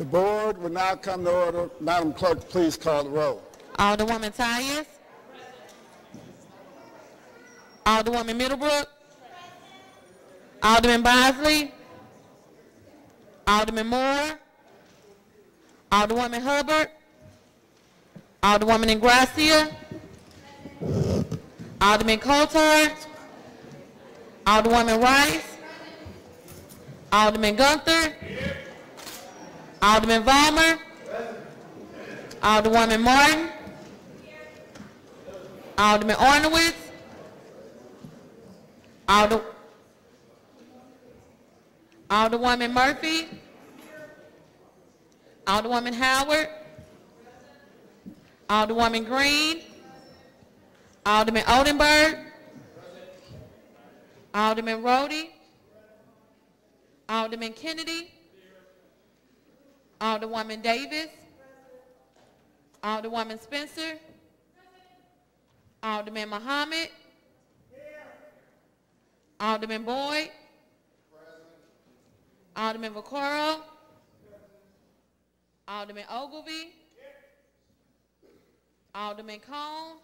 The board will now come to order. Madam Clerk, please call the roll. Alderwoman Tyus. Alderwoman Middlebrook. Alderman Bosley. Alderman Moore. Alderwoman Hubbard. Alderwoman Ingracia. Alderman Coulthard. Alderwoman Rice. Alderman Gunther. Alderman Vollmer. Alderwoman Martin. Alderman Ornowitz. Alderwoman Murphy. Alderwoman Howard. Alderwoman Green. Alderman Oldenburg. Alderman Rhodey. Alderman Kennedy. Alderwoman Davis. Alderwoman Spencer. Alderman Muhammad. Alderman Boyd. Alderman Vaccaro. Alderman Ogilvy. Alderman Cone.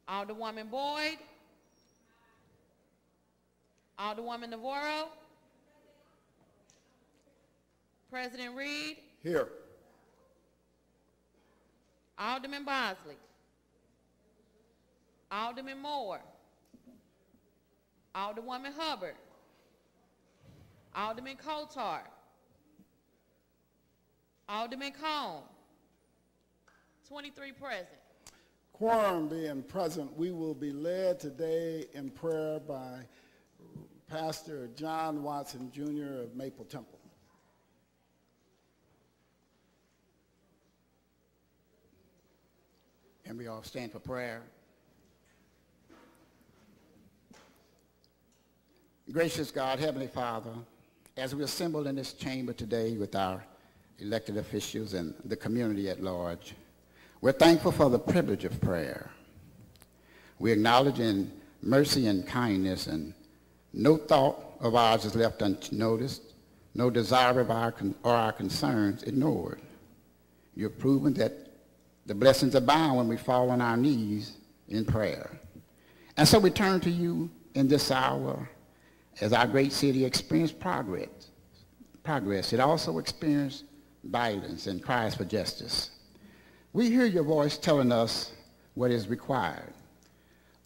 Alderwoman Boyd. Alderwoman Navarro. President Reed. Here. Alderman Bosley. Alderman Moore. Alderwoman Hubbard. Alderman Coulthard. Alderman Cone. 23 present. Quorum being present, we will be led today in prayer by Pastor John Watson, Jr. of Maple Temple. And we all stand for prayer. Gracious God, Heavenly Father, as we assemble in this chamber today with our elected officials and the community at large, we're thankful for the privilege of prayer. We acknowledge in mercy and kindness, and no thought of ours is left unnoticed, no desire of our concerns ignored. You've proven that the blessings abound when we fall on our knees in prayer. And so we turn to you in this hour as our great city experienced progress. It also experienced violence and cries for justice. We hear your voice telling us what is required,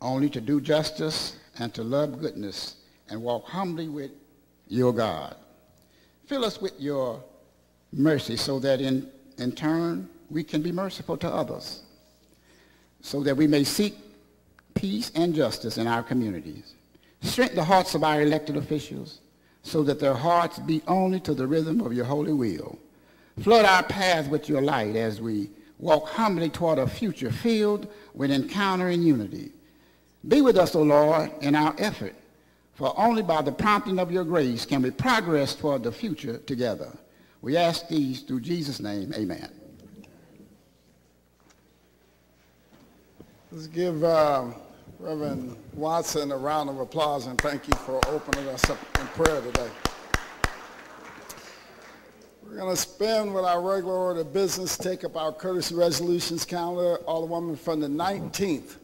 only to do justice and to love goodness and walk humbly with your God. Fill us with your mercy so that in turn we can be merciful to others, so that we may seek peace and justice in our communities. Strengthen the hearts of our elected officials so that their hearts beat only to the rhythm of your holy will. Flood our paths with your light as we walk humbly toward a future filled with encounter and unity. Be with us, O Lord, in our effort, for only by the prompting of your grace can we progress toward the future together. We ask these through Jesus' name, amen. Let's give Reverend Watson a round of applause and thank you for opening us up in prayer today. We're going to spend with our regular order of business, take up our courtesy resolutions calendar. Alderwoman from the 19th.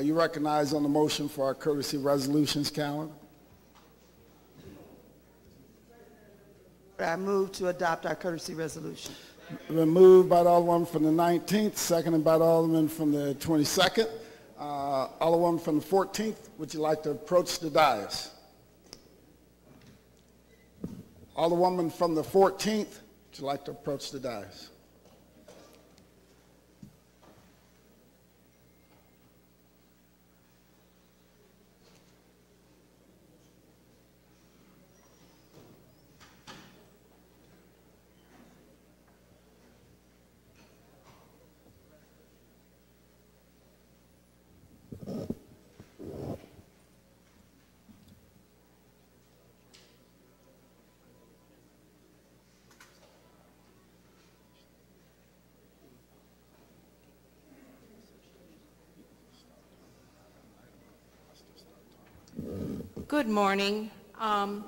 You recognize on the motion for our courtesy resolutions calendar. I move to adopt our courtesy resolution. Been moved by the Alderwoman from the 19th, seconded by the Alderman from the 22nd. Alderwoman from the 14th, would you like to approach the dais? Alderwoman from the 14th, would you like to approach the dais? Good morning.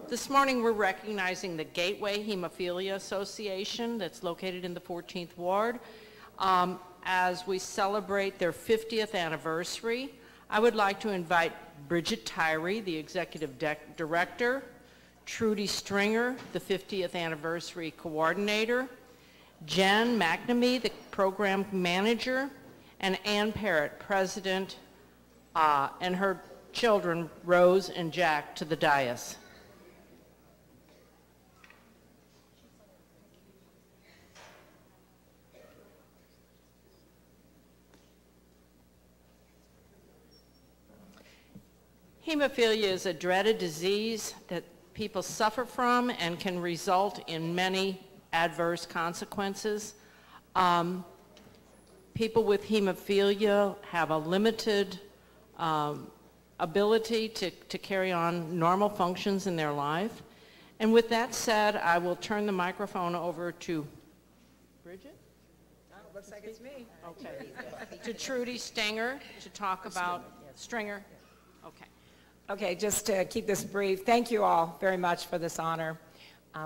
This morning we're recognizing the Gateway Hemophilia Association that's located in the 14th Ward. As we celebrate their 50th anniversary, I would like to invite Bridget Tyree, the Executive Director, Trudy Stringer, the 50th Anniversary Coordinator, Jen McNamee, the Program Manager, and Ann Parrott, President, and her children, Rose and Jack, to the dais. Hemophilia is a dreaded disease that people suffer from and can result in many adverse consequences. People with hemophilia have a limited ability to carry on normal functions in their life. And with that said, I will turn the microphone over to Bridget? Oh, looks like it's me. Okay. To Trudy Stringer to talk about, Stringer? Okay. Okay, just to keep this brief, thank you all very much for this honor.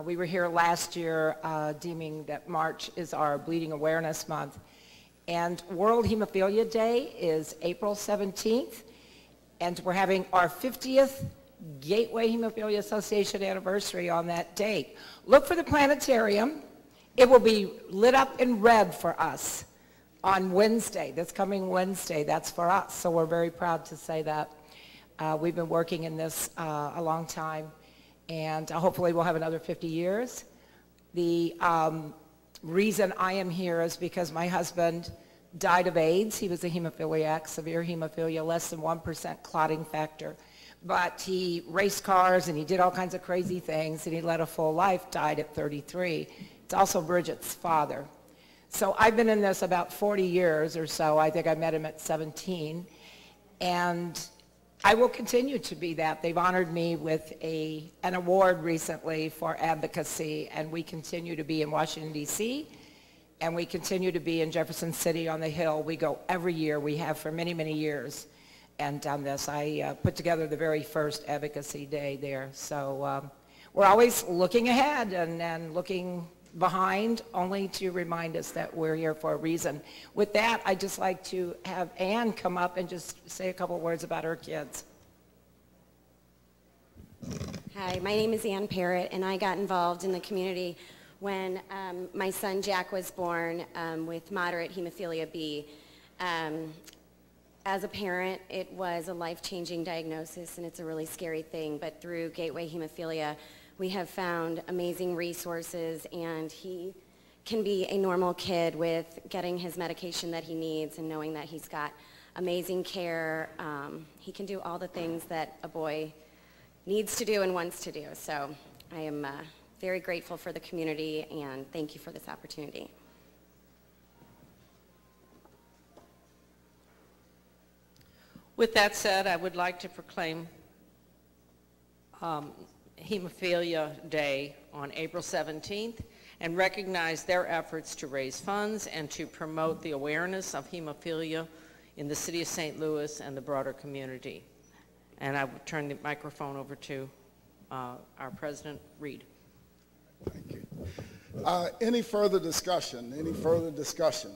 We were here last year deeming that March is our Bleeding Awareness Month. And World Hemophilia Day is April 17th. And we're having our 50th Gateway Hemophilia Association anniversary on that date. Look for the planetarium. It will be lit up in red for us on Wednesday, this coming Wednesday. That's for us, so we're very proud to say that. We've been working in this a long time, and hopefully we'll have another 50 years. The reason I am here is because my husband died of AIDS. He was a hemophiliac, severe hemophilia, less than 1% clotting factor. But he raced cars and he did all kinds of crazy things, and he led a full life, died at 33. It's also Bridget's father. So I've been in this about 40 years or so. I think I met him at 17. And I will continue to be that. They've honored me with an award recently for advocacy, and we continue to be in Washington, D.C., and we continue to be in Jefferson City on the Hill. We go every year. We have for many, many years and done this. I put together the very first advocacy day there. So we're always looking ahead and looking behind, only to remind us that we're here for a reason. With that, I'd just like to have Ann come up and just say a couple words about her kids. Hi, my name is Ann Parrott, and I got involved in the community when my son Jack was born with moderate hemophilia B. As a parent, it was a life-changing diagnosis, and it's a really scary thing, but through Gateway Hemophilia, we have found amazing resources, and he can be a normal kid with getting his medication that he needs and knowing that he's got amazing care. He can do all the things that a boy needs to do and wants to do. So I am very grateful for the community, and thank you for this opportunity. With that said, I would like to proclaim Hemophilia Day on April 17th and recognize their efforts to raise funds and to promote the awareness of hemophilia in the city of St. Louis and the broader community. And I will turn the microphone over to our President, Reed. Thank you. Any further discussion? Any further discussion?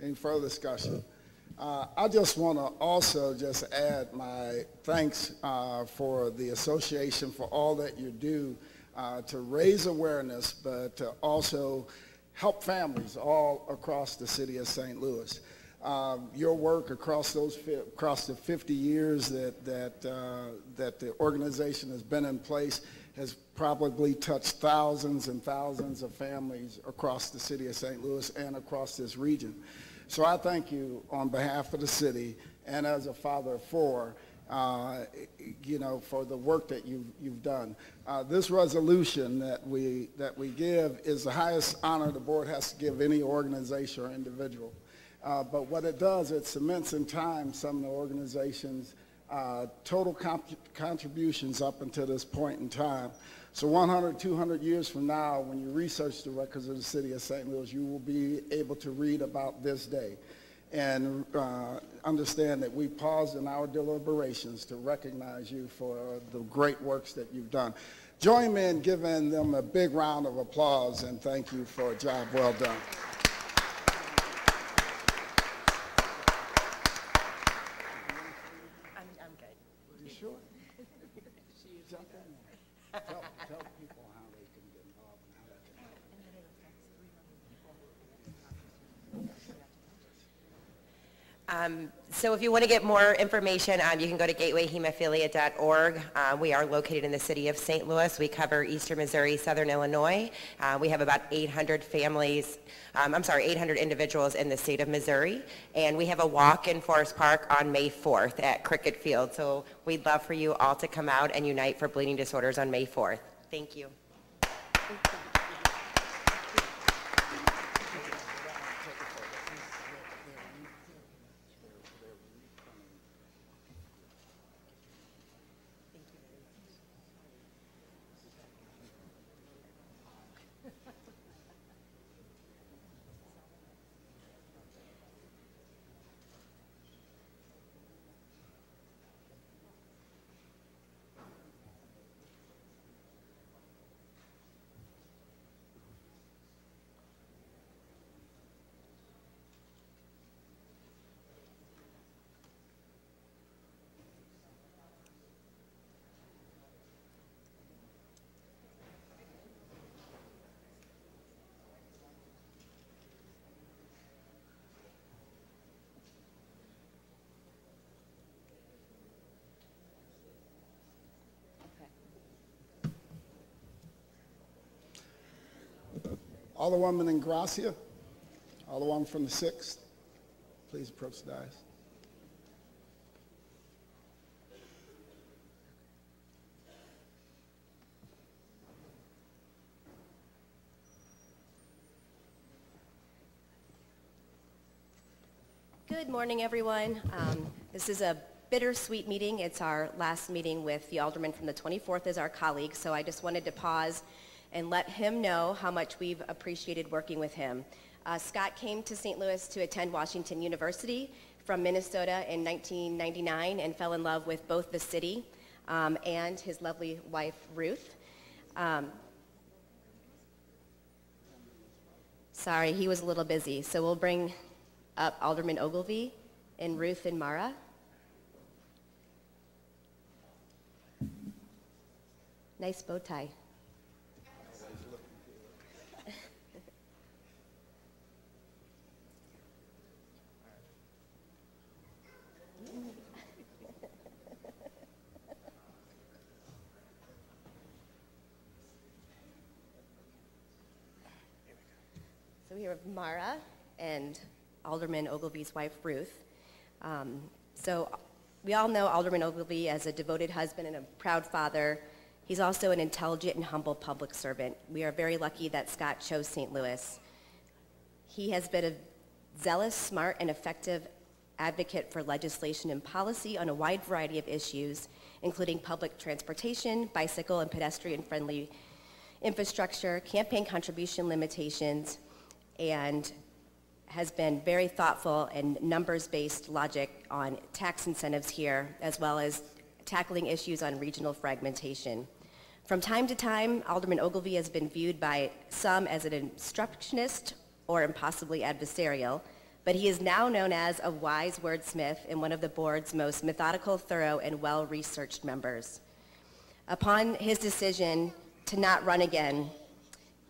Any further discussion? I just want to also just add my thanks for the association for all that you do to raise awareness, but to also help families all across the city of St. Louis. Your work across the 50 years that the organization has been in place has probably touched thousands and thousands of families across the city of St. Louis and across this region. So I thank you on behalf of the city and as a father of four, for the work that you've done. This resolution that we give is the highest honor the board has to give any organization or individual. But what it does, it cements in time some of the organization's total contributions up until this point in time. So 100, 200 years from now, when you research the records of the city of St. Louis, you will be able to read about this day. and understand that we paused in our deliberations to recognize you for the great works that you've done. Join me in giving them a big round of applause and thank you for a job well done. I'm good. You sure? Jump in there. Tell people how they can get involved and how they can help. So if you want to get more information, you can go to gatewayhemophilia.org. We are located in the city of St. Louis. We cover eastern Missouri, southern Illinois. We have about 800 families, 800 individuals in the state of Missouri. And we have a walk in Forest Park on May 4th at Cricket Field. So we'd love for you all to come out and unite for bleeding disorders on May 4th. Thank you. Alderwoman Ingracia, Alderwoman from the 6th, please approach the dais. Good morning, everyone. This is a bittersweet meeting. It's our last meeting with the Alderman from the 24th as our colleague, so I just wanted to pause and let him know how much we've appreciated working with him. Scott came to St. Louis to attend Washington University from Minnesota in 1999 and fell in love with both the city and his lovely wife, Ruth. Sorry, he was a little busy, so we'll bring up Alderman Ogilvie and Ruth and Mara. Nice bow tie. So we have Mara and Alderman Ogilvie's wife, Ruth. So we all know Alderman Ogilvie as a devoted husband and a proud father. He's also an intelligent and humble public servant. We are very lucky that Scott chose St. Louis. He has been a zealous, smart, and effective advocate for legislation and policy on a wide variety of issues, including public transportation, bicycle and pedestrian-friendly infrastructure, campaign contribution limitations, and has been very thoughtful and numbers-based logic on tax incentives here, as well as tackling issues on regional fragmentation. From time to time, Alderman Ogilvie has been viewed by some as an obstructionist or impossibly adversarial, but he is now known as a wise wordsmith and one of the board's most methodical, thorough, and well-researched members. Upon his decision to not run again,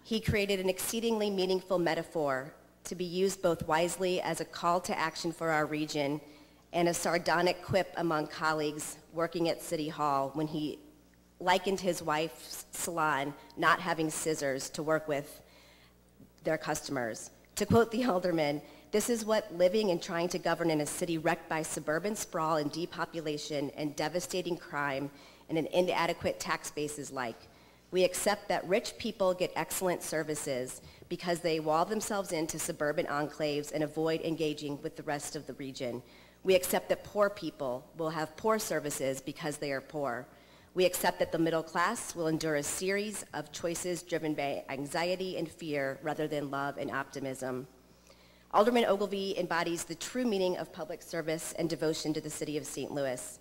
he created an exceedingly meaningful metaphor to be used both wisely as a call to action for our region and a sardonic quip among colleagues working at City Hall when he likened his wife's salon not having scissors to work with their customers. To quote the alderman, "This is what living and trying to govern in a city wrecked by suburban sprawl and depopulation and devastating crime and an inadequate tax base is like. We accept that rich people get excellent services because they wall themselves into suburban enclaves and avoid engaging with the rest of the region. We accept that poor people will have poor services because they are poor. We accept that the middle class will endure a series of choices driven by anxiety and fear rather than love and optimism. Alderman Ogilvie embodies the true meaning of public service and devotion to the city of St. Louis.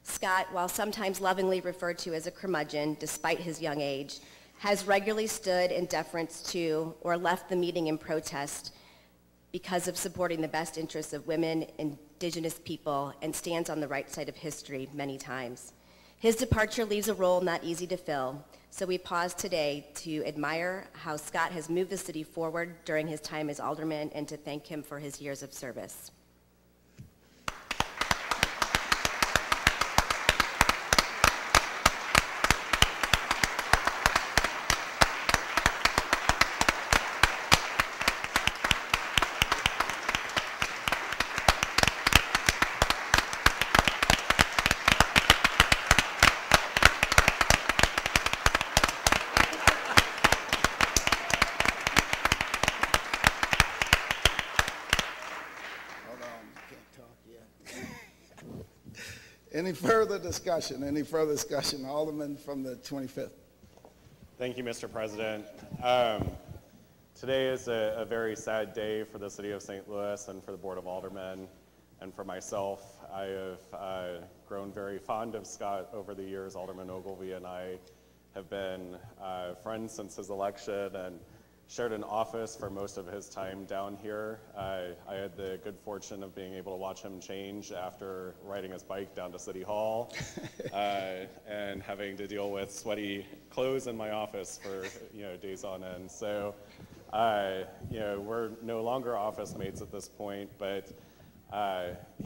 Scott, while sometimes lovingly referred to as a curmudgeon despite his young age, has regularly stood in deference to or left the meeting in protest because of supporting the best interests of women, indigenous people, and stands on the right side of history many times. His departure leaves a role not easy to fill, so we pause today to admire how Scott has moved the city forward during his time as alderman and to thank him for his years of service. Any further discussion? Any further discussion? Alderman from the 25th. Thank you, Mr. President. Today is a very sad day for the city of St. Louis and for the Board of Aldermen and for myself. I have grown very fond of Scott over the years. Alderman Ogilvie and I have been friends since his election and shared an office for most of his time down here. I had the good fortune of being able to watch him change after riding his bike down to City Hall and having to deal with sweaty clothes in my office for days on end. So we're no longer office mates at this point, but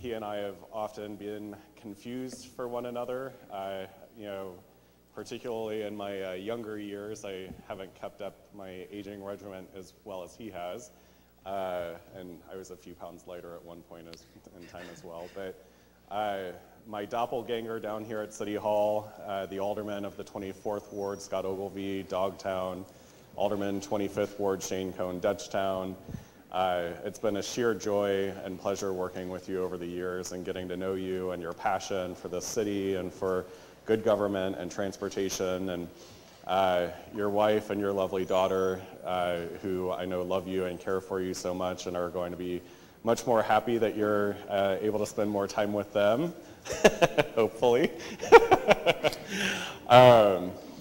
he and I have often been confused for one another. Particularly in my younger years, I haven't kept up my aging regimen as well as he has. And I was a few pounds lighter at one point in time as well. But my doppelganger down here at City Hall, the alderman of the 24th Ward, Scott Ogilvie, Dogtown, Alderman 25th Ward, Shane Cohn, Dutchtown. It's been a sheer joy and pleasure working with you over the years and getting to know you and your passion for the city and for good government and transportation, and your wife and your lovely daughter, who I know love you and care for you so much and are going to be much more happy that you're able to spend more time with them, hopefully.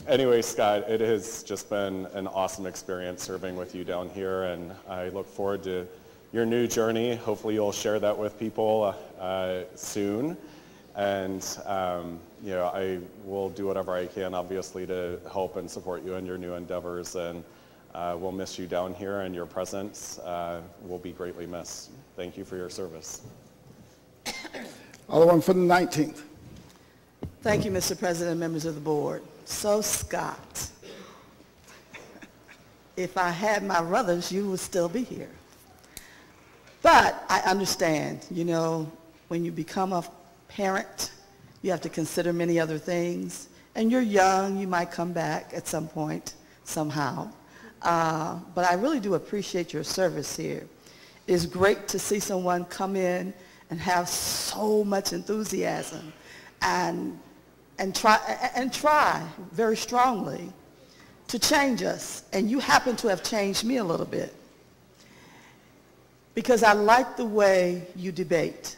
Anyway, Scott, it has just been an awesome experience serving with you down here, and I look forward to your new journey. Hopefully you'll share that with people soon. And I will do whatever I can, obviously, to help and support you in your new endeavors. And we'll miss you down here, and your presence will be greatly missed. Thank you for your service. Alderman from the 19th. Thank you, Mr. President, members of the board. So, Scott, if I had my brothers, you would still be here. But I understand, when you become a parent, you have to consider many other things, and you're young, you might come back at some point somehow, but I really do appreciate your service here. It's great to see someone come in and have so much enthusiasm and try very strongly to change us, and you happen to have changed me a little bit, because I like the way you debate,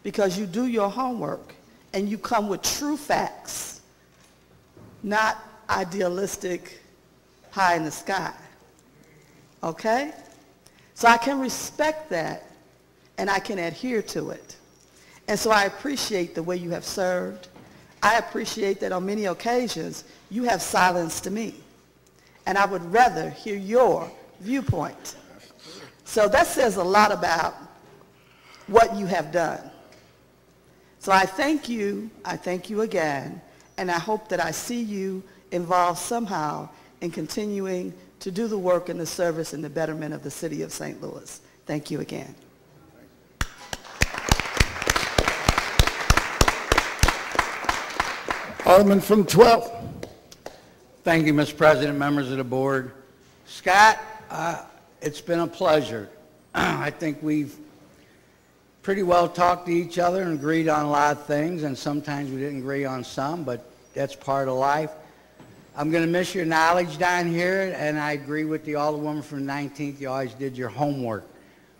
because you do your homework and you come with true facts, not idealistic pie in the sky. Okay? So I can respect that and I can adhere to it. And so I appreciate the way you have served. I appreciate that on many occasions you have silenced me. And I would rather hear your viewpoint. So that says a lot about what you have done. So I thank you again, and I hope that I see you involved somehow in continuing to do the work and the service and the betterment of the city of St. Louis. Thank you again. Alderman from 12th. Thank you, Mr. President, members of the board. Scott, it's been a pleasure. I think we've pretty well talked to each other and agreed on a lot of things, and sometimes we didn't agree on some, but that's part of life. I'm going to miss your knowledge down here, and I agree with the Alderwoman from the 19th. You always did your homework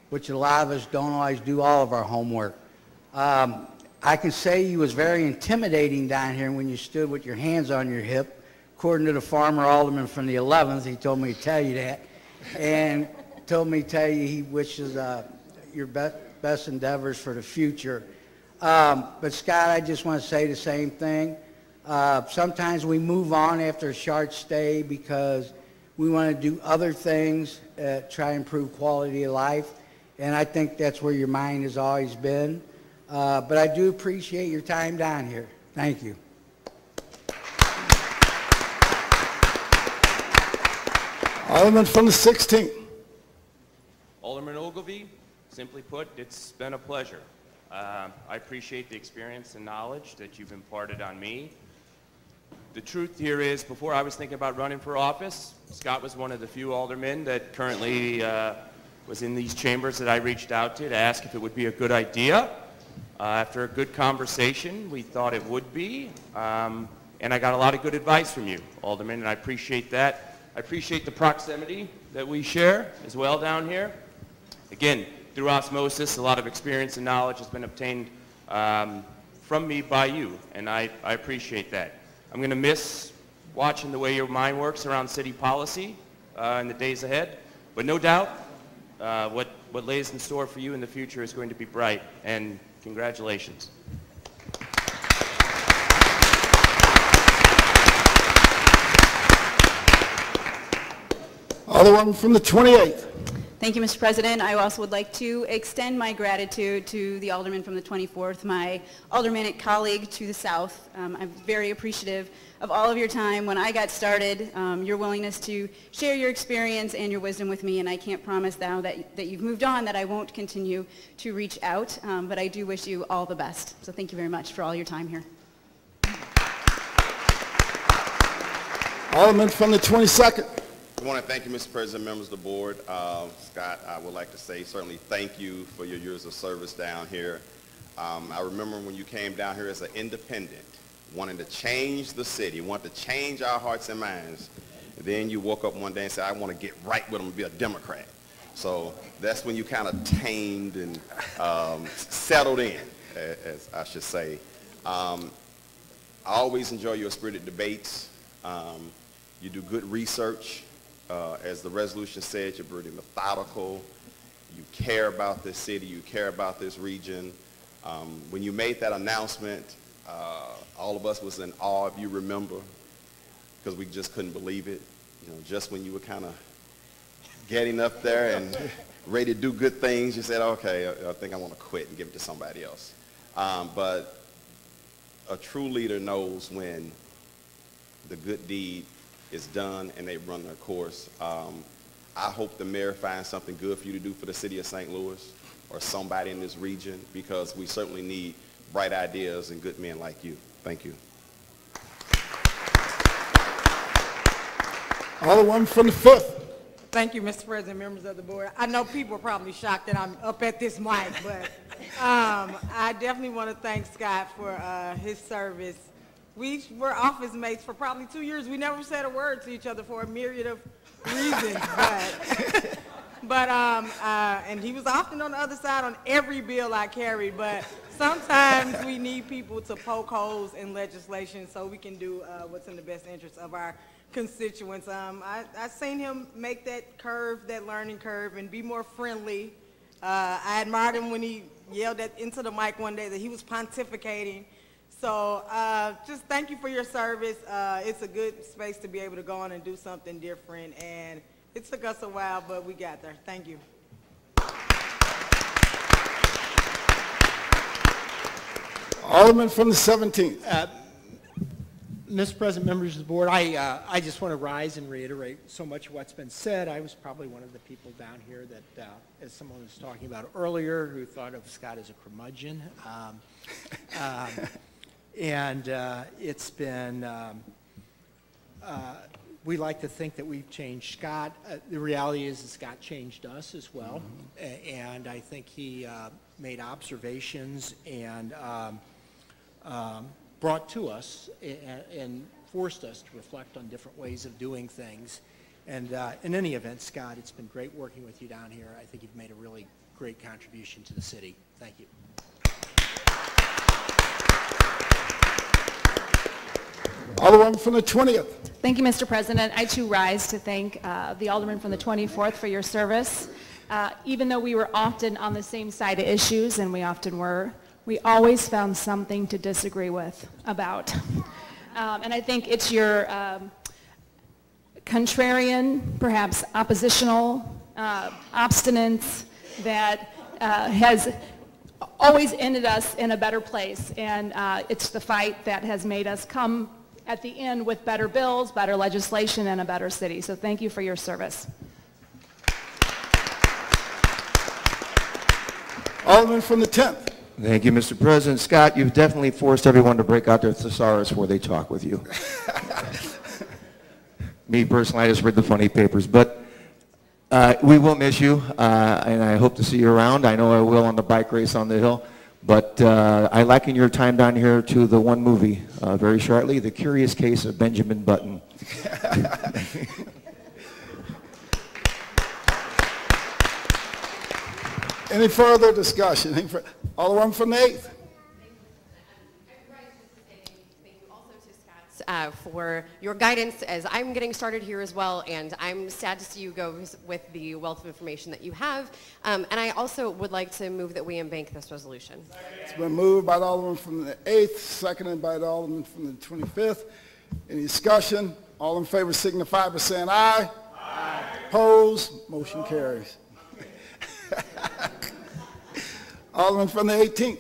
which a lot of us don't always do all of our homework. I can say you was very intimidating down here when you stood with your hands on your hip. According to the former alderman from the 11th, he told me to tell you that, and told me to tell you he wishes your best endeavors for the future. But Scott, I just want to say the same thing. Sometimes we move on after a short stay because we want to do other things, try to improve quality of life, and I think that's where your mind has always been. But I do appreciate your time down here. Thank you. Alderman from the 16th. Alderman Ogilvie, simply put, it's been a pleasure. I appreciate the experience and knowledge that you've imparted on me. The truth here is, before I was thinking about running for office, Scott was one of the few aldermen that currently was in these chambers that I reached out to ask if it would be a good idea. After a good conversation, we thought it would be, and I got a lot of good advice from you, Alderman, and I appreciate that. I appreciate the proximity that we share as well down here. Again, through osmosis, a lot of experience and knowledge has been obtained from me by you, and I appreciate that. I'm going to miss watching the way your mind works around city policy in the days ahead, but no doubt what lays in store for you in the future is going to be bright, and congratulations. Alderman from the 28th. Thank you, Mr. President. I also would like to extend my gratitude to the alderman from the 24th, my aldermanic colleague to the south. I'm very appreciative of all of your time. When I got started, your willingness to share your experience and your wisdom with me, and I can't promise now that you've moved on that I won't continue to reach out, but I do wish you all the best. So thank you very much for all your time here. Alderman from the 22nd. I want to thank you, Mr. President, members of the board. Scott, I would like to say certainly thank you for your years of service down here. I remember when you came down here as an independent, wanting to change the city, wanting to change our hearts and minds. And then you woke up one day and said, I want to get right with them and be a Democrat. So that's when you kind of tamed and settled in, as I should say. I always enjoy your spirited debates. You do good research. As the resolution said, you're very methodical. You care about this city. You care about this region. When you made that announcement, all of us was in awe, if you remember, because we just couldn't believe it. You know, just when you were kind of getting up there and ready to do good things, you said, okay, I think I want to quit and give it to somebody else. But a true leader knows when the good deed is done and they run their course. I hope the mayor finds something good for you to do for the city of St. Louis or somebody in this region, because we certainly need bright ideas and good men like you. Thank you. Alderman from the 5th. Thank you, Mr. President, members of the board. I know people are probably shocked that I'm up at this mic, but I definitely want to thank Scott for his service. We were office mates for probably 2 years. We never said a word to each other for a myriad of reasons, and he was often on the other side on every bill I carried, but sometimes we need people to poke holes in legislation so we can do what's in the best interest of our constituents. I seen him make that curve, that learning curve, and be more friendly. I admired him when he yelled into the mic one day that he was pontificating. So just thank you for your service. It's a good space to be able to go on and do something different, and it took us a while, but we got there. Thank you. Alderman from the 17th. Mr. President, members of the board, I just want to rise and reiterate so much of what's been said. I was probably one of the people down here that, as someone was talking about earlier, who thought of Scott as a curmudgeon. It's been, we like to think that we've changed Scott. The reality is that Scott changed us as well. And I think he made observations and brought to us and forced us to reflect on different ways of doing things. And in any event, Scott, it's been great working with you down here. I think you've made a really great contribution to the city. Thank you. Alderman from the 20th. Thank you, Mr. President. I too rise to thank the Alderman from the 24th for your service. Even though we were often on the same side of issues, and we often were, we always found something to disagree with about. And I think it's your contrarian, perhaps oppositional, obstinance that has always ended us in a better place. And it's the fight that has made us come at the end with better bills, better legislation, and a better city. So thank you for your service. Alderman from the 10th. Thank you, Mr. President. Scott, you've definitely forced everyone to break out their thesaurus before they talk with you. Me personally, I just read the funny papers, but we will miss you, and I hope to see you around. I know I will on the bike race on the Hill, but I liken your time down here to the one movie very shortly, The Curious Case of Benjamin Button. Any further discussion? Alderman from the 8th. For your guidance as I'm getting started here as well, and I'm sad to see you go with the wealth of information that you have. And I also would like to move that we embank this resolution. It's been moved by the Alderman from the 8th, seconded by the Alderman from the 25th. Any discussion? All in favor signify by saying aye. Aye. Opposed? Motion carries. Alderman from the 18th.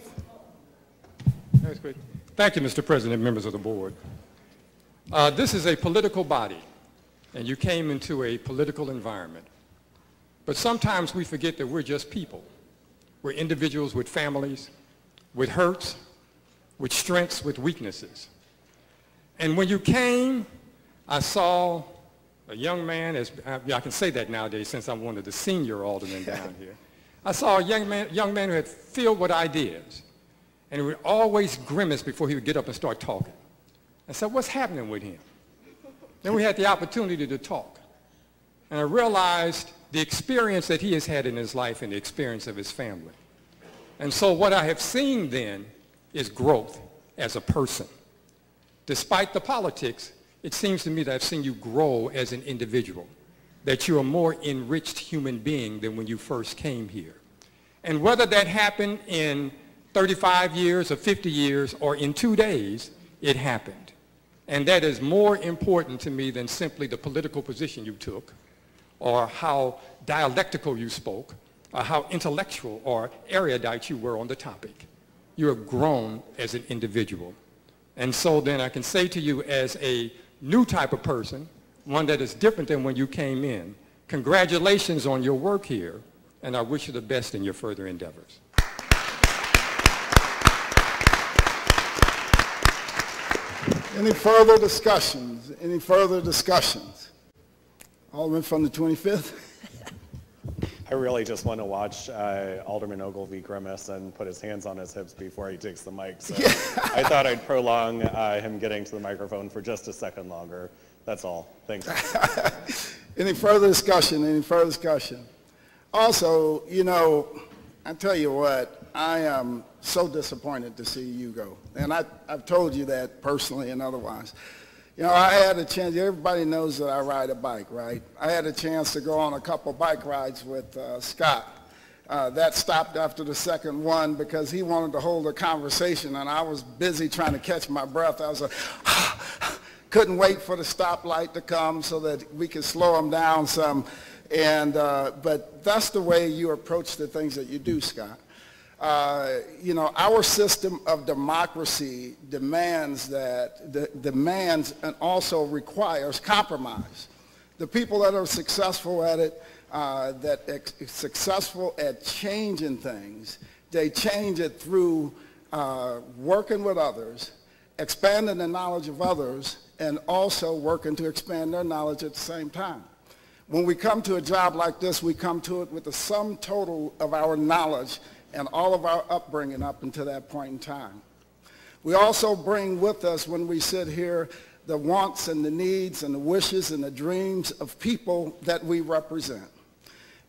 That's great. Thank you, Mr. President, members of the board. This is a political body, and you came into a political environment. But sometimes we forget that we're just people. We're individuals with families, with hurts, with strengths, with weaknesses. And when you came, I saw a young man, as I can say that nowadays since I'm one of the senior aldermen down here. I saw a young man who had filled with ideas, and he would always grimace before he would get up and start talking. I said, what's happening with him? Then we had the opportunity to talk. And I realized the experience that he has had in his life and the experience of his family. And so what I have seen then is growth as a person. Despite the politics, it seems to me that I've seen you grow as an individual, that you're a more enriched human being than when you first came here. And whether that happened in 35 years or 50 years or in 2 days, it happened. And that is more important to me than simply the political position you took, or how dialectical you spoke, or how intellectual or erudite you were on the topic. You have grown as an individual. And so then I can say to you as a new type of person, one that is different than when you came in, congratulations on your work here, and I wish you the best in your further endeavors. Any further discussions? Any further discussions? Alderman from the 25th. I really just want to watch Alderman Ogilvie grimace and put his hands on his hips before he takes the mic. So I thought I'd prolong him getting to the microphone for just a second longer. That's all. Thanks. Any further discussion? Any further discussion? Also, you know, I tell you what, I am so disappointed to see you go. And I've told you that personally and otherwise. You know, I had a chance, everybody knows that I ride a bike, right? I had a chance to go on a couple bike rides with Scott. That stopped after the second one because he wanted to hold a conversation and I was busy trying to catch my breath. I was like, couldn't wait for the stoplight to come so that we could slow him down some. And, but that's the way you approach the things that you do, Scott. You know, our system of democracy demands and also requires compromise. The people that are successful at it, successful at changing things, they change it through working with others, expanding the knowledge of others, and also working to expand their knowledge at the same time. When we come to a job like this, we come to it with the sum total of our knowledge and all of our upbringing up until that point in time. We also bring with us, when we sit here, the wants and the needs and the wishes and the dreams of people that we represent.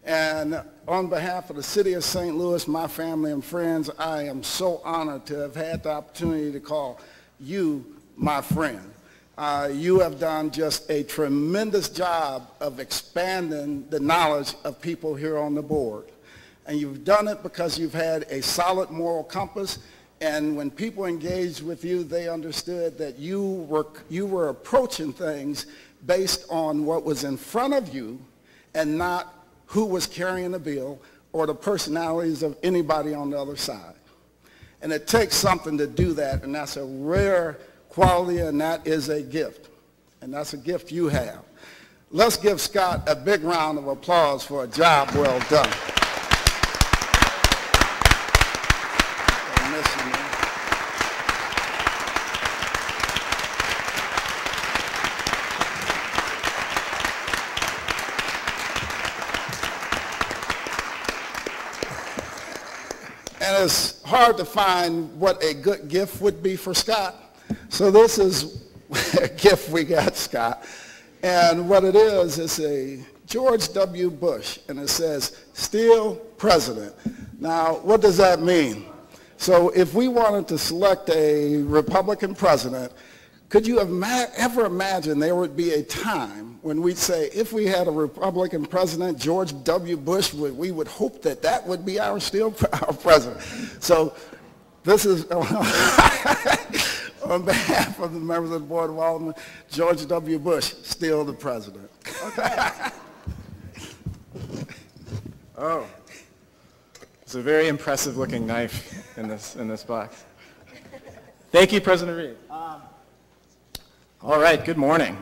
And on behalf of the city of St. Louis, my family and friends, I am so honored to have had the opportunity to call you my friend. You have done just a tremendous job of expanding the knowledge of people here on the board. And you've done it because you've had a solid moral compass. And when people engaged with you, they understood that you were approaching things based on what was in front of you and not who was carrying the bill or the personalities of anybody on the other side. And it takes something to do that, and that's a rare quality, and that is a gift. And that's a gift you have. Let's give Scott a big round of applause for a job well done. I miss you, man. And it's hard to find what a good gift would be for Scott. So this is a gift we got, Scott. And what it is a George W. Bush, and it says, still president. Now, what does that mean? So if we wanted to select a Republican president, could you ever imagine there would be a time when we'd say, if we had a Republican president, George W. Bush, we would hope that that would be our president. So this is on behalf of the members of the Board of Aldermen, George W. Bush, still the president. Okay. Oh, it's a very impressive looking knife in this box. Thank you, President Reed. All right, good morning.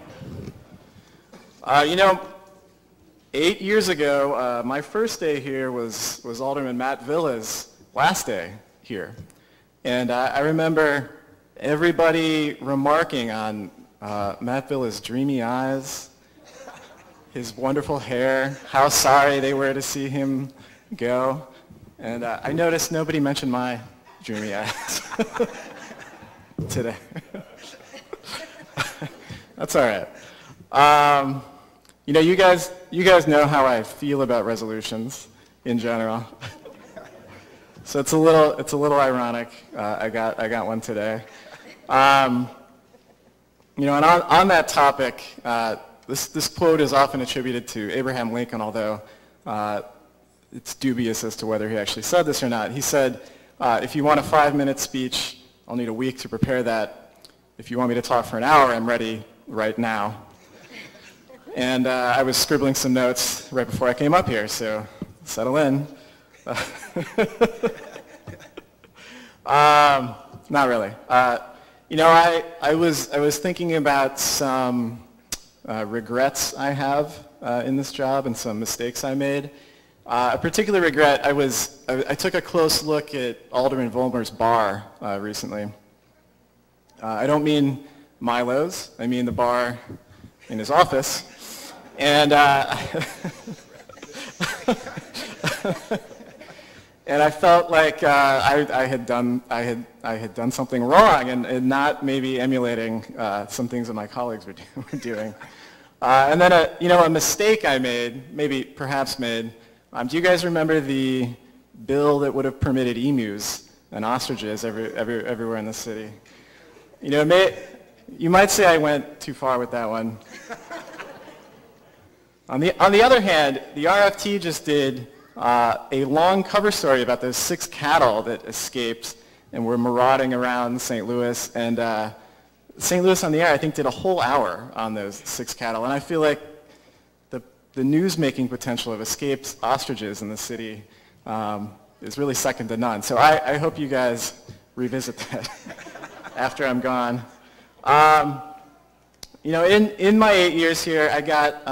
8 years ago, my first day here was Alderman Matt Villa's last day here. And I remember everybody remarking on Matt Villa's dreamy eyes, his wonderful hair, how sorry they were to see him go. And I noticed nobody mentioned my dreamy eyes today. That's all right. You guys know how I feel about resolutions in general. So it's a little ironic. I got one today. And on that topic, this quote is often attributed to Abraham Lincoln, although it's dubious as to whether he actually said this or not. He said, if you want a 5-minute speech, I'll need a week to prepare that. If you want me to talk for an hour, I'm ready right now. And I was scribbling some notes right before I came up here, so settle in. Not really. I was thinking about some regrets I have in this job and some mistakes I made. A particular regret, I took a close look at Alderman Vollmer's bar recently. I don't mean Milo's, I mean the bar in his office. And and I felt like I had done something wrong and not maybe emulating some things that my colleagues were doing. And then a mistake I made, perhaps made. Do you guys remember the bill that would have permitted emus and ostriches everywhere in the city? You might say I went too far with that one. On the other hand, the RFT just did a long cover story about those 6 cattle that escaped and were marauding around St. Louis. And St. Louis on the Air, I think, did a whole hour on those 6 cattle. And I feel like the news-making potential of escaped ostriches in the city is really second to none. So I hope you guys revisit that after I'm gone. In my 8 years here, I got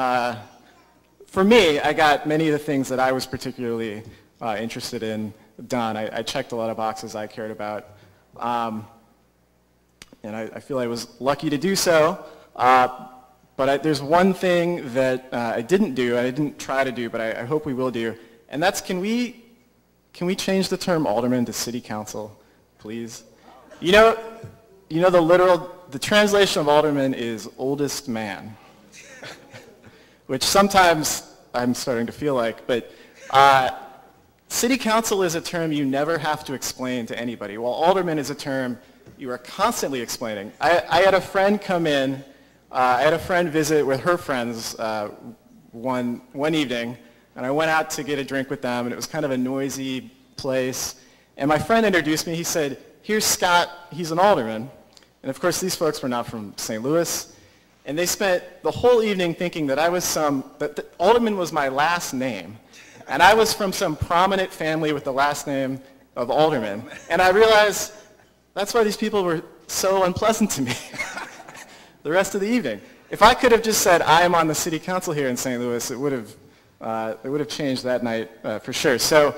many of the things that I was particularly interested in done. I checked a lot of boxes I cared about. And I feel I was lucky to do so. But there's one thing that I didn't do, and I didn't try to do, but I hope we will do. And that's, can we change the term alderman to city council, please? The translation of alderman is oldest man, which sometimes I'm starting to feel like, but City council is a term you never have to explain to anybody, while alderman is a term you are constantly explaining. I had a friend come in, I had a friend visit with her friends one evening, and I went out to get a drink with them, and it was kind of a noisy place. And my friend introduced me. He said, "Here's Scott, he's an alderman." And of course, these folks were not from St. Louis. And they spent the whole evening thinking that that alderman was my last name. And I was from some prominent family with the last name of Alderman. And I realized that's why these people were so unpleasant to me the rest of the evening. If I could have just said, I am on the city council here in St. Louis, it would have changed that night for sure. So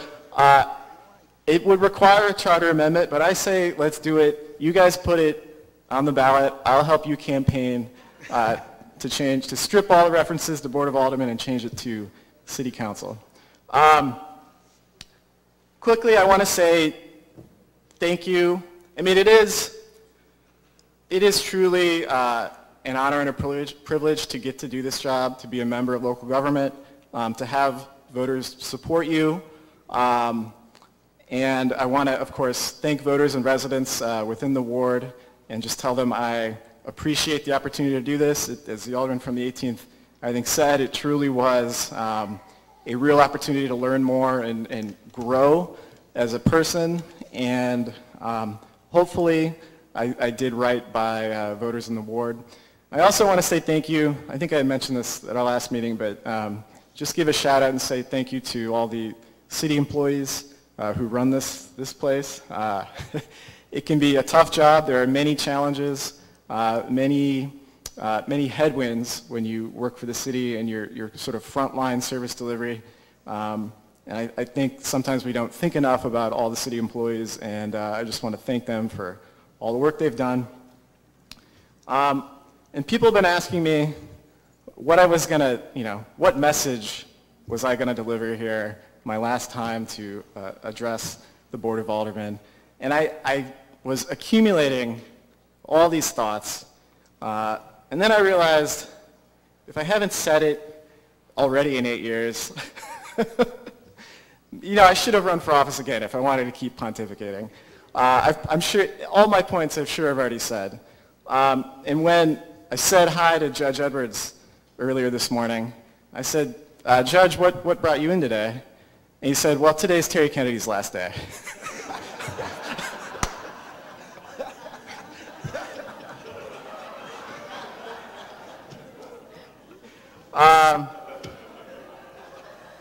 it would require a charter amendment, but I say let's do it. You guys put it on the ballot. I'll help you campaign to strip all the references to Board of Aldermen and change it to City Council. Quickly, I want to say thank you. I mean, it is truly an honor and a privilege to get to do this job, to be a member of local government, to have voters support you. And I want to, of course, thank voters and residents within the ward and just tell them I appreciate the opportunity to do this. As the alderman from the 18th, I think, said, it truly was a real opportunity to learn more and grow as a person. And hopefully I did right by voters in the ward. I also want to say thank you. I think I mentioned this at our last meeting, but just give a shout out and say thank you to all the city employees who run this place. It can be a tough job. There are many challenges, many headwinds when you work for the city and you're sort of frontline service delivery. And I think sometimes we don't think enough about all the city employees, and I just want to thank them for all the work they've done. And people have been asking me what I was going to, what message was I going to deliver here my last time to address the Board of Aldermen. And I was accumulating all these thoughts, and then I realized if I haven't said it already in 8 years, I should have run for office again if I wanted to keep pontificating. I'm sure all my points I've already said. And when I said hi to Judge Edwards earlier this morning, I said, Judge, what brought you in today? And he said, well, today's Terry Kennedy's last day.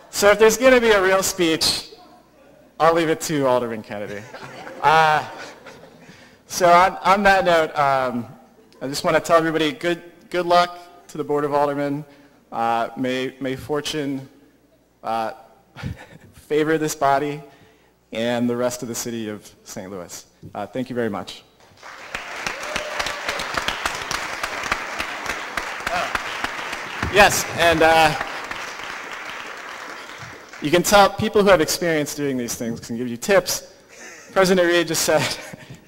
So if there's going to be a real speech, I'll leave it to Alderman Kennedy. So on that note, I just want to tell everybody good luck to the Board of Aldermen. May fortune favor this body and the rest of the city of St. Louis. Thank you very much. Yes, and you can tell people who have experience doing these things can give you tips. President Reed just said,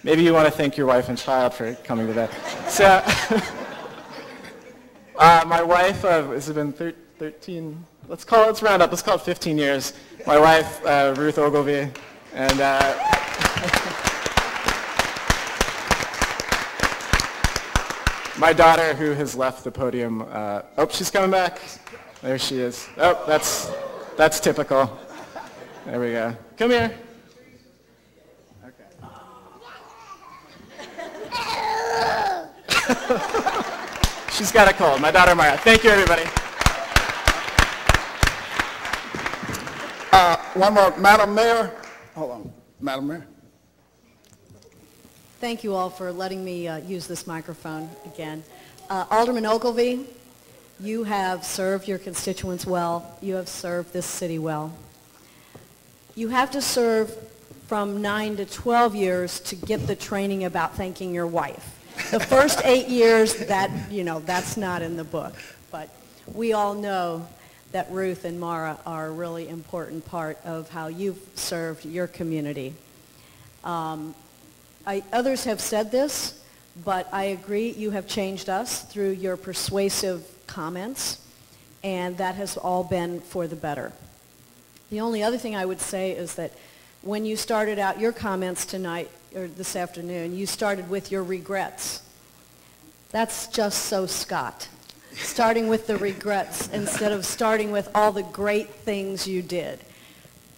maybe you want to thank your wife and child for coming to that. So, my wife, has it been 13, let's round up, let's call it 15 years. My wife, Ruth Ogilvie, and my daughter, who has left the podium. Oh, she's coming back. There she is. Oh, that's typical. There we go. Come here. She's got a cold. My daughter, Maya. Thank you, everybody. One more. Madam Mayor. Hold on. Madam Mayor. Thank you all for letting me use this microphone again. Alderman Ogilvie, you have served your constituents well. You have served this city well. You have to serve from 9 to 12 years to get the training about thanking your wife. The first 8 years, that's not in the book. But we all know that Ruth and Mara are a really important part of how you've served your community. Others have said this, but I agree you have changed us through your persuasive comments, and that has all been for the better. The only other thing I would say is that when you started out your comments tonight, or this afternoon, you started with your regrets. That's just so Scott. Starting with the regrets instead of starting with all the great things you did.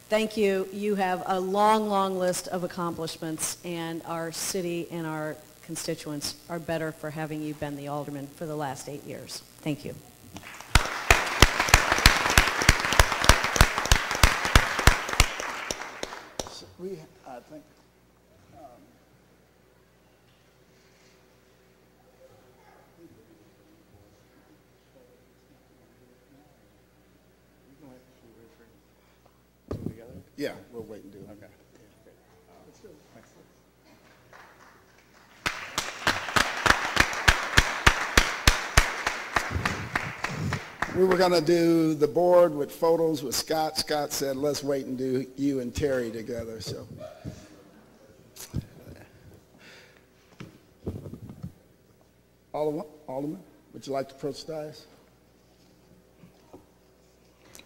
Thank you. You have a long, long list of accomplishments, and our city and our constituents are better for having you been the alderman for the last 8 years. Thank you. I think, yeah, we'll wait and do it. Okay. We were going to do the board with photos with Scott. Scott said, let's wait and do you and Terry together. So, Alderman, would you like to approach the dais?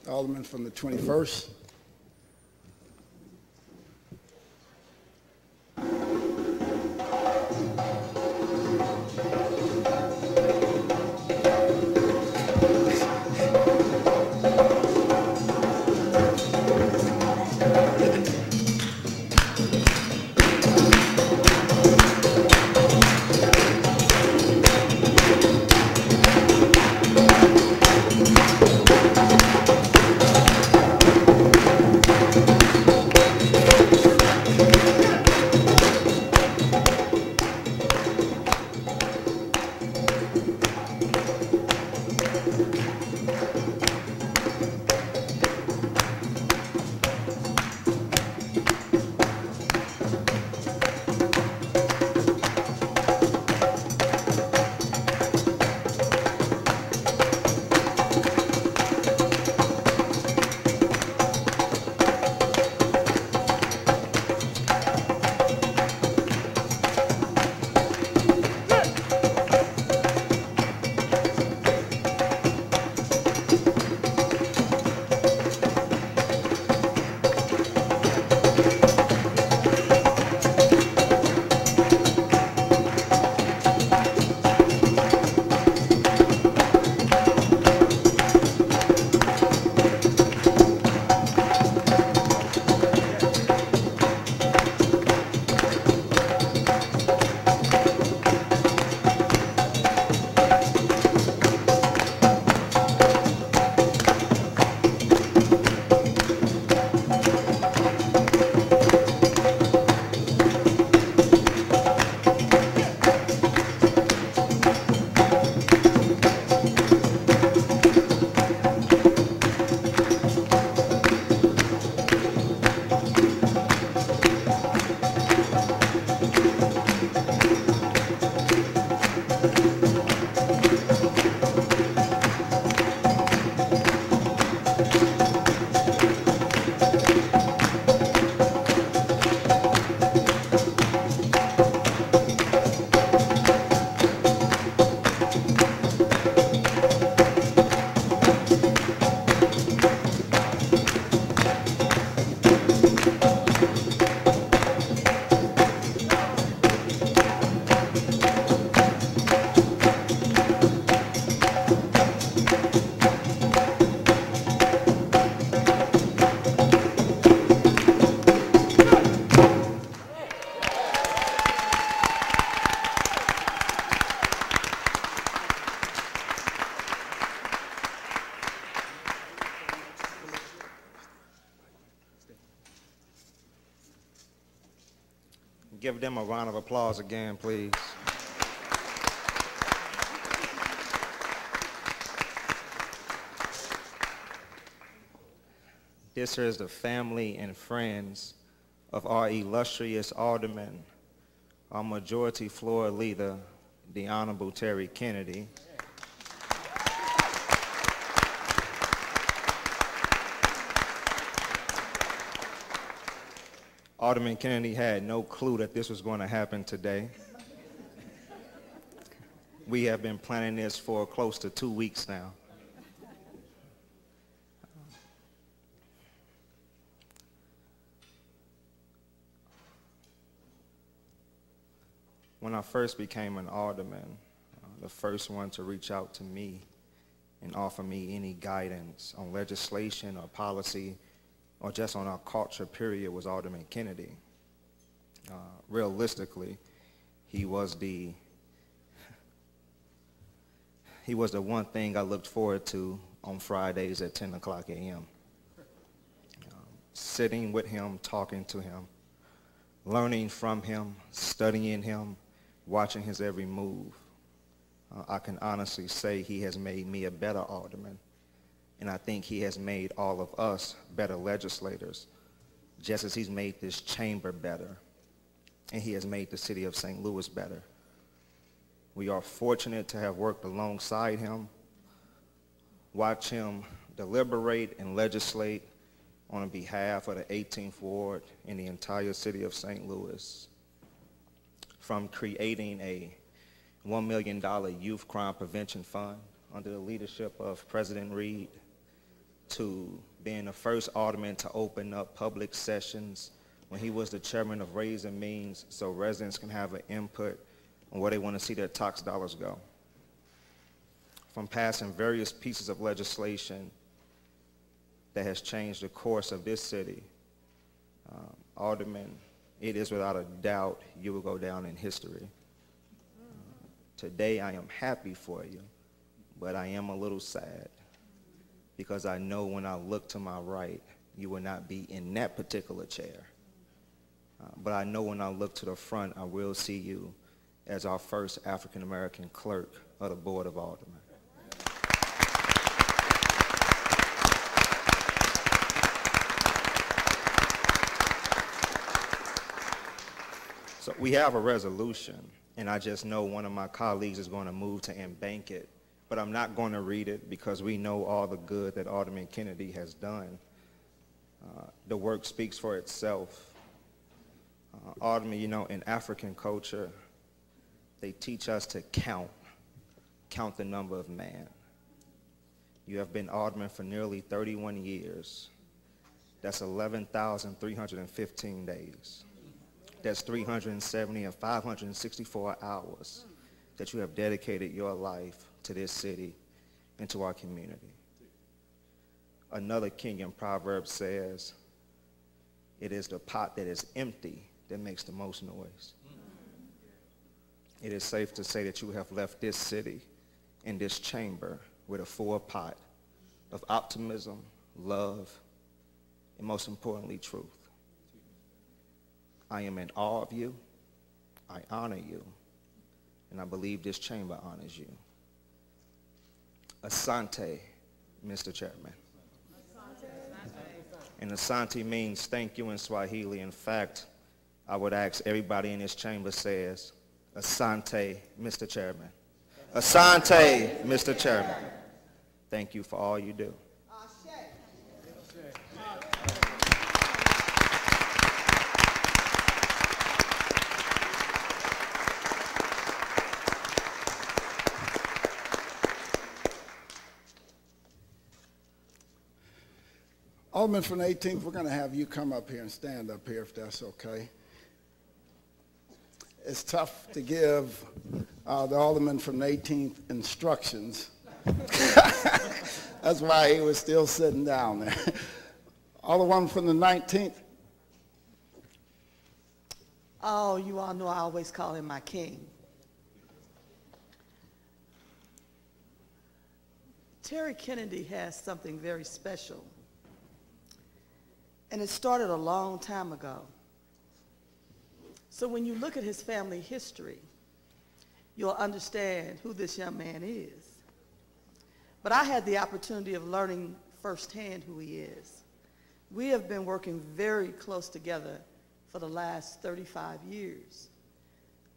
Alderman from the 21st. Give them a round of applause again, please. This is the family and friends of our illustrious alderman, our majority floor leader, the Honorable Terry Kennedy. Alderman Kennedy had no clue that this was going to happen today. We have been planning this for close to 2 weeks now. first became an alderman, the first one to reach out to me and offer me any guidance on legislation or policy or just on our culture, period, was Alderman Kennedy. Realistically, he was the one thing I looked forward to on Fridays at 10 o'clock a.m. Sitting with him, talking to him, learning from him, studying him, watching his every move. I can honestly say he has made me a better alderman, and I think he has made all of us better legislators, just as he's made this chamber better, and he has made the city of St. Louis better. We are fortunate to have worked alongside him, watch him deliberate and legislate on behalf of the 18th Ward and the entire city of St. Louis. From creating a $1 million youth crime prevention fund under the leadership of President Reed, to being the first alderman to open up public sessions when he was the chairman of Ways and Means so residents can have an input on where they want to see their tax dollars go. From passing various pieces of legislation that has changed the course of this city, Alderman, it is without a doubt you will go down in history. Today I am happy for you, but I am a little sad because I know when I look to my right, you will not be in that particular chair. But I know when I look to the front, I will see you as our first African-American clerk of the Board of Aldermen. So we have a resolution, and I just know one of my colleagues is going to move to embank it, but I'm not going to read it because we know all the good that Alderman Kennedy has done. The work speaks for itself. Alderman, you know, in African culture, they teach us to count the number of man. You have been alderman for nearly 31 years. That's 11,315 days. That's 370 and 564 hours that you have dedicated your life to this city and to our community. Another Kenyan proverb says, it is the pot that is empty that makes the most noise. It is safe to say that you have left this city and this chamber with a full pot of optimism, love, and most importantly, truth. I am in awe of you, I honor you, and I believe this chamber honors you. Asante, Mr. Chairman. And asante means thank you in Swahili. In fact, I would ask everybody in this chamber says, asante, Mr. Chairman. Asante, Mr. Chairman. Thank you for all you do. Alderman from the 18th, we're going to have you come up here and stand up here if that's okay. It's tough to give the alderman from the 18th instructions. That's why he was still sitting down there. Alderman from the 19th. Oh, you all know I always call him my king. Terry Kennedy has something very special. And it started a long time ago. So when you look at his family history, you'll understand who this young man is. But I had the opportunity of learning firsthand who he is. We have been working very close together for the last 35 years.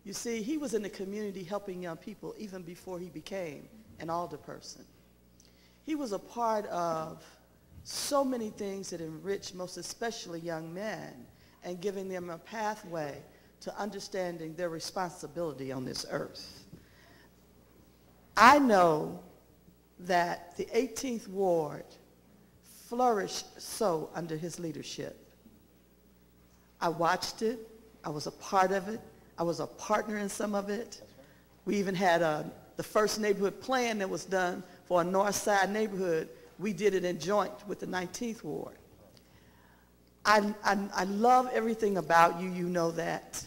You see, he was in the community helping young people even before he became an alderperson. He was a part of so many things that enrich most especially young men and giving them a pathway to understanding their responsibility on this earth. I know that the 18th Ward flourished so under his leadership. I watched it. I was a part of it. I was a partner in some of it. We even had the first neighborhood plan that was done for a north side neighborhood. We did it in joint with the 19th Ward. I love everything about you. You know that.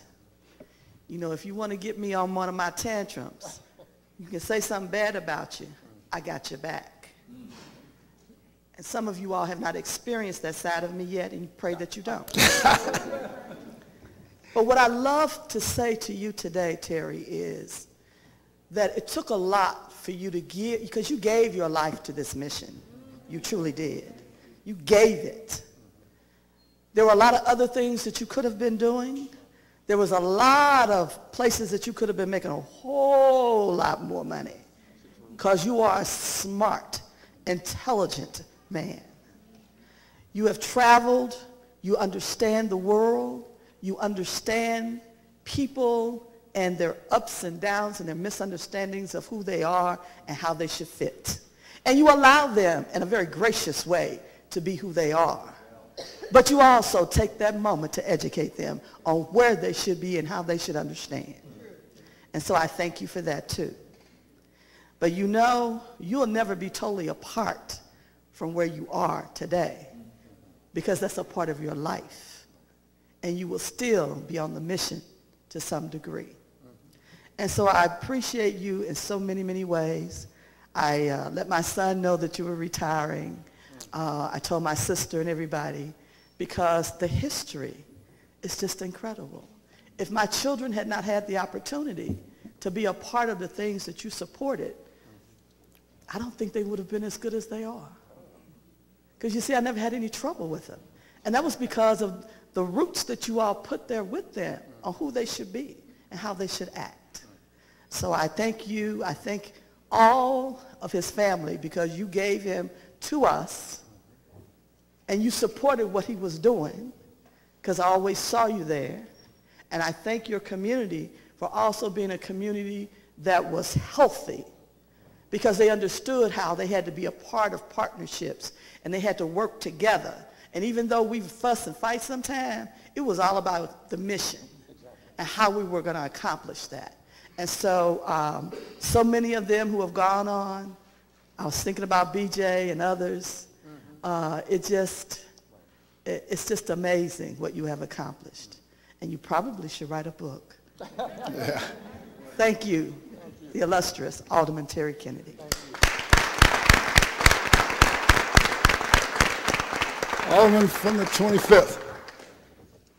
You know, if you want to get me on one of my tantrums, you can say something bad about you. I got your back. And some of you all have not experienced that side of me yet, and pray that you don't. But what I love to say to you today, Terry, is that it took a lot for you to give, because you gave your life to this mission. You truly did. You gave it. There were a lot of other things that you could have been doing. There was a lot of places that you could have been making a whole lot more money, because you are a smart, intelligent man. You have traveled. You understand the world. You understand people and their ups and downs and their misunderstandings of who they are and how they should fit. And you allow them in a very gracious way to be who they are. But you also take that moment to educate them on where they should be and how they should understand. And so I thank you for that too. But you know, you'll never be totally apart from where you are today, because that's a part of your life. And you will still be on the mission to some degree. And so I appreciate you in so many, many ways. I let my son know that you were retiring. I told my sister and everybody, because the history is just incredible. If my children had not had the opportunity to be a part of the things that you supported, I don't think they would have been as good as they are. Because you see, I never had any trouble with them. And that was because of the roots that you all put there with them on who they should be and how they should act. So I thank you. I thank all of his family, because you gave him to us and you supported what he was doing, because I always saw you there. And I thank your community for also being a community that was healthy, because they understood how they had to be a part of partnerships and they had to work together. And even though we fuss and fight sometimes, it was all about the mission and how we were going to accomplish that. And so, so many of them who have gone on, I was thinking about BJ and others. It's just amazing what you have accomplished. And you probably should write a book. Yeah. Thank you, the illustrious Alderman Terry Kennedy. Alderman from the 25th.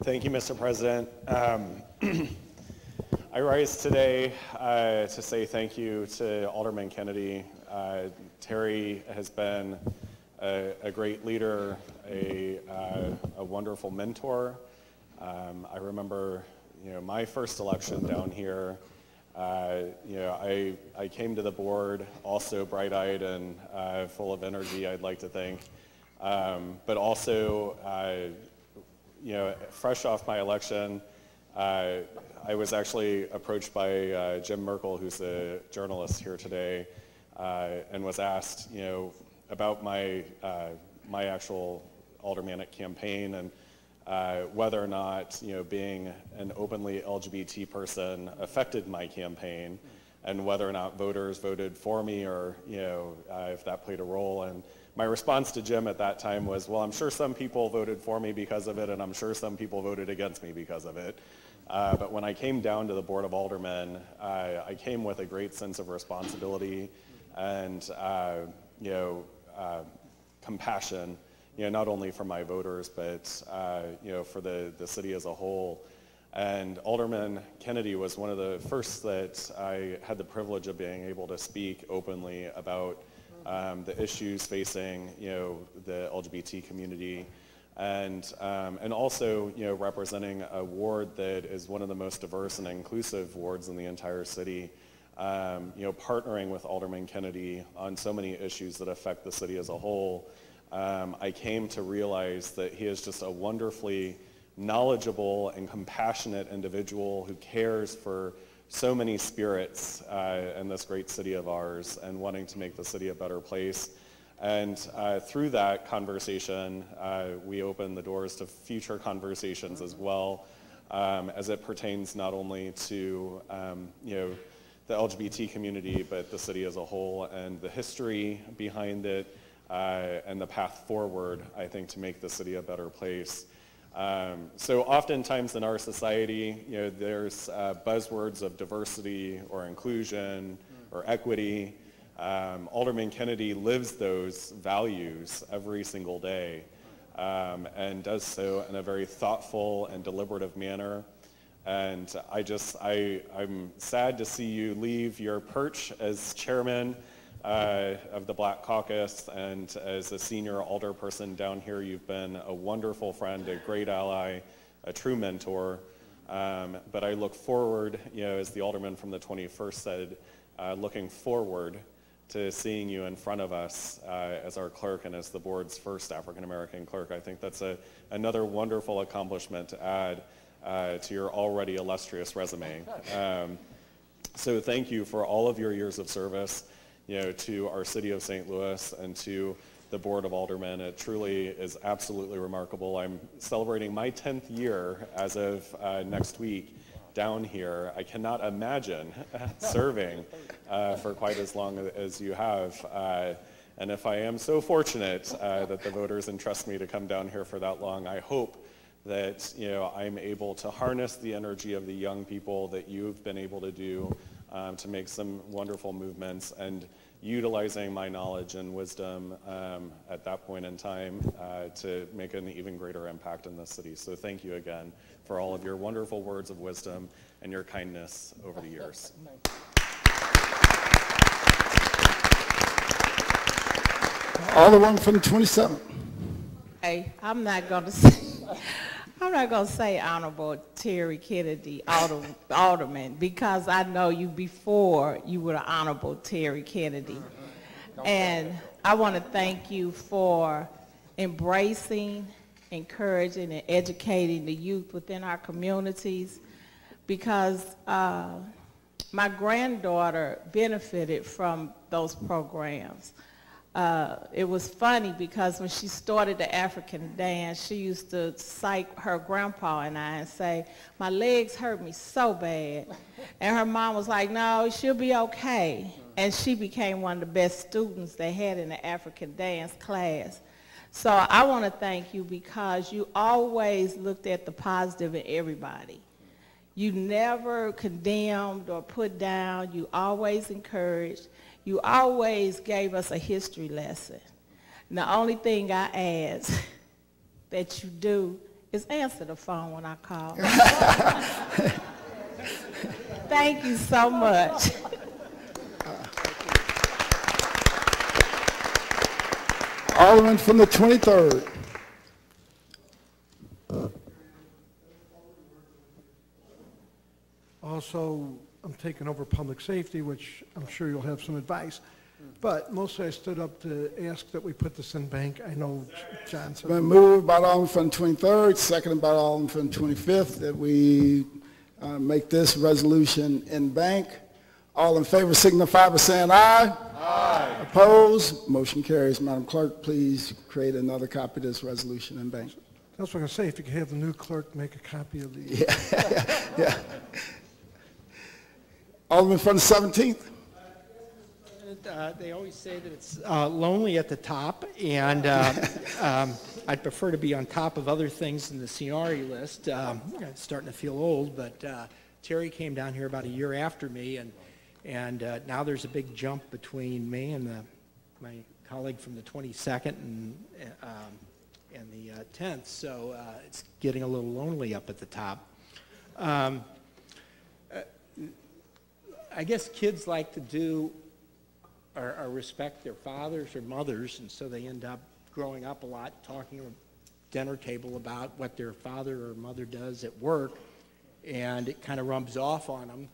Thank you, Mr. President. I rise today to say thank you to Alderman Kennedy. Terry has been a great leader, a wonderful mentor. I remember, my first election down here. I came to the board also bright-eyed and full of energy, I'd like to think. But also, fresh off my election, I was actually approached by Jim Merkel, who's a journalist here today, and was asked, about my actual aldermanic campaign and whether or not, being an openly LGBT person affected my campaign, and whether or not voters voted for me, or if that played a role. And my response to Jim at that time was, well, I'm sure some people voted for me because of it, and I'm sure some people voted against me because of it. But when I came down to the Board of Aldermen, I came with a great sense of responsibility and compassion, not only for my voters, but for the city as a whole. And Alderman Kennedy was one of the first that I had the privilege of being able to speak openly about the issues facing the LGBT community, and also representing a ward that is one of the most diverse and inclusive wards in the entire city. Partnering with Alderman Kennedy on so many issues that affect the city as a whole, I came to realize that he is just a wonderfully knowledgeable and compassionate individual who cares for so many spirits in this great city of ours, and wanting to make the city a better place. And through that conversation, we opened the doors to future conversations as well. as it pertains not only to the LGBT community, but the city as a whole, and the history behind it, and the path forward, I think, to make the city a better place. So oftentimes in our society, there's buzzwords of diversity or inclusion or equity. Alderman Kennedy lives those values every single day, and does so in a very thoughtful and deliberative manner. And I'm sad to see you leave your perch as chairman of the Black Caucus, and as a senior alderperson down here, you've been a wonderful friend, a great ally, a true mentor. But I look forward, as the alderman from the 21st said, looking forward to seeing you in front of us as our clerk and as the board's first African-American clerk. I think that's another wonderful accomplishment to add to your already illustrious resume. So thank you for all of your years of service, to our city of St. Louis and to the Board of Aldermen. It truly is absolutely remarkable. I'm celebrating my 10th year as of next week down here. I cannot imagine serving for quite as long as you have. And if I am so fortunate that the voters entrust me to come down here for that long, I hope that I'm able to harness the energy of the young people that you've been able to do to make some wonderful movements, and utilizing my knowledge and wisdom at that point in time to make an even greater impact in this city. So thank you again for all of your wonderful words of wisdom and your kindness over the years. Alderman from the 27th. Hey, I'm not going to say Honorable Terry Kennedy, Alderman, because I know you before you were the Honorable Terry Kennedy. And I want to thank you for embracing, encouraging, and educating the youth within our communities, because my granddaughter benefited from those programs. It was funny because when she started the African dance, she used to psych her grandpa and I and say, my legs hurt me so bad. And her mom was like, no, she'll be okay. And she became one of the best students they had in the African dance class. So I want to thank you because you always looked at the positive in everybody. You never condemned or put down. You always encouraged. You always gave us a history lesson. And the only thing I ask that you do is answer the phone when I call. Thank you so much. Alderman from the 23rd. Also, I'm taking over public safety, which I'm sure you'll have some advice. But mostly I stood up to ask that we put this in bank. I know John said. Been moved by the Alderman from the 23rd, seconded by the Alderman from the 25th, that we make this resolution in bank. All in favor signify by saying aye. Aye. Opposed? Motion carries. Madam Clerk, please create another copy of this resolution in bank. That's what I'm going to say. If you could have the new clerk make a copy of the... Yeah. Alderman from the 17th. They always say that it's lonely at the top, and I'd prefer to be on top of other things in the seniority list. It's starting to feel old, but Terry came down here about a year after me, and now there's a big jump between me and my colleague from the 22nd and the 10th, so it's getting a little lonely up at the top. I guess kids like to do or respect their fathers or mothers, and so they end up growing up a lot talking at a dinner table about what their father or mother does at work, and it kind of rubs off on them.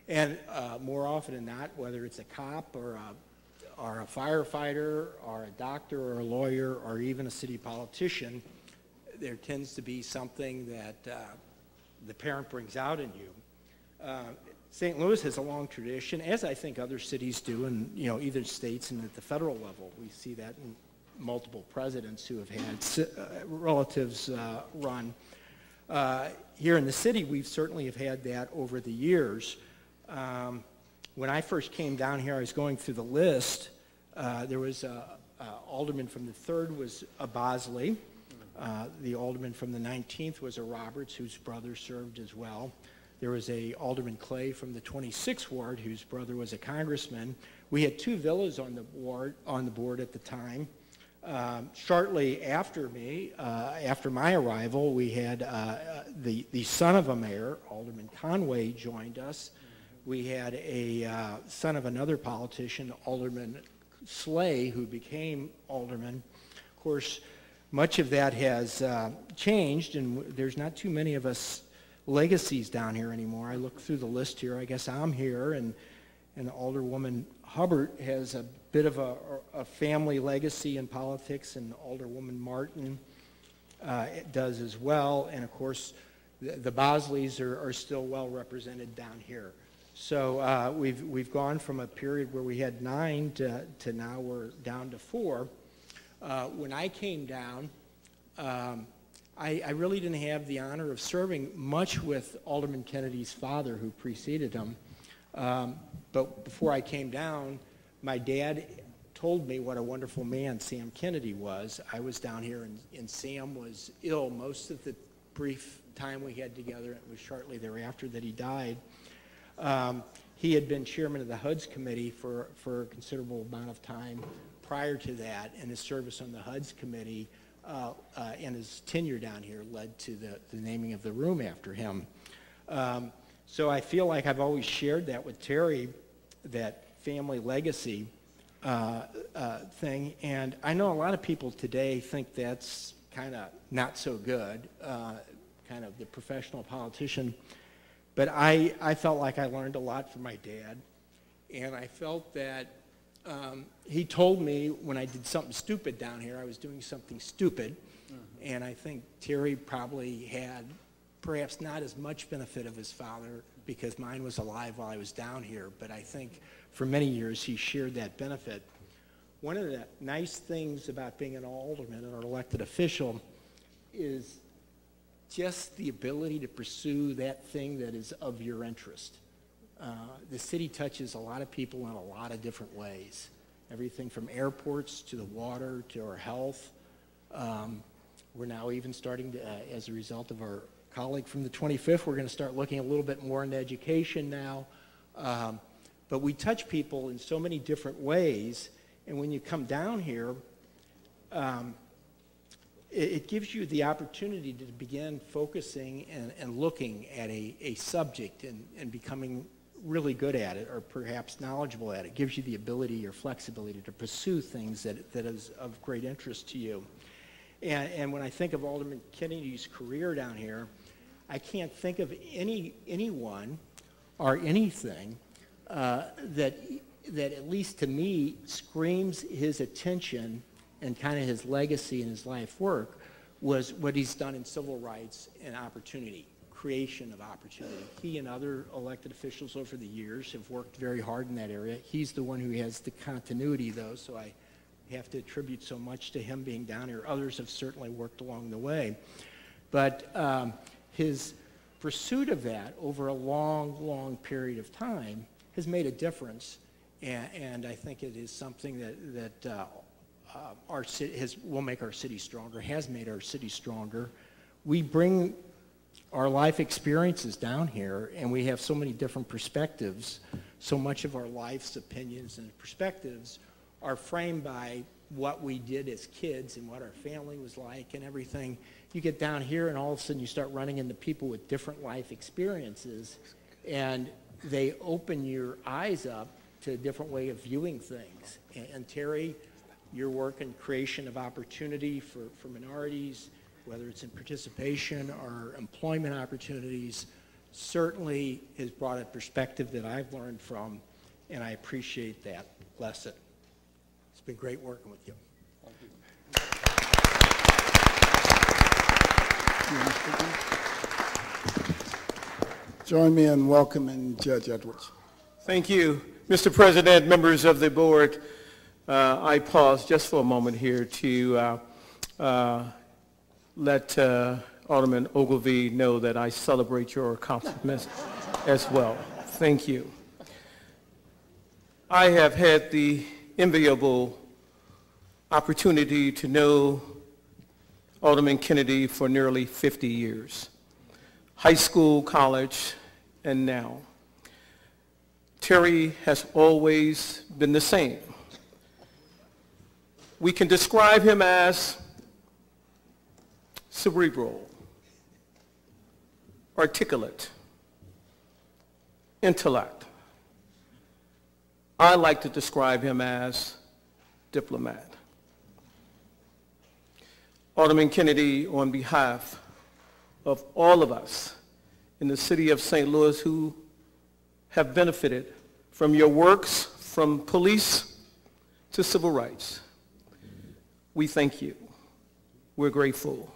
And more often than not, whether it's a cop or a firefighter or a doctor or a lawyer or even a city politician, there tends to be something that the parent brings out in you. St. Louis has a long tradition, as I think other cities do, in either states and at the federal level. We see that in multiple presidents who have had relatives run. Here in the city, we've certainly have had that over the years. When I first came down here, I was going through the list. There was alderman from the 3rd was a Bosley. The alderman from the 19th was a Roberts, whose brother served as well. There was a Alderman Clay from the 26th ward, whose brother was a congressman. We had 2 villas on the board at the time. Shortly after me, after my arrival, we had the son of a mayor, Alderman Conway, joined us. We had a son of another politician, Alderman Slay, who became alderman. Of course, much of that has changed, and there's not too many of us legacies down here anymore. I look through the list here. I guess I'm here, and Alderwoman Hubbard has a bit of a family legacy in politics, and Alderwoman Martin does as well. And of course, the Bosleys are still well represented down here. So we've gone from a period where we had 9 to now we're down to 4. When I came down, I really didn't have the honor of serving much with Alderman Kennedy's father, who preceded him. But before I came down, my dad told me what a wonderful man Sam Kennedy was. I was down here, and Sam was ill most of the brief time we had together. It was shortly thereafter that he died. He had been chairman of the HUD's committee for a considerable amount of time prior to that, and his service on the HUD's committee and his tenure down here led to the naming of the room after him. So I feel like I've always shared that with Terry, that family legacy thing, and I know a lot of people today think that's kind of not so good, kind of the professional politician, but I felt like I learned a lot from my dad, and I felt that he told me when I did something stupid down here, I was doing something stupid, and I think Terry probably had perhaps not as much benefit of his father because mine was alive while I was down here, but I think for many years he shared that benefit. One of the nice things about being an alderman or an elected official is just the ability to pursue that thing that is of your interest. The city touches a lot of people in a lot of different ways. Everything from airports to the water to our health. We're now even starting to, as a result of our colleague from the 25th, we're going to start looking a little bit more into education now. But we touch people in so many different ways, and when you come down here, it gives you the opportunity to begin focusing and looking at a subject and becoming really good at it, or perhaps knowledgeable at it. It gives you the ability or flexibility to pursue things that is of great interest to you. And when I think of Alderman Kennedy's career down here, I can't think of anyone or anything that at least to me screams his attention and kind of his legacy and his life work was what he's done in civil rights and opportunity, creation of opportunity. He and other elected officials over the years have worked very hard in that area. He's the one who has the continuity, though, so I have to attribute so much to him being down here. Others have certainly worked along the way. But his pursuit of that over a long, long period of time has made a difference, and I think it is something that our city will make our city stronger, has made our city stronger. We bring our life experiences down here, and we have so many different perspectives. So much of our life's opinions and perspectives are framed by what we did as kids and what our family was like and everything. You get down here and all of a sudden you start running into people with different life experiences, and they open your eyes up to a different way of viewing things. And Terry, your work in creation of opportunity for minorities, whether it's in participation or employment opportunities, certainly has brought a perspective that I've learned from, and I appreciate that. Bless it. It's been great working with you. Join me in welcoming Judge Edwards. Thank you. Mr. President, members of the board, I pause just for a moment here to let Alderman Ogilvie know that I celebrate your accomplishments as well. Thank you. I have had the enviable opportunity to know Alderman Kennedy for nearly 50 years, high school, college, and now. Terry has always been the same. We can describe him as cerebral, articulate, intellect. I like to describe him as diplomat. Alderman Kennedy, on behalf of all of us in the city of St. Louis who have benefited from your works, from police to civil rights, we thank you. We're grateful.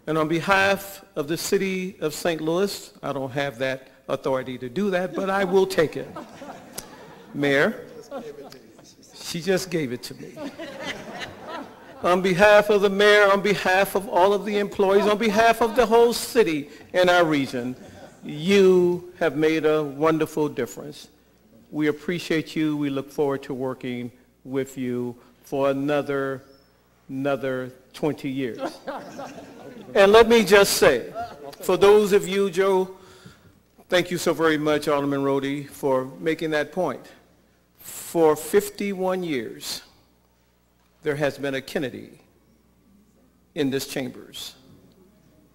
And on behalf of the city of St. Louis, I don't have that authority to do that, but I will take it. Mayor, she just gave it to me. On behalf of the mayor, on behalf of all of the employees, on behalf of the whole city and our region, you have made a wonderful difference. We appreciate you. We look forward to working with you for another 20 years. And let me just say, for those of you, Joe, thank you so very much, Alderman Rhodey, for making that point. For 51 years, there has been a Kennedy in this chambers.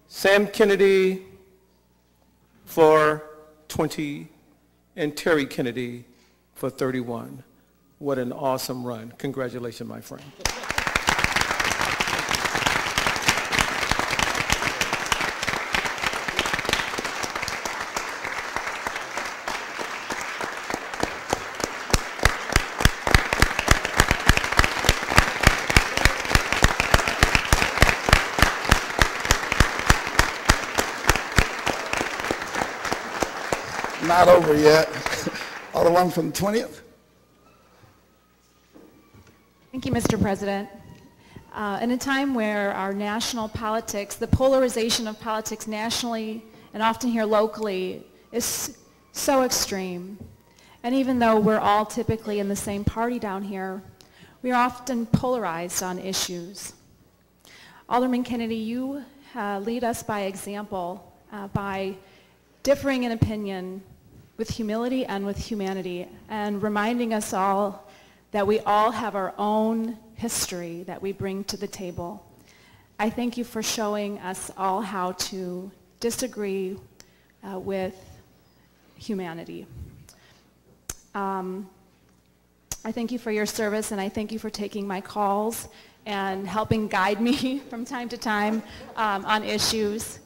Sam Kennedy for 20 and Terry Kennedy for 31. What an awesome run. Congratulations, my friend. Not over yet. Alderman from the 20th. Thank you, Mr. President. In a time where our national politics, the polarization of politics nationally and often here locally is so extreme, and even though we're all typically in the same party down here, we are often polarized on issues. Alderman Kennedy, you lead us by example by differing in opinion with humility and with humanity, and reminding us all that we all have our own history that we bring to the table. I thank you for showing us all how to disagree with humanity. I thank you for your service, and I thank you for taking my calls and helping guide me from time to time on issues.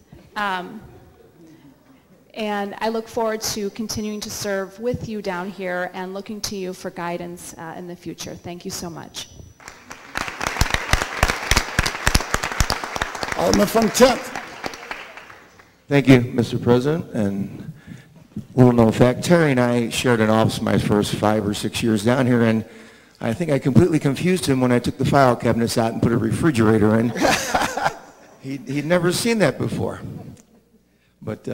And I look forward to continuing to serve with you down here and looking to you for guidance in the future. Thank you so much. Alderman from 10th. Thank you, Mr. President. And little known fact, Terry and I shared an office my first 5 or 6 years down here, and I think I completely confused him when I took the file cabinets out and put a refrigerator in. He'd never seen that before. But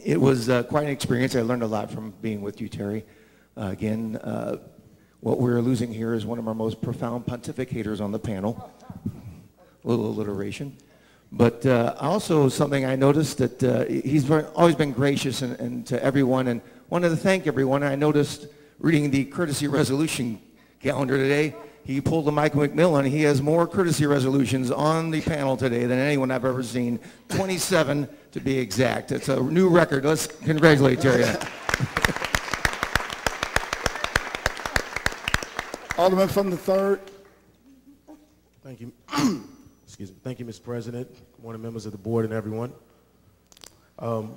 it was quite an experience. I learned a lot from being with you, Terry. Again, what we're losing here is one of our most profound pontificators on the panel. A little alliteration. But also something I noticed that he's always been gracious and to everyone, and wanted to thank everyone. I noticed reading the courtesy resolution calendar today, he pulled the Michael McMillan. He has more courtesy resolutions on the panel today than anyone I've ever seen. 27 to be exact. It's a new record. Let's congratulate Terry. Alderman from the 3rd. Thank you. Excuse me. Thank you, Mr. President. Good morning, members of the board and everyone. I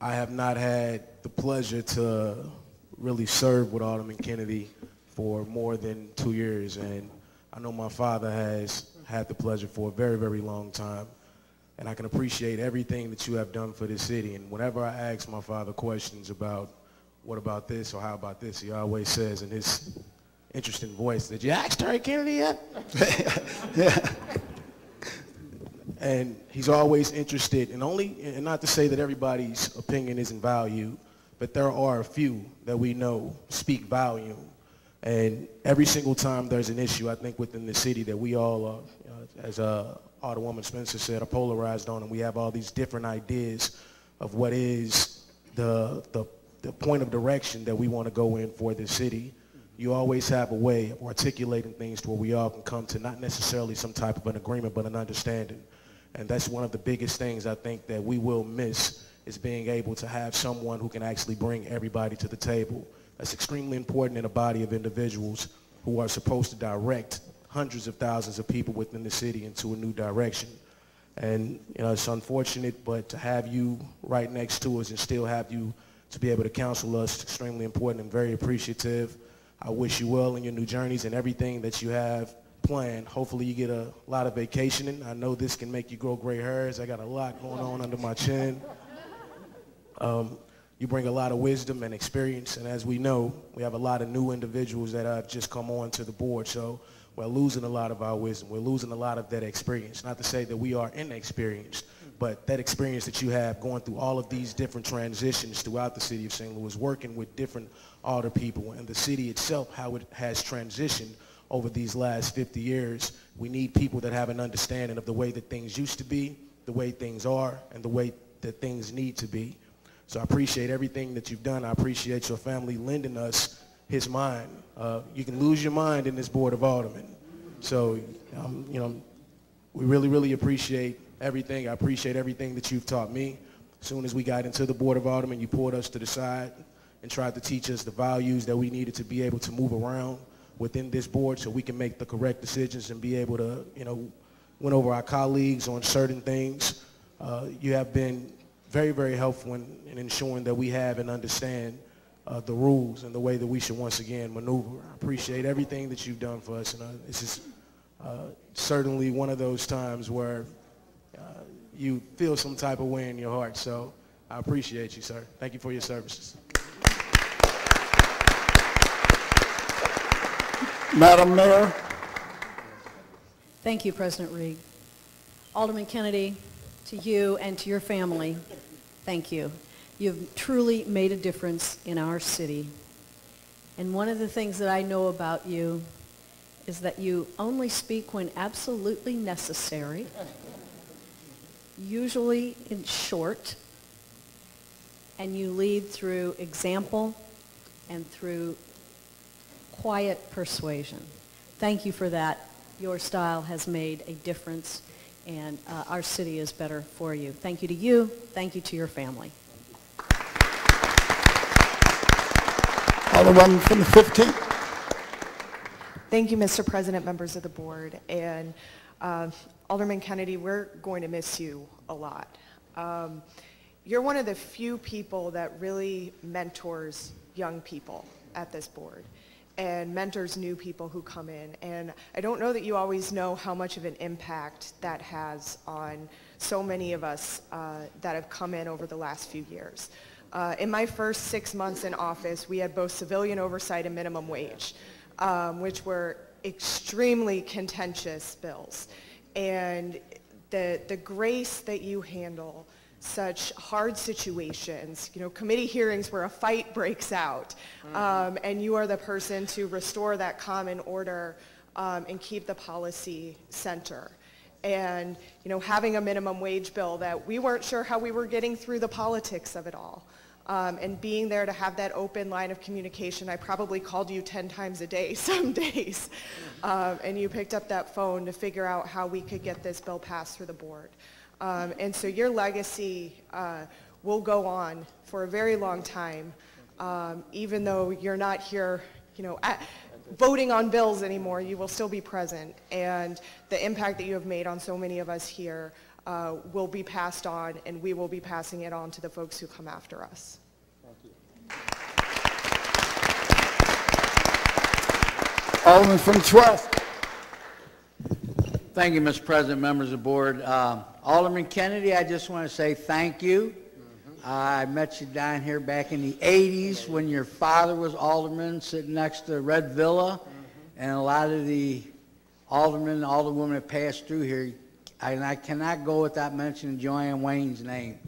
have not had the pleasure to really serve with Alderman Kennedy for more than 2 years, and I know my father has had the pleasure for a very, very long time, and I can appreciate everything that you have done for this city. And whenever I ask my father questions about what about this or how about this, he always says in his interesting voice, "Did you ask Terry Kennedy yet?" Yeah. And he's always interested in and not to say that everybody's opinion isn't valued, but there are a few that we know speak volume. And every single time there's an issue, I think, within the city that we all are, as Alderwoman Spencer said, are polarized on, and we have all these different ideas of what is the point of direction that we want to go in for this city. You always have a way of articulating things to where we all can come to not necessarily some type of an agreement, but an understanding. And that's one of the biggest things I think that we will miss, is being able to have someone who can actually bring everybody to the table. That's extremely important in a body of individuals who are supposed to direct hundreds of thousands of people within the city into a new direction. And it's unfortunate, but to have you right next to us and still have you to be able to counsel us is extremely important and very appreciative. I wish you well in your new journeys and everything that you have planned. Hopefully you get a lot of vacationing. I know this can make you grow gray hairs. I got a lot going on under my chin. You bring a lot of wisdom and experience, and as we know, we have a lot of new individuals that have just come on to the board, so we're losing a lot of our wisdom. We're losing a lot of that experience. Not to say that we are inexperienced, but that experience that you have going through all of these different transitions throughout the city of St. Louis, working with different alder people, and the city itself, how it has transitioned over these last 50 years. We need people that have an understanding of the way that things used to be, the way things are, and the way that things need to be. So I appreciate everything that you've done. I appreciate your family lending us his mind. You can lose your mind in this Board of Aldermen. So, we really, really appreciate everything. I appreciate everything that you've taught me. As soon as we got into the Board of Aldermen, you pulled us to the side and tried to teach us the values that we needed to be able to move around within this board so we can make the correct decisions and be able to, win over our colleagues on certain things. You have been very, very helpful in ensuring that we have and understand the rules and the way that we should once again maneuver. I appreciate everything that you've done for us, and this is certainly one of those times where you feel some type of way in your heart, so I appreciate you, sir. Thank you for your services. Madam Mayor. Thank you, President Reed. Alderman Kennedy, to you and to your family, thank you. You've truly made a difference in our city. And one of the things that I know about you is that you only speak when absolutely necessary, usually in short, and you lead through example and through quiet persuasion. Thank you for that. Your style has made a difference, and our city is better for you. Thank you to you. Thank you to your family. Alderwoman from the 15th. Thank you, Mr. President, members of the board. And Alderman Kennedy, we're going to miss you a lot. You're one of the few people that really mentors young people at this board and mentors new people who come in. And I don't know that you always know how much of an impact that has on so many of us that have come in over the last few years. In my first 6 months in office, we had both civilian oversight and minimum wage, which were extremely contentious bills. And the grace that you handle such hard situations, committee hearings where a fight breaks out, and you are the person to restore that common order and keep the policy center. And having a minimum wage bill that we weren't sure how we were getting through the politics of it all. And being there to have that open line of communication. I probably called you 10 times a day some days, and you picked up that phone to figure out how we could get this bill passed through the board. And so your legacy will go on for a very long time, even though you're not here, voting on bills anymore. You will still be present, and the impact that you have made on so many of us here will be passed on, and we will be passing it on to the folks who come after us. Thank you. Alderman from the 12th. Thank you, Mr. President, members of the board. Alderman Kennedy, I just want to say thank you. I met you down here back in the 80s when your father was alderman sitting next to Red Villa, and a lot of the aldermen and alderwomen that passed through here, and I cannot go without mentioning Joanne Wayne's name,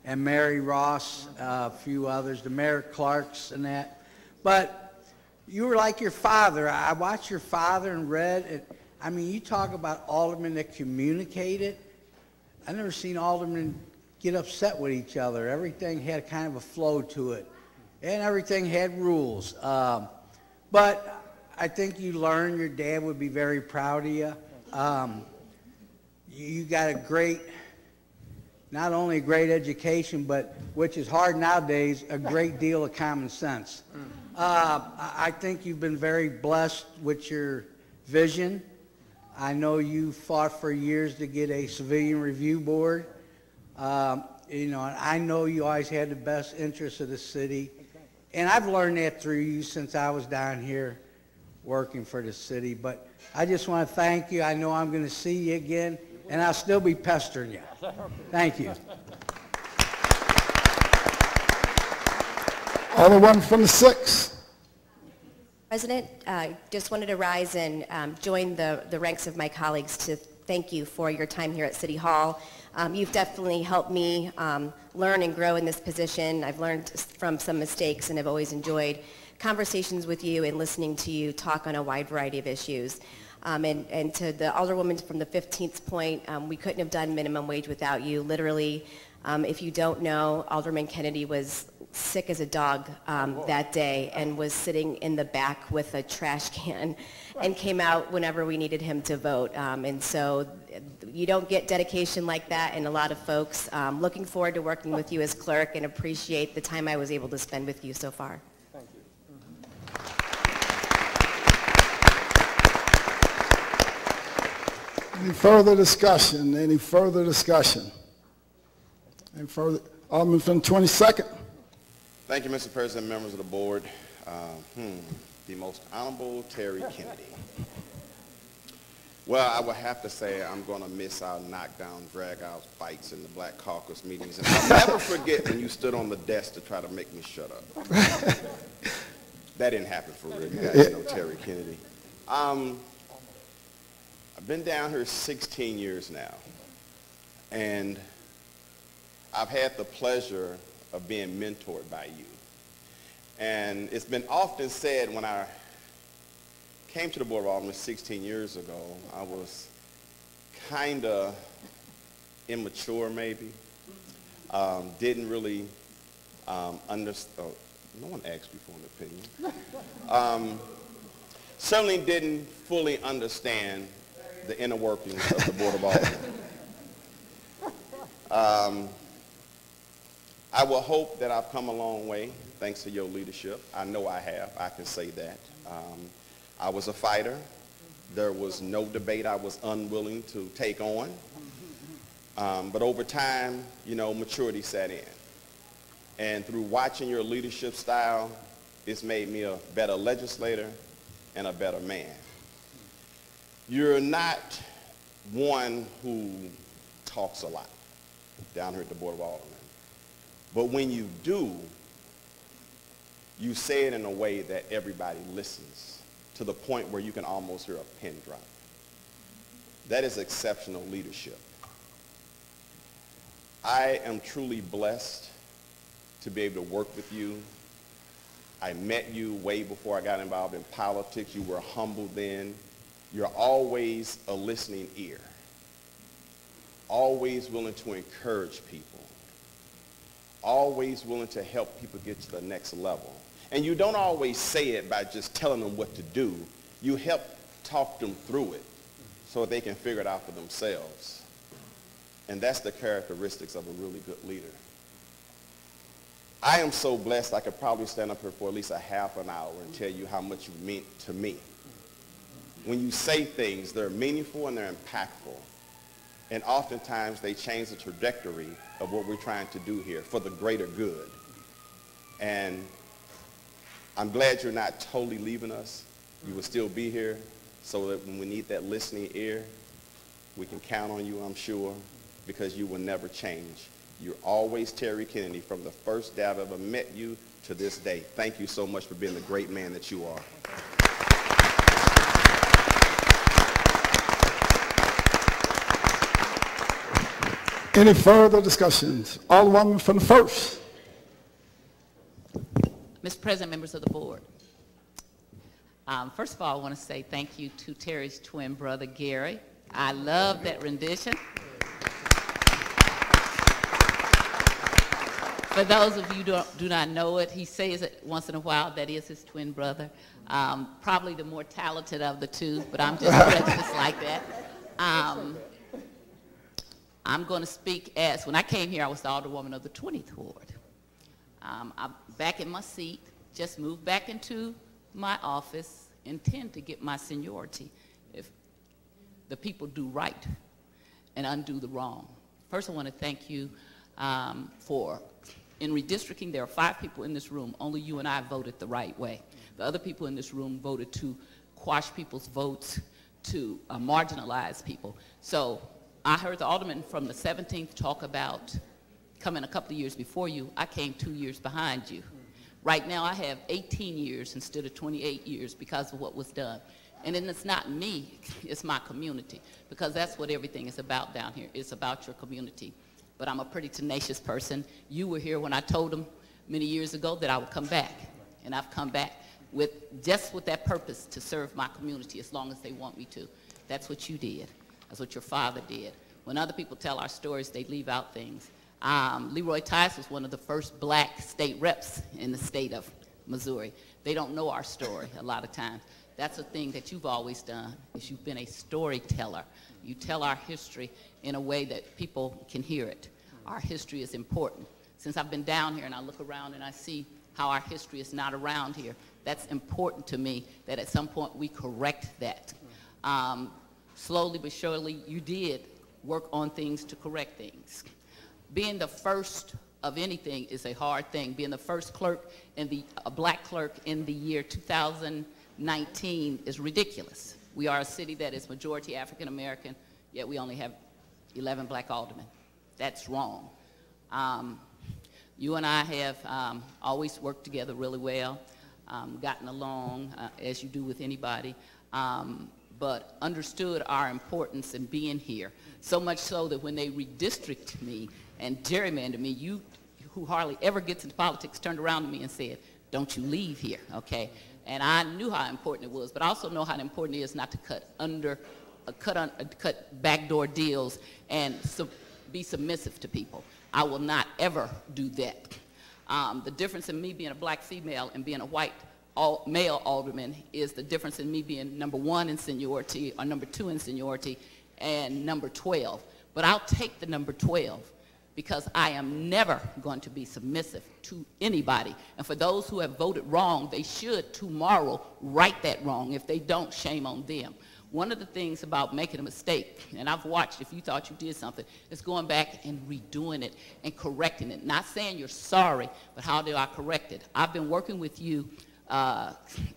and Mary Ross, a few others, the Mayor Clarks and that. But you were like your father. I watched your father and read it. I mean, you talk about aldermen that communicated. I've never seen aldermen get upset with each other. Everything had kind of a flow to it, and everything had rules. But I think you learned, your dad would be very proud of you. You got a great, not only a great education, but, which is hard nowadays, a great deal of common sense. I think you've been very blessed with your vision. I know you fought for years to get a civilian review board. You know, I know you always had the best interests of the city. And I've learned that through you since I was down here working for the city. But I just want to thank you. I know I'm going to see you again, and I'll still be pestering you. Thank you. Alderman from the 6th. President, I just wanted to rise and join the ranks of my colleagues to thank you for your time here at City Hall. You've definitely helped me learn and grow in this position. I've learned from some mistakes and have always enjoyed conversations with you and listening to you talk on a wide variety of issues. And to the Alderwoman from the 15th point, we couldn't have done minimum wage without you. Literally, if you don't know, Alderman Kennedy was sick as a dog that day and was sitting in the back with a trash can and came out whenever we needed him to vote. And so you don't get dedication like that, and a lot of folks looking forward to working with you as clerk and appreciate the time I was able to spend with you so far. Thank you. Any further discussion? Any further discussion? Any further? Alderman from the 22nd. Thank you, Mr. President, members of the board. The most honorable Terry Kennedy. Well, I would have to say I'm going to miss our knockdown, drag-out fights in the Black Caucus meetings. And I'll never forget when you stood on the desk to try to make me shut up. That didn't happen for real. You guys know Terry Kennedy. I've been down here 16 years now. And I've had the pleasure of being mentored by you. And it's been often said when I came to the Board of Aldermen 16 years ago, I was kind of immature maybe, didn't really understand, no one asked you for an opinion, certainly didn't fully understand the inner workings of the Board of Aldermen. I will hope that I've come a long way thanks to your leadership. I know I have. I can say that. I was a fighter. There was no debate I was unwilling to take on. But over time, you know, maturity set in. And through watching your leadership style, it's made me a better legislator and a better man. You're not one who talks a lot down here at the Board of Aldermen. But when you do, you say it in a way that everybody listens to the point where you can almost hear a pin drop. That is exceptional leadership. I am truly blessed to be able to work with you. I met you way before I got involved in politics. You were humble then. You're always a listening ear, always willing to encourage people, always willing to help people get to the next level. And you don't always say it by just telling them what to do. You help talk them through it so they can figure it out for themselves. And that's the characteristics of a really good leader. I am so blessed I could probably stand up here for at least a half an hour and tell you how much you meant to me. When you say things, they're meaningful and they're impactful. And oftentimes they change the trajectory of what we're trying to do here for the greater good. And I'm glad you're not totally leaving us. You will still be here so that when we need that listening ear, we can count on you, I'm sure, because you will never change. You're always Terry Kennedy from the first day I've ever met you to this day. Thank you so much for being the great man that you are. Any further discussions? Alderwoman from the first. Mr. President, members of the board. First of all, I want to say thank you to Terry's twin brother, Gary. I love that rendition. For those of you who do not know it, he says it once in a while, that is his twin brother. Probably the more talented of the two, but I'm just prejudiced like that. I'm going to speak as, when I came here, I was the Alderwoman of the 20th Ward. I'm back in my seat, just moved back into my office, intend to get my seniority if the people do right and undo the wrong. First, I want to thank you in redistricting, there are 5 people in this room. Only you and I voted the right way. The other people in this room voted to quash people's votes, to marginalize people. So I heard the alderman from the 17th talk about coming a couple of years before you. I came 2 years behind you. Right now I have 18 years instead of 28 years because of what was done. And then it's not me, it's my community, because that's what everything is about down here. It's about your community. But I'm a pretty tenacious person. You were here when I told them many years ago that I would come back. And I've come back just with that purpose, to serve my community as long as they want me to. That's what you did. That's what your father did. When other people tell our stories, they leave out things. Leroy Tice was one of the first black state reps in the state of Missouri. They don't know our story a lot of times. That's a thing that you've always done, is you've been a storyteller. You tell our history in a way that people can hear it. Our history is important. Since I've been down here and I look around and I see how our history is not around here, that's important to me, that at some point we correct that. Slowly but surely, you did work on things to correct things. Being the first of anything is a hard thing. Being the first clerk and a black clerk in the year 2019 is ridiculous. We are a city that is majority African American, yet we only have 11 black aldermen. That's wrong. You and I have always worked together really well, gotten along as you do with anybody, but understood our importance in being here. So much so that when they redistricted me and gerrymandered me, you, who hardly ever gets into politics, turned around to me and said, "Don't you leave here," okay? And I knew how important it was, but I also know how important it is not to cut backdoor deals and be submissive to people. I will not ever do that. The difference in me being a black female and being a white male alderman is the difference in me being number 1 in seniority or number 2 in seniority and number 12. But I'll take the number 12 because I am never going to be submissive to anybody. And for those who have voted wrong, they should tomorrow right that wrong. If they don't, shame on them. One of the things about making a mistake, and I've watched if you thought you did something, is going back and redoing it and correcting it. Not saying you're sorry, but how do I correct it? I've been working with you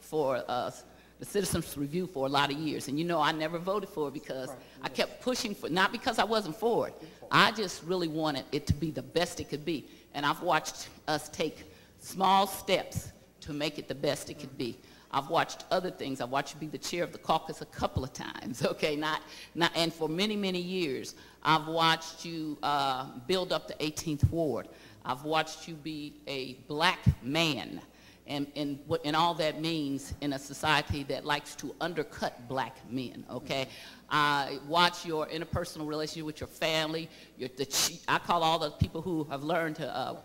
for the Citizens Review for a lot of years. And you know I never voted for it because I kept pushing for it, not because I wasn't for it. I just really wanted it to be the best it could be. And I've watched us take small steps to make it the best it could be. I've watched other things. I've watched you be the chair of the caucus a couple of times, okay? And for many, many years, I've watched you build up the 18th Ward. I've watched you be a black man. And all that means in a society that likes to undercut black men, okay? I watch your interpersonal relationship with your family. I call all the people who have learned to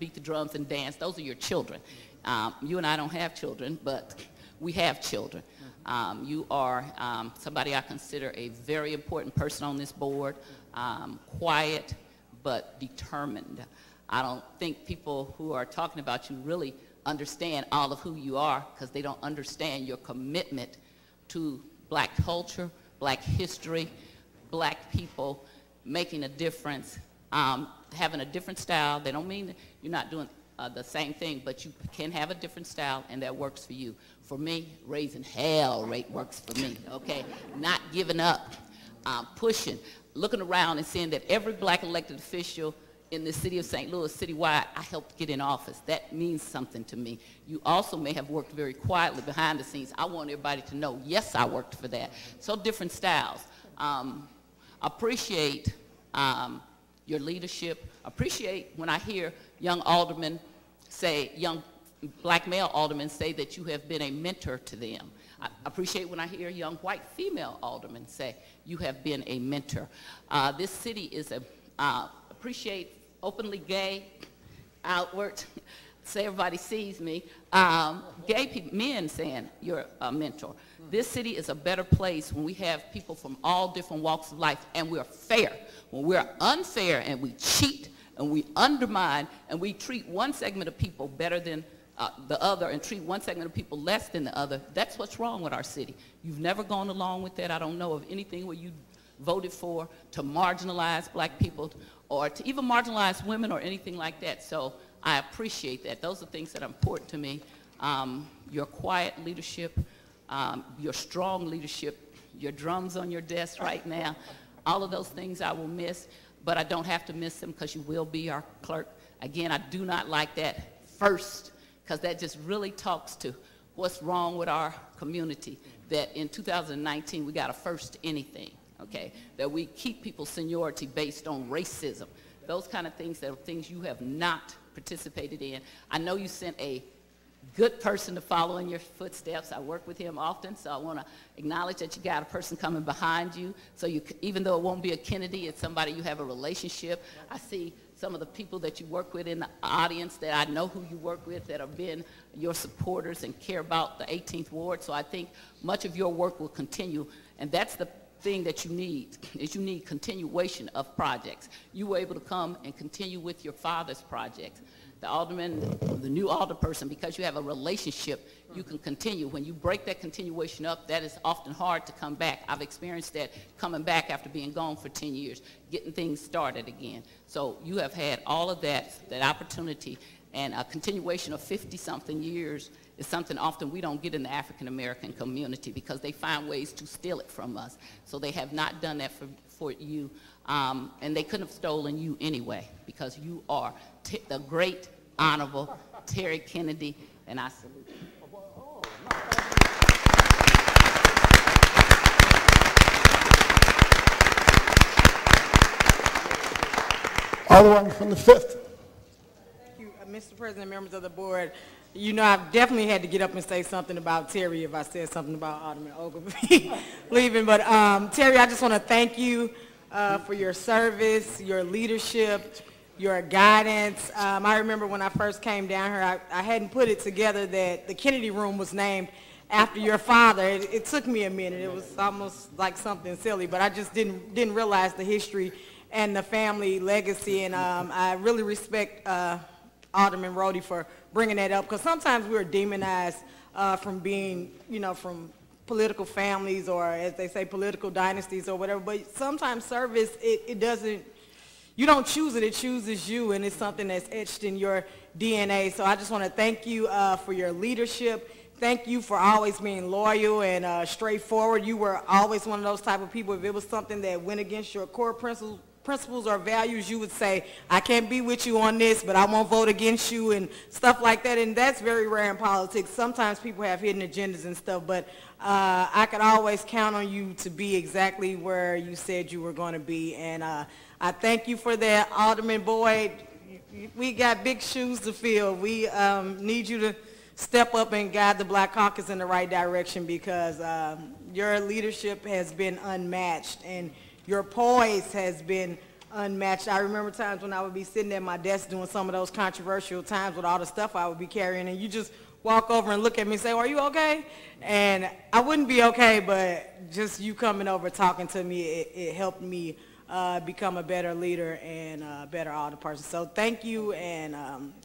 beat the drums and dance, those are your children. You and I don't have children, but we have children. You are somebody I consider a very important person on this board, quiet but determined. I don't think people who are talking about you really understand all of who you are because they don't understand your commitment to black culture, black history, black people, making a difference, having a different style. They don't mean that you're not doing the same thing, but you can have a different style and that works for you. For me, raising hell rate works for me, okay? Not giving up, pushing, looking around and seeing that every black elected official in the city of St. Louis, citywide, I helped get in office. That means something to me. You also may have worked very quietly behind the scenes. I want everybody to know, yes, I worked for that. So different styles. Appreciate your leadership. Appreciate when I hear young aldermen say, young black male aldermen say that you have been a mentor to them. I appreciate when I hear young white female aldermen say you have been a mentor. This city is appreciate openly gay, outward, say everybody sees me, gay men saying you're a mentor. This city is a better place when we have people from all different walks of life and we're fair. When we're unfair and we cheat and we undermine and we treat one segment of people better than the other and treat one segment of people less than the other, that's what's wrong with our city. You've never gone along with that. I don't know of anything where you voted for to marginalize black people or to even marginalize women or anything like that. So I appreciate that. Those are things that are important to me. Your quiet leadership, your strong leadership, your drums on your desk right now, all of those things I will miss, but I don't have to miss them because you will be our clerk. Again, I do not like that first, because that just really talks to what's wrong with our community, that in 2019 we got a first anything, okay? That we keep people's seniority based on racism. Those kind of things that are things you have not participated in. I know you sent a good person to follow in your footsteps. I work with him often, so I want to acknowledge that you got a person coming behind you. So you, even though it won't be a Kennedy, it's somebody you have a relationship. I see some of the people that you work with in the audience that I know who you work with that have been your supporters and care about the 18th Ward. So I think much of your work will continue, and that's the thing that you need, is you need continuation of projects. You were able to come and continue with your father's projects. The alderman, the new alderperson, because you have a relationship, you can continue. When you break that continuation up, that is often hard to come back. I've experienced that coming back after being gone for 10 years, getting things started again. So you have had all of that opportunity, and a continuation of 50-something years is something often we don't get in the African-American community because they find ways to steal it from us. So they have not done that for you, and they couldn't have stolen you anyway because you are the great, honorable Terry Kennedy, and I salute you. Alderman from the 5th. Thank you, Mr. President, members of the board. You know, I've definitely had to get up and say something about Terry if I said something about Alderman Ogilvie leaving. But Terry, I just want to thank you for your service, your leadership, your guidance. I remember when I first came down here, I hadn't put it together that the Kennedy Room was named after your father. It took me a minute. It was almost like something silly, but I just didn't realize the history and the family legacy. And I really respect Alderman Rhodey for bringing that up, because sometimes we're demonized from being, you know, from political families, or as they say, political dynasties or whatever. But sometimes service, it doesn't, you don't choose it, it chooses you, and it's something that's etched in your DNA. So I just want to thank you for your leadership. Thank you for always being loyal and straightforward. You were always one of those type of people. If it was something that went against your core principles or values, you would say, I can't be with you on this, but I won't vote against you and stuff like that. And that's very rare in politics. Sometimes people have hidden agendas and stuff, but I could always count on you to be exactly where you said you were going to be. And I thank you for that. Alderman Boyd, we got big shoes to fill. We need you to step up and guide the Black Caucus in the right direction, because your leadership has been unmatched and your poise has been unmatched. I remember times when I would be sitting at my desk doing some of those controversial times with all the stuff I would be carrying, and you just walk over and look at me and say, are you okay? And I wouldn't be okay, but just you coming over talking to me, it helped me become a better leader and a better alderperson. So thank you, and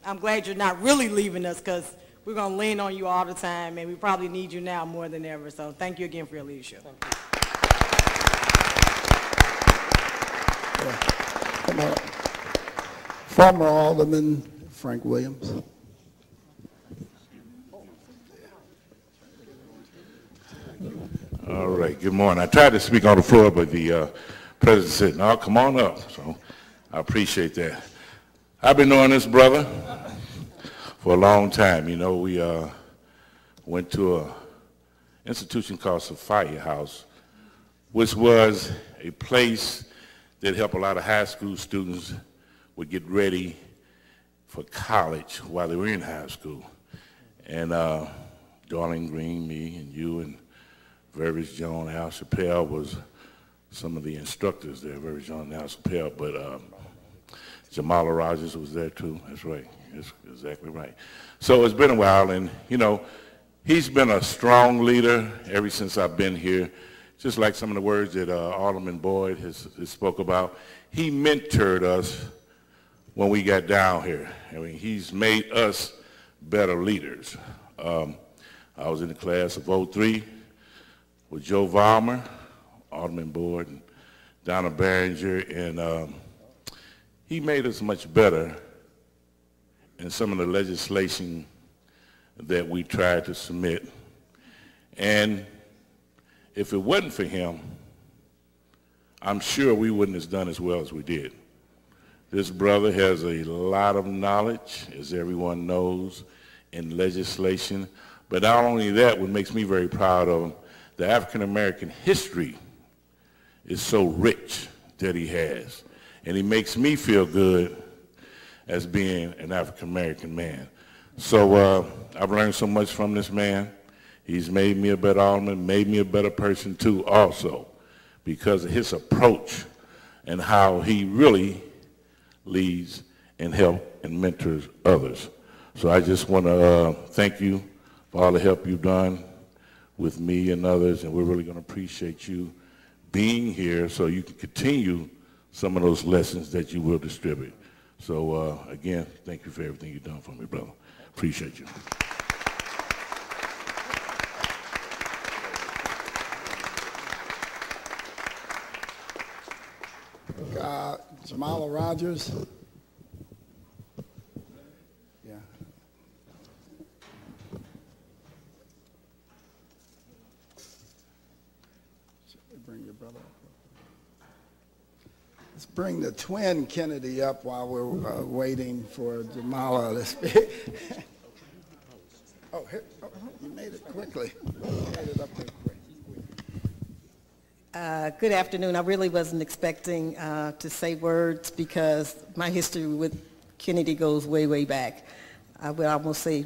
I'm glad you're not really leaving us, because we're going to lean on you all the time, and we probably need you now more than ever. So thank you again for your leadership. Come on. Former Alderman Frank Williams. All right, good morning. I tried to speak on the floor, but the president said, no, come on up. So I appreciate that. I've been knowing this brother for a long time. You know, we went to an institution called Sophia House, which was a place that help a lot of high school students would get ready for college while they were in high school. And Darlene Green, me, and you, and Vervis Jones, Al Chappelle was some of the instructors there, Vervis Jones and Al Chappelle, but Jamala Rogers was there too. That's right. That's exactly right. So it's been a while, and you know, he's been a strong leader ever since I've been here. Just like some of the words that Alderman Boyd has spoke about, he mentored us when we got down here. I mean, he's made us better leaders. I was in the class of '03 with Joe Valmer, Alderman Boyd, and Donna Barringer, and he made us much better in some of the legislation that we tried to submit. And if it wasn't for him, I'm sure we wouldn't have done as well as we did. This brother has a lot of knowledge, as everyone knows, in legislation. But not only that, what makes me very proud of him, the African-American history is so rich that he has. And he makes me feel good as being an African-American man. So I've learned so much from this man. He's made me a better alderman, made me a better person too also, because of his approach and how he really leads and helps and mentors others. So I just want to thank you for all the help you've done with me and others, and we're really going to appreciate you being here so you can continue some of those lessons that you will distribute. So again, thank you for everything you've done for me, brother. Appreciate you. Jamala Rogers. Yeah. Bring your brother up. Let's bring the twin Kennedy up while we're waiting for Jamala to speak. Oh, here, you made it quickly. You made it up there quick. Good afternoon. I really wasn't expecting to say words because my history with Kennedy goes way, way back. I would almost say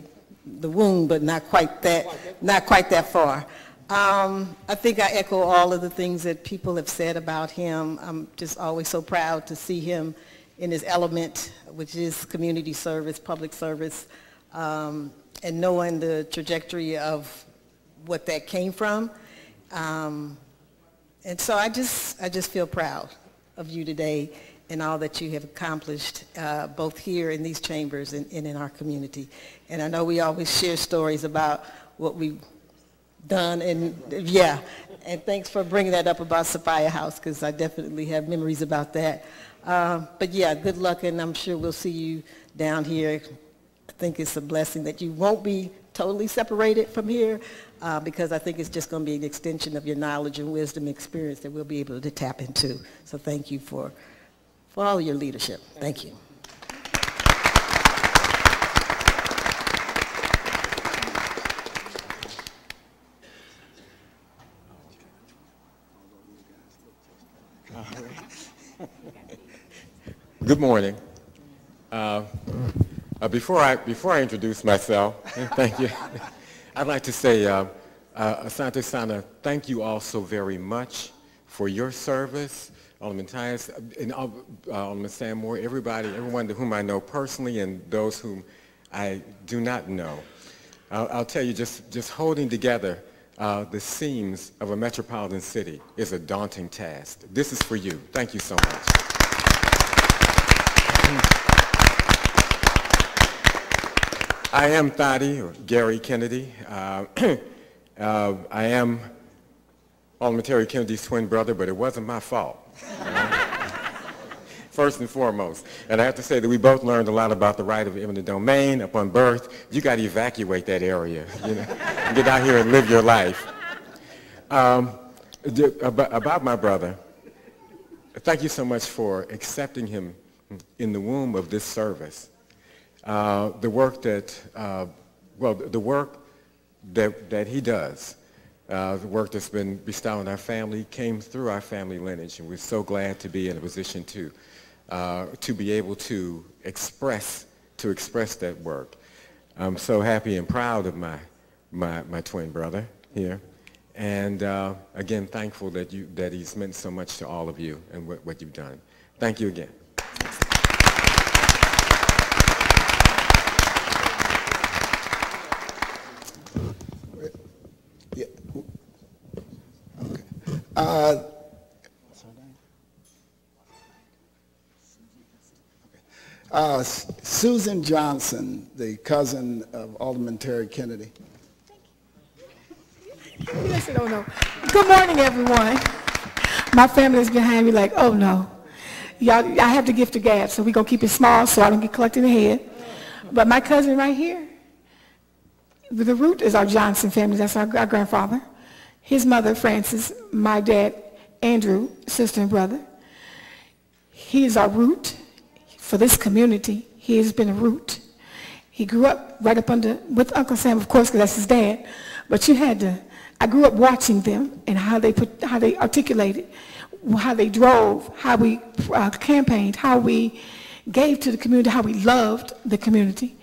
the womb, but not quite that far. I think I echo all of the things that people have said about him. I'm just always so proud to see him in his element, which is community service, public service, and knowing the trajectory of what that came from. And so I just feel proud of you today and all that you have accomplished, both here in these chambers and in our community. And I know we always share stories about what we've done, and yeah, and thanks for bringing that up about Sophia House, because I definitely have memories about that. But yeah, good luck, and I'm sure we'll see you down here. I think it's a blessing that you won't be totally separated from here, because I think it's just going to be an extension of your knowledge and wisdom and experience that we'll be able to tap into. So thank you for all your leadership. Thank you. Good morning. Before I introduce myself, thank you, I'd like to say, Asante Sana, thank you all so very much for your service. Alderman Tyus, and Alderman Sam Moore, everyone to whom I know personally and those whom I do not know. I'll tell you, just holding together the seams of a metropolitan city is a daunting task. This is for you. Thank you so much. I am Thadi, or Gary Kennedy. I am Alderman Terry Kennedy's twin brother, but it wasn't my fault. First and foremost. And I have to say that we both learned a lot about the right of eminent domain. Upon birth, you got to evacuate that area, you know, and get out here and live your life. About my brother, thank you so much for accepting him in the womb of this service. The work that he does the work that's been bestowed on our family came through our family lineage, and we're so glad to be in a position to be able to express that work. I'm so happy and proud of my twin brother here, and again, thankful that he's meant so much to all of you and what you've done. Thank you again. Susan Johnson, the cousin of Alderman Terry Kennedy. Yes, oh no. Good morning, everyone. My family is behind me like, oh no. Y'all, I have the gift of gab, so we're going to keep it small so I don't get collected in the head. But my cousin right here, the root is our Johnson family. That's our grandfather. His mother, Frances, my dad, Andrew, sister and brother. He is our root for this community. He has been a root. He grew up right up with Uncle Sam, of course, because that's his dad. But I grew up watching them and how they articulated, how they drove, how we campaigned, how we gave to the community, how we loved the community.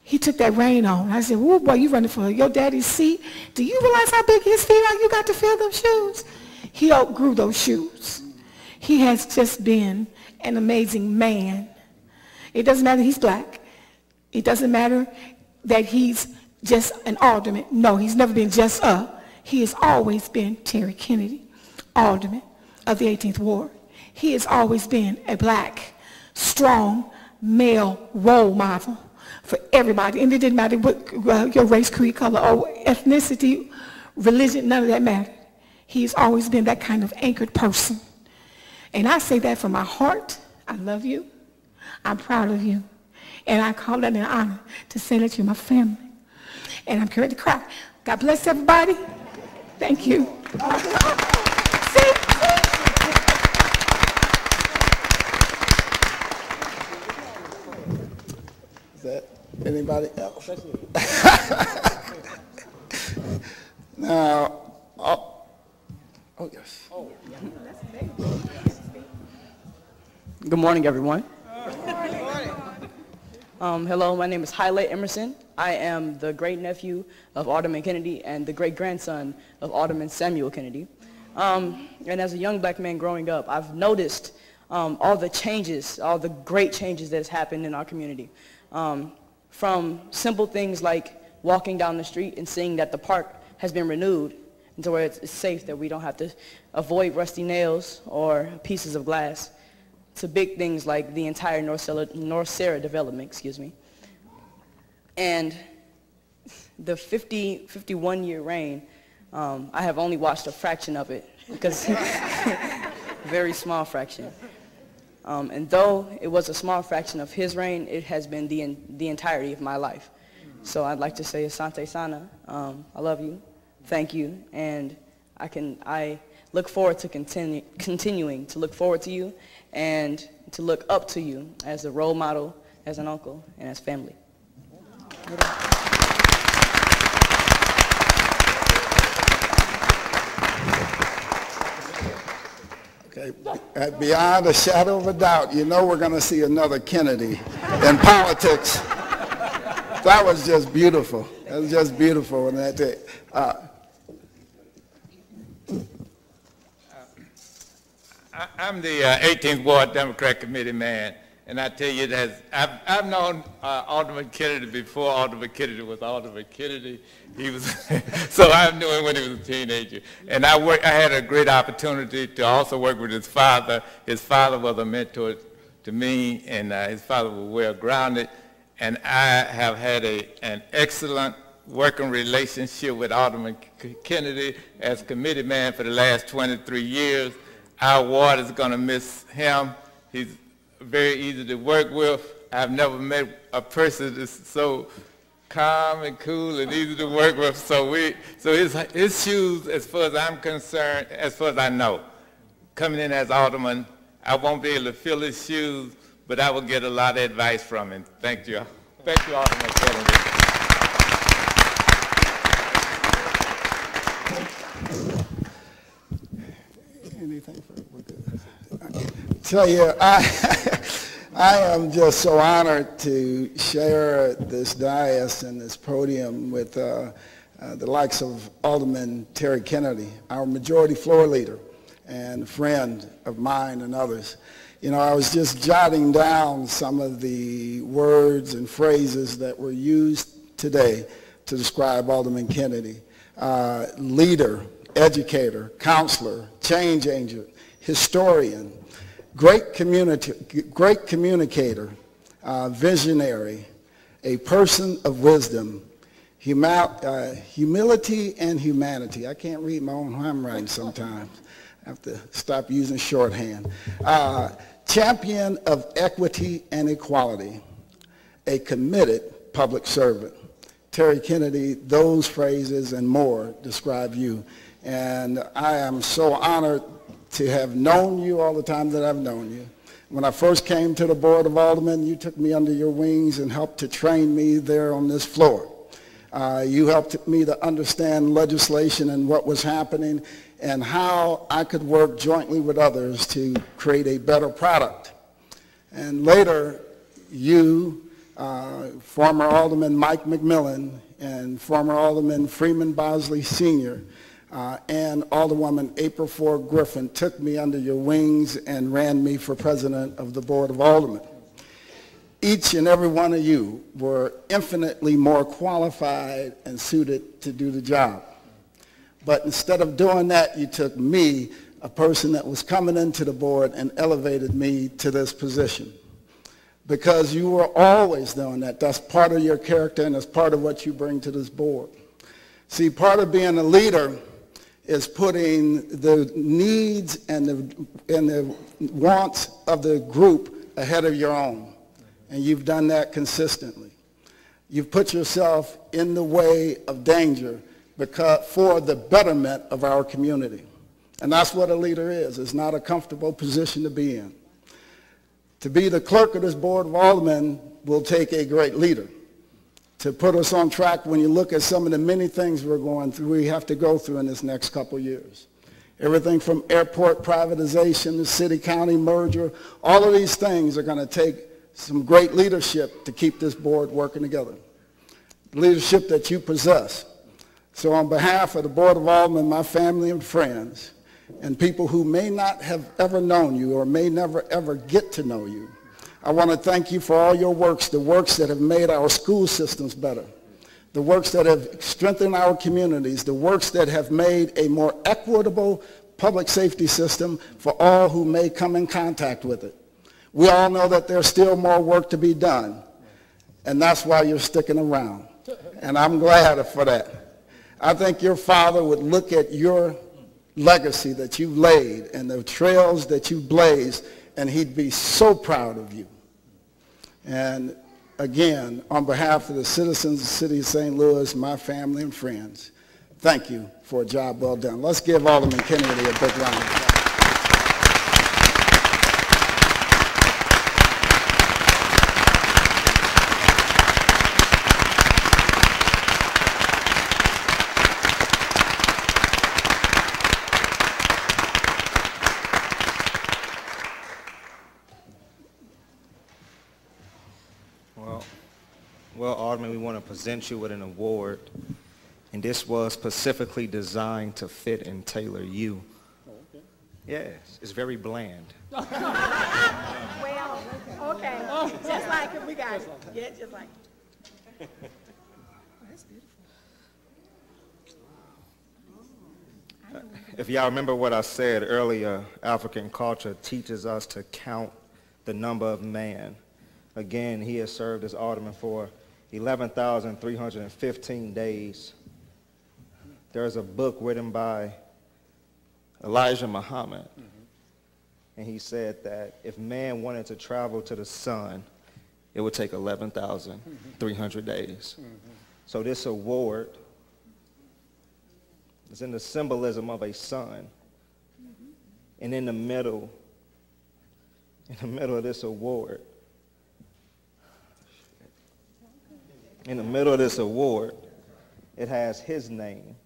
He took that reign on. I said, "Whoa, boy, you running for your daddy's seat? Do you realize how big his feet are? You got to fill those shoes." He outgrew those shoes. He has just been an amazing man. It doesn't matter he's black. It doesn't matter that he's just an alderman. No, he's never been just he has always been Terry Kennedy, alderman of the 18th Ward. He has always been a black, strong, male role model for everybody. And it didn't matter what your race, creed, color, or ethnicity, religion, none of that mattered. He's always been that kind of anchored person. And I say that from my heart. I love you. I'm proud of you. And I call that an honor to say that you're my family. And I'm ready to cry. God bless everybody. Thank you. Is that anybody else? Now, oh yes. Good morning, everyone. Hello, my name is Haile Emerson. I am the great-nephew of Alderman Kennedy and the great-grandson of Alderman Samuel Kennedy. And as a young black man growing up, I've noticed all the changes, all the great changes that has happened in our community. From simple things like walking down the street and seeing that the park has been renewed into where it's safe, that we don't have to avoid rusty nails or pieces of glass, to big things like the entire North Sarah development, And the 51-year reign, I have only watched a fraction of it, because very small fraction. And though it was a small fraction of his reign, it has been the entirety of my life. So I'd like to say, Asante Sana, I love you, thank you, and I look forward to continuing to look forward to you and to look up to you as a role model, as an uncle, and as family. Okay, beyond a shadow of a doubt, you know we're going to see another Kennedy in politics. That was just beautiful. That was just beautiful. And I'm the 18th Ward Democrat Committee man, and I tell you that I've known Alderman Kennedy before Alderman Kennedy was Alderman Kennedy. He was so I knew him when he was a teenager, and I had a great opportunity to also work with his father. His father was a mentor to me, and his father was well grounded, and I have had an excellent working relationship with Alderman Kennedy as committee man for the last 23 years. Our ward is going to miss him. He's very easy to work with. I've never met a person that's so calm and cool and easy to work with. So his shoes, as far as I'm concerned, as far as I know, coming in as alderman, I won't be able to fill his shoes, but I will get a lot of advice from him. Thank you. Thank you, Alderman Kennedy. anything further? We're good. I tell you, I am just so honored to share this dais and this podium with the likes of Alderman Terry Kennedy, our majority floor leader and friend of mine and others. You know, I was just jotting down some of the words and phrases that were used today to describe Alderman Kennedy. Leader, educator, counselor, change agent, historian, great communicator, visionary, a person of wisdom, humility and humanity. I can't read my own handwriting sometimes. I have to stop using shorthand. Champion of equity and equality, a committed public servant. Terry Kennedy, those phrases and more describe you. And I am so honored to have known you all the time that I've known you. When I first came to the Board of Aldermen, you took me under your wings and helped to train me there on this floor. You helped me to understand legislation and what was happening and how I could work jointly with others to create a better product. And later, you, former Alderman Mike McMillan and former Alderman Freeman Bosley Sr., and Alderwoman April Ford Griffin took me under your wings and ran me for president of the Board of Aldermen. Each and every one of you were infinitely more qualified and suited to do the job. But instead of doing that, you took me, a person that was coming into the board, and elevated me to this position. Because you were always doing that. That's part of your character and that's part of what you bring to this board. See, part of being a leader is putting the needs and the wants of the group ahead of your own. And you've done that consistently. You've put yourself in the way of danger for the betterment of our community. And that's what a leader is. It's not a comfortable position to be in. To be the clerk of this Board of Aldermen will take a great leader. To put us on track when you look at some of the many things we have to go through in this next couple years. Everything from airport privatization to city-county merger, all of these things are going to take some great leadership to keep this board working together. Leadership that you possess. So on behalf of the Board of Aldermen, my family and friends, and people who may not have ever known you or may never ever get to know you, I want to thank you for all your works, the works that have made our school systems better, the works that have strengthened our communities, the works that have made a more equitable public safety system for all who may come in contact with it. We all know that there's still more work to be done, and that's why you're sticking around, and I'm glad for that. I think your father would look at your legacy that you've laid and the trails that you've blazed, and he'd be so proud of you. And again, on behalf of the citizens of the city of St. Louis, my family and friends, thank you for a job well done. Let's give Alderman Kennedy a big round of applause. Well, Alderman, we want to present you with an award, and this was specifically designed to fit and tailor you. Oh, okay. Yes, it's very bland. Well, okay. Just like it, we got it. Yeah, just like it. That's beautiful. If y'all remember what I said earlier, African culture teaches us to count the number of man. Again, he has served as alderman for 11,315 days. There's a book written by Elijah Muhammad, and he said that if man wanted to travel to the sun, it would take 11,300 days. So this award is in the symbolism of a sun, and in the middle of this award, it has his name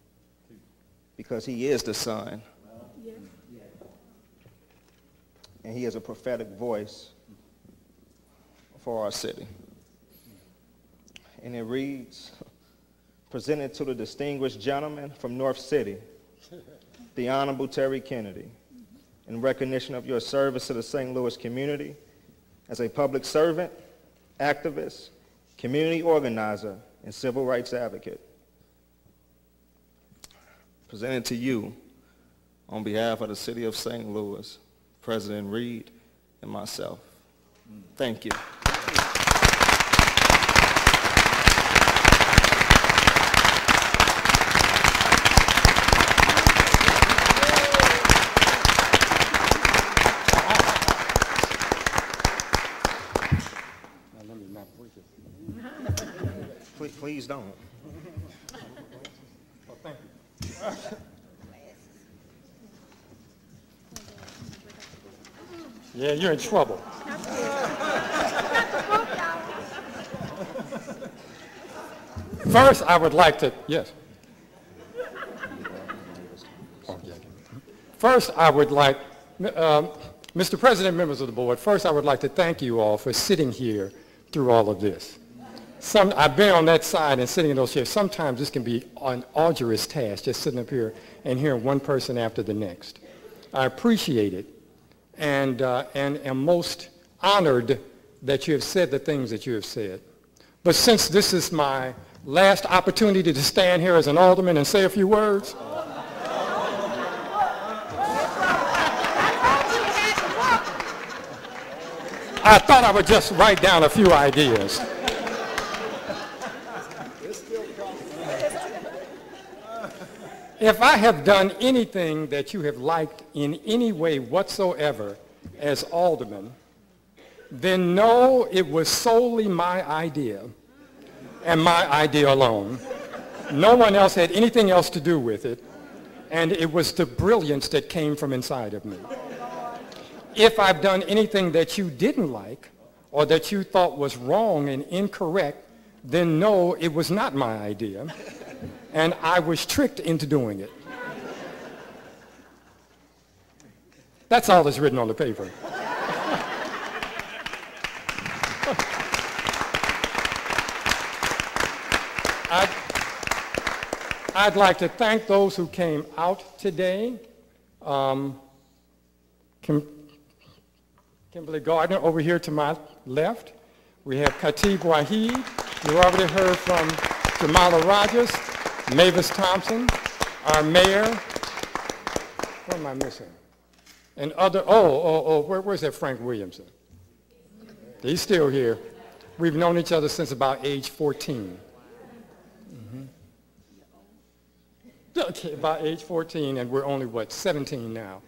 because he is the sun. and he is a prophetic voice for our city. And it reads, presented to the distinguished gentleman from North City, the Honorable Terry Kennedy, in recognition of your service to the St. Louis community as a public servant, activist, community organizer, and civil rights advocate. Presented to you on behalf of the city of St. Louis, President Reed and myself. Thank you. Please don't. Well, thank you. Yeah, you're in trouble. First, I would like to, yes. First, I would like, Mr. President, members of the board, first I would like to thank you all for sitting here through all of this. I've been on that side and sitting in those chairs. Sometimes this can be an arduous task, just sitting up here and hearing one person after the next. I appreciate it and am most honored that you have said the things that you have said. But since this is my last opportunity to stand here as an alderman and say a few words, I thought I would just write down a few ideas. If I have done anything that you have liked in any way whatsoever as alderman, then know it was solely my idea and my idea alone. No one else had anything else to do with it, and it was the brilliance that came from inside of me. If I've done anything that you didn't like or that you thought was wrong and incorrect, then know it was not my idea, and I was tricked into doing it. That's all that's written on the paper. I'd like to thank those who came out today. Kimberly Gardner over here to my left. We have Khatib Waheed. You already heard from Jamala Rogers, Mavis Thompson, our mayor. What am I missing? And other, where's that Frank Williamson? He's still here. We've known each other since about age 14. Okay, about age 14, and we're only, 17 now.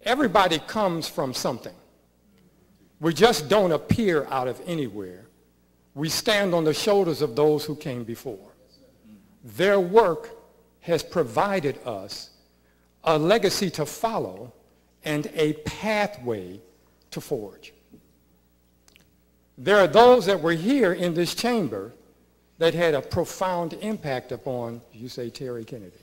Everybody comes from something. We just don't appear out of anywhere. We stand on the shoulders of those who came before. Their work has provided us a legacy to follow and a pathway to forge. There are those that were here in this chamber that had a profound impact upon, you say, Terry Kennedy.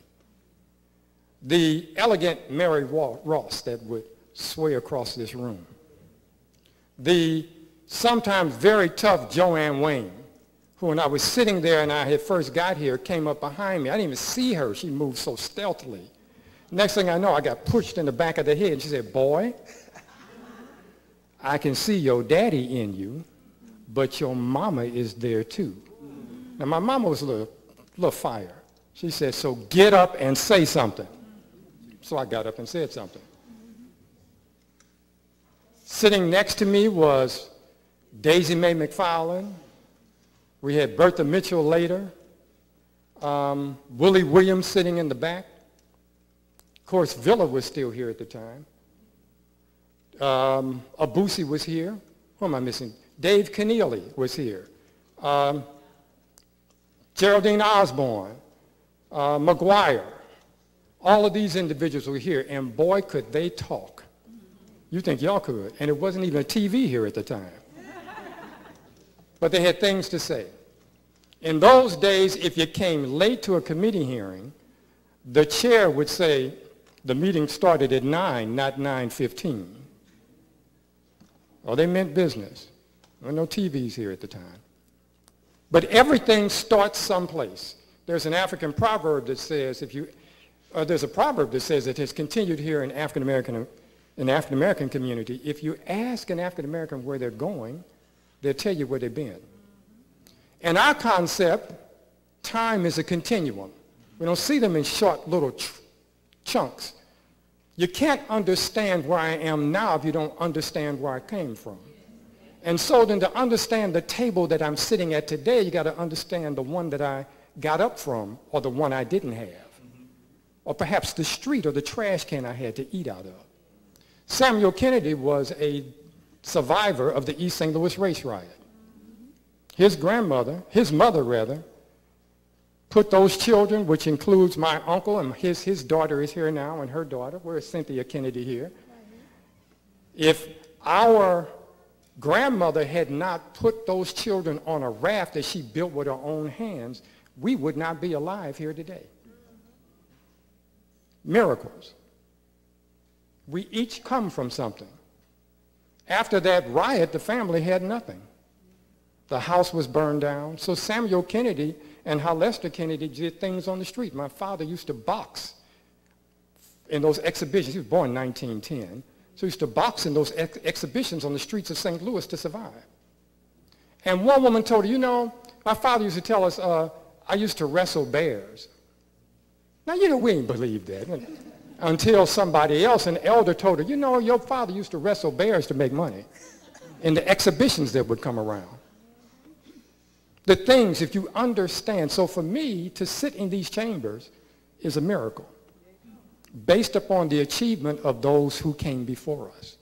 The elegant Mary Ross that would sway across this room. The sometimes very tough Joanne Wayne, who when I was sitting there and I had first got here, came up behind me. I didn't even see her. She moved so stealthily. Next thing I know, I got pushed in the back of the head. And she said, "Boy, I can see your daddy in you, but your mama is there too." Now, my mama was a little fire. She said, "So get up and say something." So I got up and said something. Sitting next to me was Daisy Mae McFarland. We had Bertha Mitchell later. Willie Williams sitting in the back. Of course, Villa was still here at the time. Abusi was here. Who am I missing? Dave Keneally was here. Geraldine Osborne, McGuire. All of these individuals were here, and boy, could they talk. You think y'all could, and it wasn't even a TV here at the time. But they had things to say. In those days, if you came late to a committee hearing, the chair would say the meeting started at 9, not 9:15. Well, they meant business. There were no TVs here at the time. But everything starts someplace. There's an African proverb that says, there's a proverb that says it has continued here in African-American community. If you ask an African-American where they're going, they'll tell you where they've been. And our concept, time is a continuum. We don't see them in short little chunks. You can't understand where I am now if you don't understand where I came from. And so then to understand the table that I'm sitting at today, you got to understand the one that I got up from or the one I didn't have. Or perhaps the street or the trash can I had to eat out of. Samuel Kennedy was a survivor of the East St. Louis race riot. His mother, put those children, which includes my uncle, and his daughter is here now, and her daughter. Where's Cynthia Kennedy here? If our grandmother had not put those children on a raft that she built with her own hands, we would not be alive here today. Miracles. We each come from something. After that riot, the family had nothing. The house was burned down. So Samuel Kennedy and Lester Kennedy did things on the street. My father used to box in those exhibitions. He was born in 1910. So he used to box in those exhibitions on the streets of St. Louis to survive. And one woman told her, you know, my father used to tell us, I used to wrestle bears. Now, you know, we ain't believe that. Until somebody else, an elder, told her, you know, your father used to wrestle bears to make money in the exhibitions that would come around. The things, if you understand, so for me to sit in these chambers is a miracle based upon the achievement of those who came before us.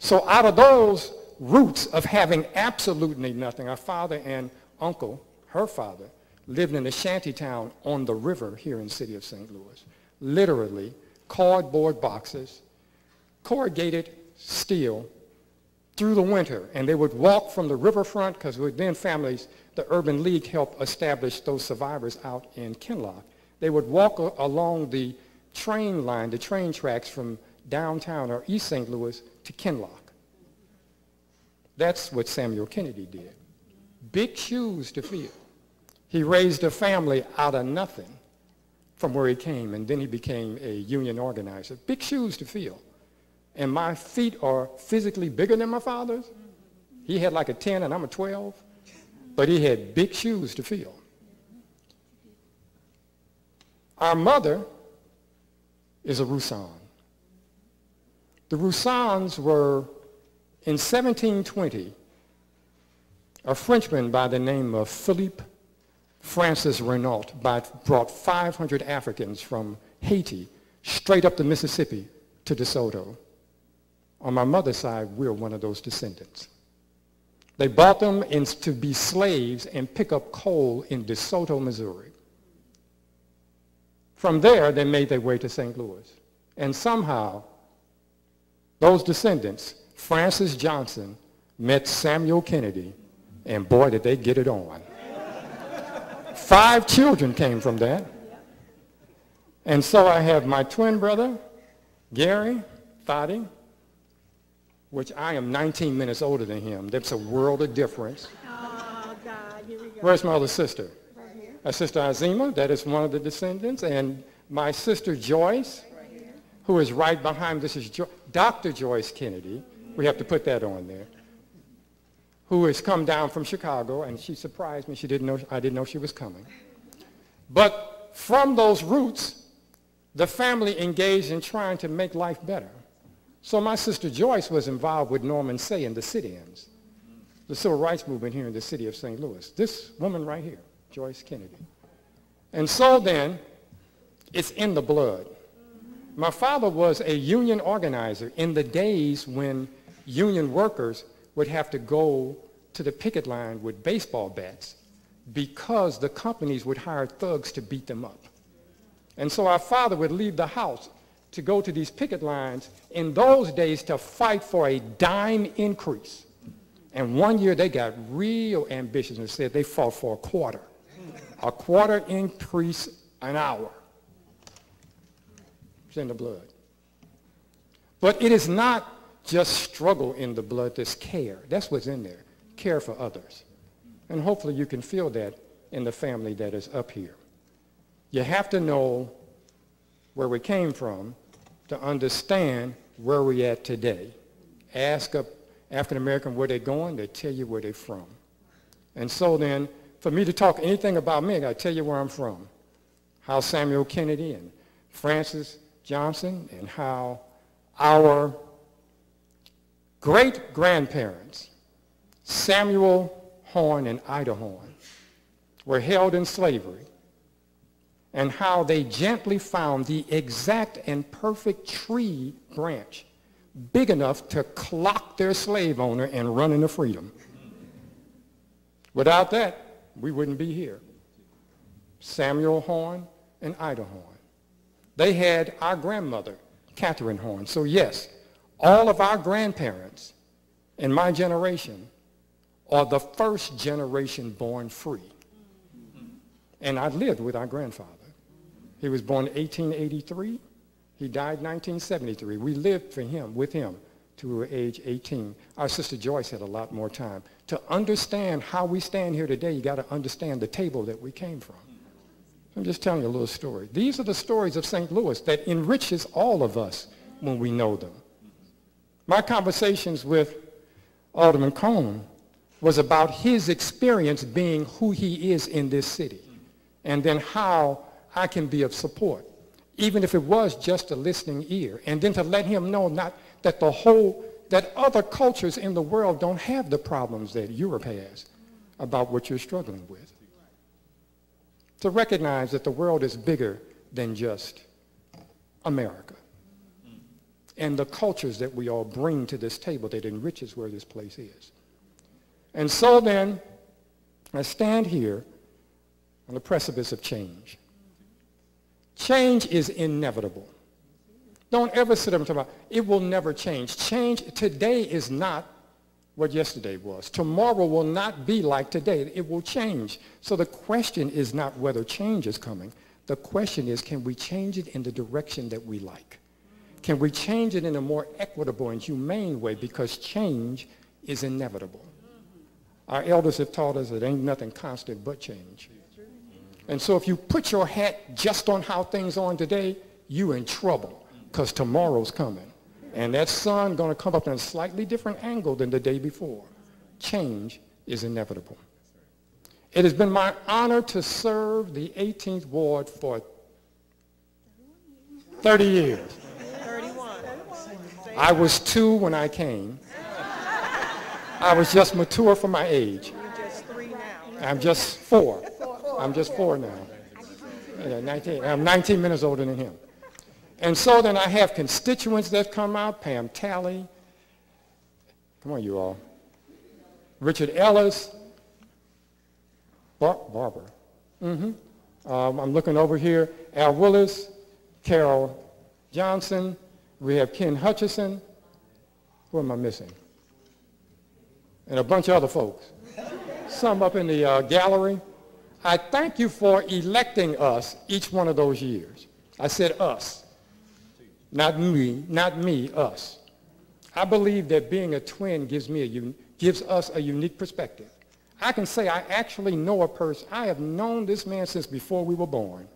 So out of those roots of having absolutely nothing, our father and uncle, her father, lived in a shanty town on the river here in the city of St. Louis. Literally, cardboard boxes, corrugated steel through the winter. And they would walk from the riverfront, because then families, the Urban League helped establish those survivors out in Kinloch. They would walk along the train line, the train tracks from downtown or East St. Louis to Kinloch. That's what Samuel Kennedy did. Big shoes to fill. He raised a family out of nothing from where he came, and then he became a union organizer. Big shoes to fill. And my feet are physically bigger than my father's. He had like a 10 and I'm a 12, but he had big shoes to fill. Our mother is a Roussan. The Roussans were, in 1720, a Frenchman by the name of Philippe Francis Renault brought 500 Africans from Haiti straight up the Mississippi to DeSoto. On my mother's side, we're one of those descendants. They bought them to be slaves and pick up coal in DeSoto, Missouri. From there, they made their way to St. Louis. And somehow, those descendants, Francis Johnson, met Samuel Kennedy, and boy, did they get it on. 5 children came from that. And so I have my twin brother, Gary Thotty, which I am 19 minutes older than him. That's a world of difference. Oh, God, here we go. Where's my other sister? Right here. My sister Azima, that is one of the descendants, and my sister Joyce, who is right behind, this is Dr. Joyce Kennedy. We have to put that on there. Who has come down from Chicago, and she surprised me. I didn't know she was coming. But from those roots, the family engaged in trying to make life better. So my sister Joyce was involved with Norman Say and the sit-ins, the civil rights movement here in the city of St. Louis. This woman right here, Joyce Kennedy. And so then, it's in the blood. My father was a union organizer in the days when union workers would have to go to the picket line with baseball bats because the companies would hire thugs to beat them up. And so our father would leave the house to go to these picket lines in those days to fight for a dime increase. And one year they got real ambitious and said they fought for a quarter increase an hour. in the blood. But it is not just struggle in the blood, there's care. That's what's in there, care for others. And hopefully you can feel that in the family that is up here. You have to know where we came from to understand where we're at today. Ask a African American where they're going, they tell you where they're from. And so then, for me to talk anything about me, I got to tell you where I'm from. How Samuel Kennedy and Francis Johnson and how our great-grandparents, Samuel Horn and Ida Horn, were held in slavery, and how they gently found the exact and perfect tree branch big enough to clock their slave owner and run into freedom. Without that, we wouldn't be here. Samuel Horn and Ida Horn. They had our grandmother, Catherine Horn. So yes, all of our grandparents in my generation are the first generation born free. And I lived with our grandfather. He was born in 1883. He died in 1973. We lived with him till we were age 18. Our sister Joyce had a lot more time. To understand how we stand here today, you got to understand the table that we came from. I'm just telling you a little story. These are the stories of St. Louis that enriches all of us when we know them. My conversations with Alderman Cone was about his experience being who he is in this city, and then how I can be of support, even if it was just a listening ear, and then to let him know not that that other cultures in the world don't have the problems that Europe has about what you're struggling with. To recognize that the world is bigger than just America and the cultures that we all bring to this table that enriches where this place is. And so then, I stand here on the precipice of change. Change is inevitable. Don't ever sit up and talk about, it will never change. Change today is not what yesterday was. Tomorrow will not be like today. It will change. So the question is not whether change is coming. The question is, can we change it in the direction that we like? Can we change it in a more equitable and humane way? Because change is inevitable. Our elders have taught us that ain't nothing constant but change. And so if you put your hat just on how things are today, you're in trouble, because tomorrow's coming. And that sun going to come up in a slightly different angle than the day before. Change is inevitable. It has been my honor to serve the 18th Ward for 30 years. 31. I was 2 when I came. I was just mature for my age. You're just 3 now. I'm just 4. I'm just 4 now. Yeah, 19. I'm 19 minutes older than him. And so then I have constituents that come out, Pam Talley, come on you all, Richard Ellis, Barbara. I'm looking over here, Al Willis, Carol Johnson, we have Ken Hutchison, who am I missing? And a bunch of other folks. Some up in the gallery. I thank you for electing us each one of those years. I said us. Not me, us. I believe that being a twin gives us a unique perspective. I can say I actually know a person. I have known this man since before we were born.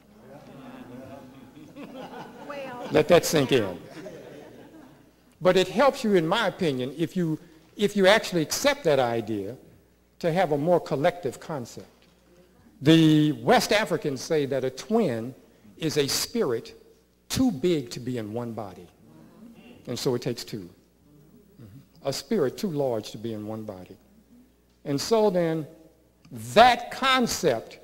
Let that sink in. But it helps you, in my opinion, if you actually accept that idea, to have a more collective concept. The West Africans say that a twin is a spirit too big to be in one body. And so it takes 2. A spirit too large to be in one body. And so then, that concept,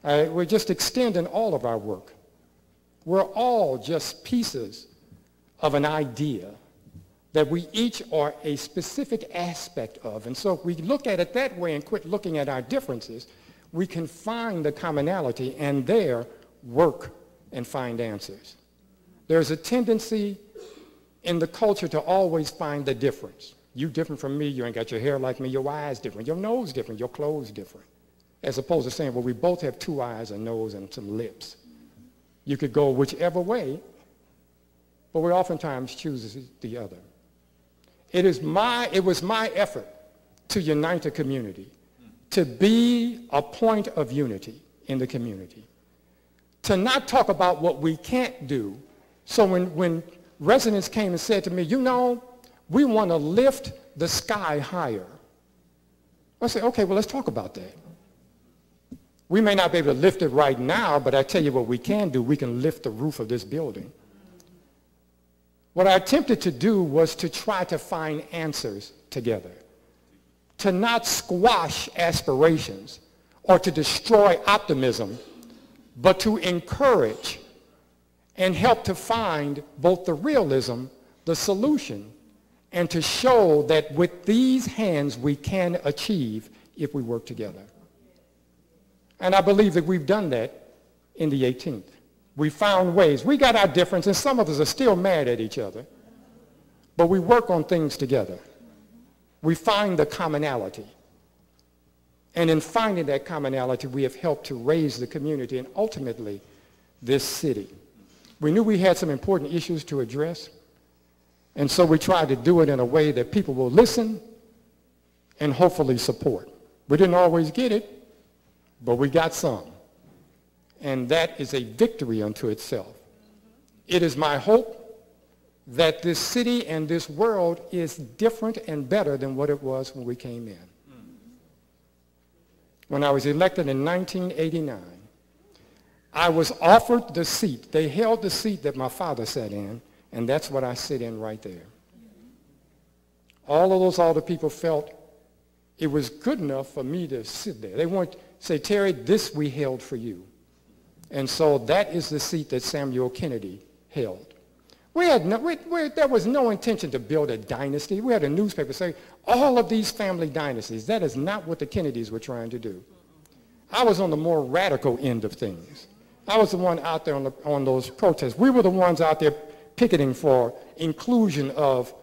we're just extending all of our work. We're all just pieces of an idea that we each are a specific aspect of. And so if we look at it that way and quit looking at our differences, we can find the commonality and there work and find answers. There's a tendency in the culture to always find the difference. You different from me, you ain't got your hair like me, your eyes different, your nose different, your clothes different. As opposed to saying, well, we both have 2 eyes, a nose, and some lips. You could go whichever way, but we oftentimes choose the other. It was my effort to unite the community, to be a point of unity in the community, to not talk about what we can't do. So when residents came and said to me, you know, we want to lift the sky higher, I said, okay, well, let's talk about that. We may not be able to lift it right now, but I tell you what we can do. We can lift the roof of this building. What I attempted to do was to try to find answers together, to not squash aspirations or to destroy optimism, but to encourage and help to find both the realism, the solution, and to show that with these hands we can achieve if we work together. And I believe that we've done that in the 18th. We found ways. We got our difference, and some of us are still mad at each other, but we work on things together. We find the commonality. And in finding that commonality, we have helped to raise the community and ultimately this city. We knew we had some important issues to address, and so we tried to do it in a way that people will listen and hopefully support. We didn't always get it, but we got some. And that is a victory unto itself. It is my hope that this city and this world is different and better than what it was when we came in. When I was elected in 1989, I was offered the seat. They held the seat that my father sat in, and that's what I sit in right there. All of those older people felt it was good enough for me to sit there. They wanted to say, Terry, this we held for you. And so that is the seat that Samuel Kennedy held. There was no intention to build a dynasty. We had a newspaper say, all of these family dynasties. That is not what the Kennedys were trying to do. I was on the more radical end of things. I was the one out there on those protests. We were the ones out there picketing for inclusion of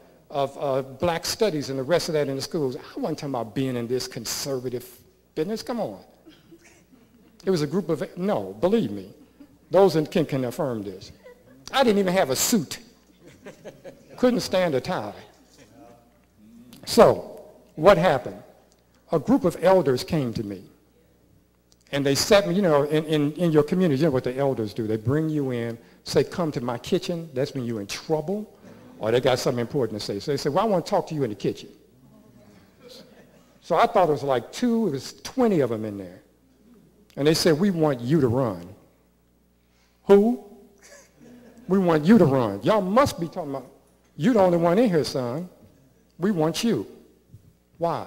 black studies and the rest of that in the schools. I wasn't talking about being in this conservative business. Come on. It was a group of, no, believe me, those that can affirm this. I didn't even have a suit. Couldn't stand a tie. So, what happened? A group of elders came to me. And they sat me, you know, in your community, you know what the elders do. They bring you in, say, come to my kitchen. That's when you're in trouble. Or they got something important to say. So they said, well, I want to talk to you in the kitchen. So I thought it was like it was 20 of them in there. And they said, we want you to run. Who? We want you to run. Y'all must be talking about, you're the only one in here, son. We want you. Why?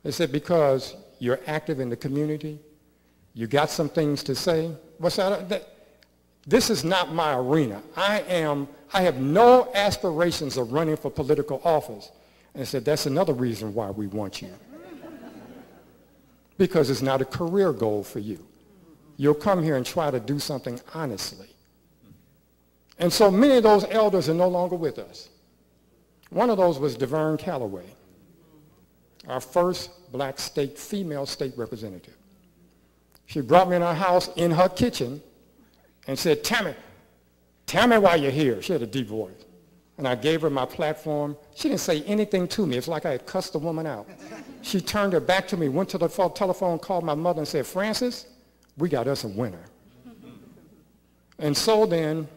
They said, because you're active in the community. You got some things to say. What's that? This is not my arena. I have no aspirations of running for political office. And they said, that's another reason why we want you. Because it's not a career goal for you. You'll come here and try to do something honestly. And so many of those elders are no longer with us. One of those was DeVern Calloway, our first black female state representative. She brought me in her house, in her kitchen, and said, tell me why you're here. She had a deep voice. And I gave her my platform. She didn't say anything to me. It's like I had cussed the woman out. She turned her back to me, went to the telephone, called my mother and said, Francis, we got us a winner. And so then,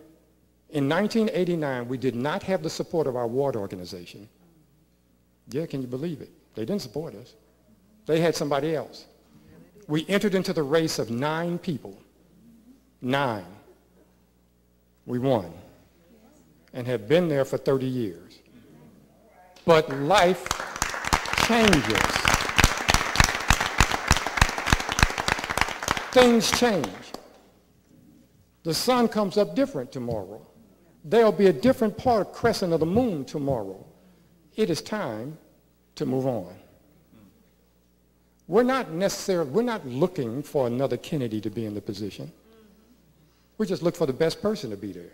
in 1989, we did not have the support of our ward organization. Yeah, can you believe it? They didn't support us. They had somebody else. We entered into the race of 9 people. 9. We won and have been there for 30 years. But life changes. Things change. The sun comes up different tomorrow. There'll be a different part of crescent of the moon tomorrow. It is time to move on. We're not looking for another Kennedy to be in the position. We just look for the best person to be there.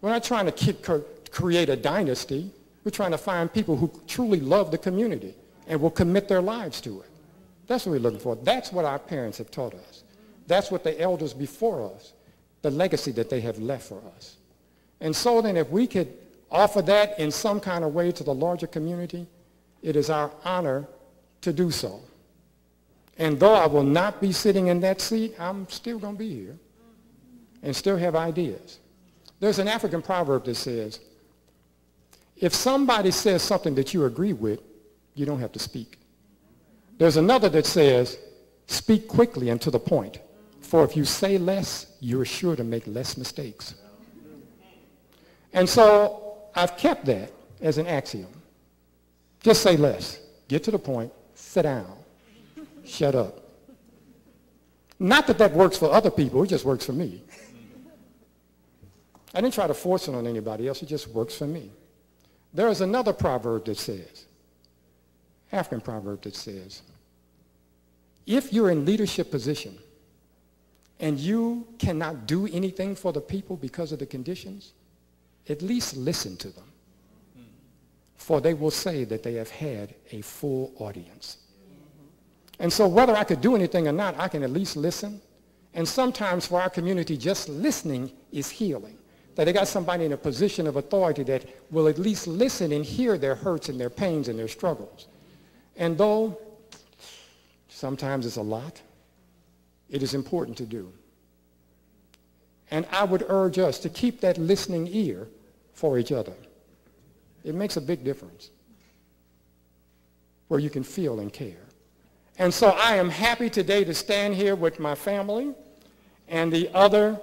We're not trying to create a dynasty. We're trying to find people who truly love the community and will commit their lives to it. That's what we're looking for. That's what our parents have taught us. That's what the elders before us, the legacy that they have left for us. And so then if we could offer that in some kind of way to the larger community, it is our honor to do so. And though I will not be sitting in that seat, I'm still going to be here and still have ideas. There's an African proverb that says, if somebody says something that you agree with, you don't have to speak. There's another that says, speak quickly and to the point, for if you say less, you're sure to make less mistakes. And so I've kept that as an axiom. Just say less. Get to the point. Sit down. Shut up. Not that that works for other people. It just works for me. I didn't try to force it on anybody else. It just works for me. There is another proverb that says, African proverb that says, if you're in leadership position and you cannot do anything for the people because of the conditions, at least listen to them. For they will say that they have had a full audience. And so whether I could do anything or not, I can at least listen. And sometimes for our community, just listening is healing. That they got somebody in a position of authority that will at least listen and hear their hurts and their pains and their struggles. And though sometimes it's a lot, it is important to do. And I would urge us to keep that listening ear for each other. It makes a big difference where you can feel and care. And so I am happy today to stand here with my family and the other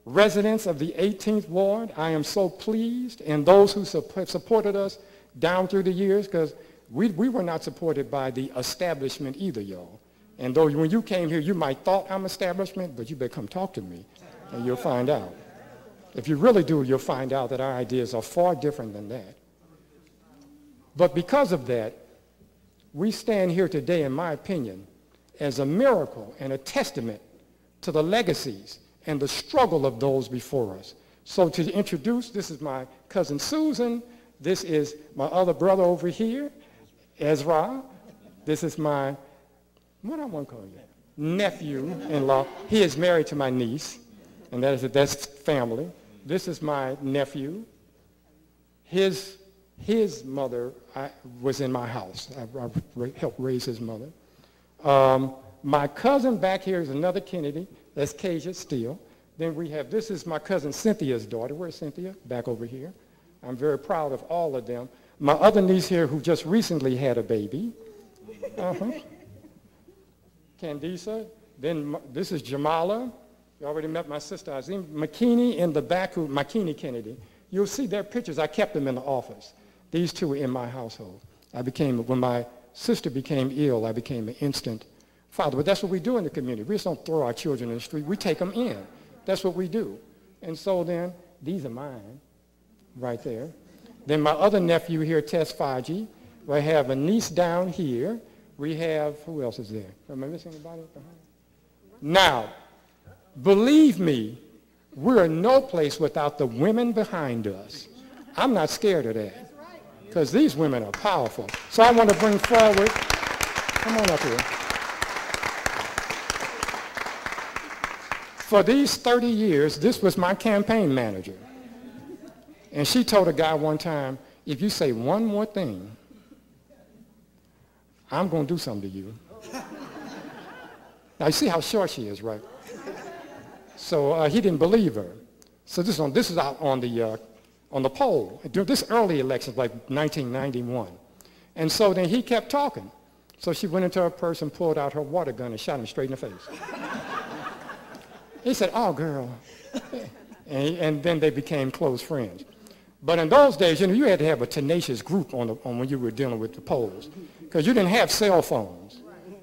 residents of the 18th Ward. I am so pleased, and those who have supported us down through the years, because we were not supported by the establishment either, y'all. And though when you came here, you might thought I'm establishment, but you better come talk to me, and you'll find out. If you really do, you'll find out that our ideas are far different than that. But because of that, we stand here today, in my opinion, as a miracle and a testament to the legacies and the struggle of those before us. So to introduce, this is my cousin Susan. This is my other brother over here, Ezra. This is my, what I want to call you? Nephew-in-law. He is married to my niece, and that's family. This is my nephew. His mother was in my house. I helped raise his mother. My cousin back here is another Kennedy. That's Kasia Steele. Then we have, this is my cousin Cynthia's daughter. Where's Cynthia? Back over here. I'm very proud of all of them. My other niece here who just recently had a baby. Candisa. Then this is Jamala. You already met my sister Azim. McKinney in the back, McKinney Kennedy. You'll see their pictures. I kept them in the office. These two were in my household. When my sister became ill, I became an instant father. But that's what we do in the community. We just don't throw our children in the street. We take them in. That's what we do. And so then, these are mine, right there. Then my other nephew here, Tess Faji. I have a niece down here. We have, who else is there? Am I missing anybody behind? Now, believe me, we're in no place without the women behind us. I'm not scared of that, because these women are powerful. So I want to bring forward, come on up here. For these 30 years, this was my campaign manager. And she told a guy one time, if you say one more thing, I'm going to do something to you. Now, you see how short she is, right? So he didn't believe her. So this is out on the poll. This early election, like 1991. And so then he kept talking. So she went into her purse and pulled out her water gun and shot him straight in the face. He said, oh, girl. And then they became close friends. But in those days, you had to have a tenacious group on when you were dealing with the polls, because you didn't have cell phones.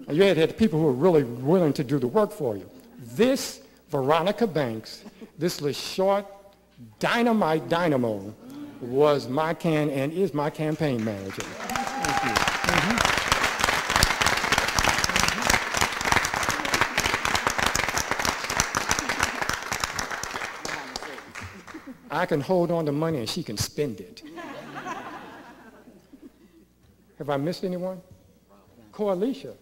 And you had to have people who were really willing to do the work for you. This Veronica Banks, this little short dynamite dynamo, was and is my campaign manager. Thank you. I can hold on to money and she can spend it. Have I missed anyone? Coalicia.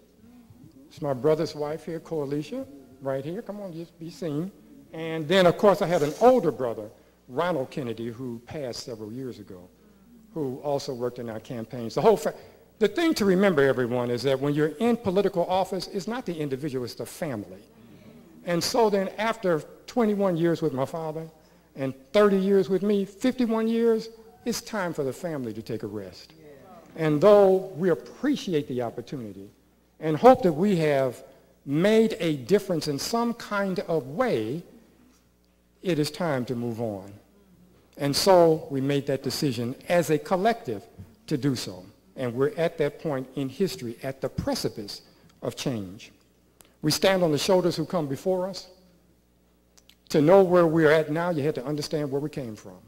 It's my brother's wife here, Coalicia, right here. Come on, just be seen. And then, of course, I had an older brother Ronald Kennedy, who passed several years ago, who also worked in our campaigns. The thing to remember, everyone, is that when you're in political office, it's not the individual, it's the family. And so then after 21 years with my father and 30 years with me, 51 years, it's time for the family to take a rest. And though we appreciate the opportunity and hope that we have made a difference in some kind of way, it is time to move on. And so we made that decision as a collective to do so. And we're at that point in history, at the precipice of change. We stand on the shoulders who come before us. To know where we're at now, you had to understand where we came from.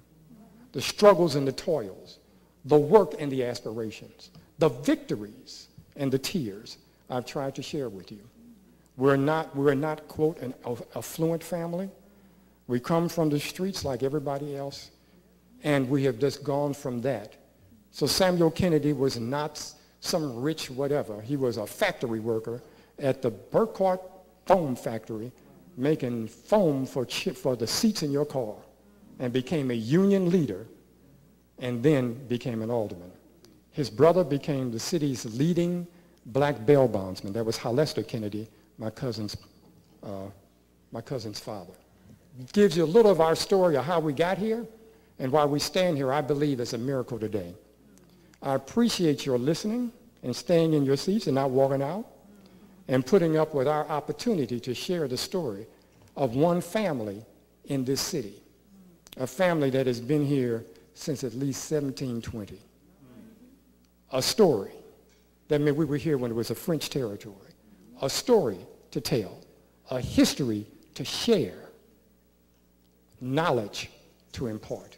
The struggles and the toils, the work and the aspirations, the victories and the tears I've tried to share with you. We're not, quote, an affluent family. We come from the streets like everybody else, and we have just gone from that. So Samuel Kennedy was not some rich whatever. He was a factory worker at the Burkhart foam factory making foam for the seats in your car, and became a union leader and then became an alderman. His brother became the city's leading black bail bondsman. That was Hollister Kennedy, my cousin's father. Gives you a little of our story of how we got here and why we stand here, I believe, as a miracle today. I appreciate your listening and staying in your seats and not walking out and putting up with our opportunity to share the story of one family in this city, a family that has been here since at least 1720. A story that meant we were here when it was a French territory, a story to tell, a history to share, knowledge to impart.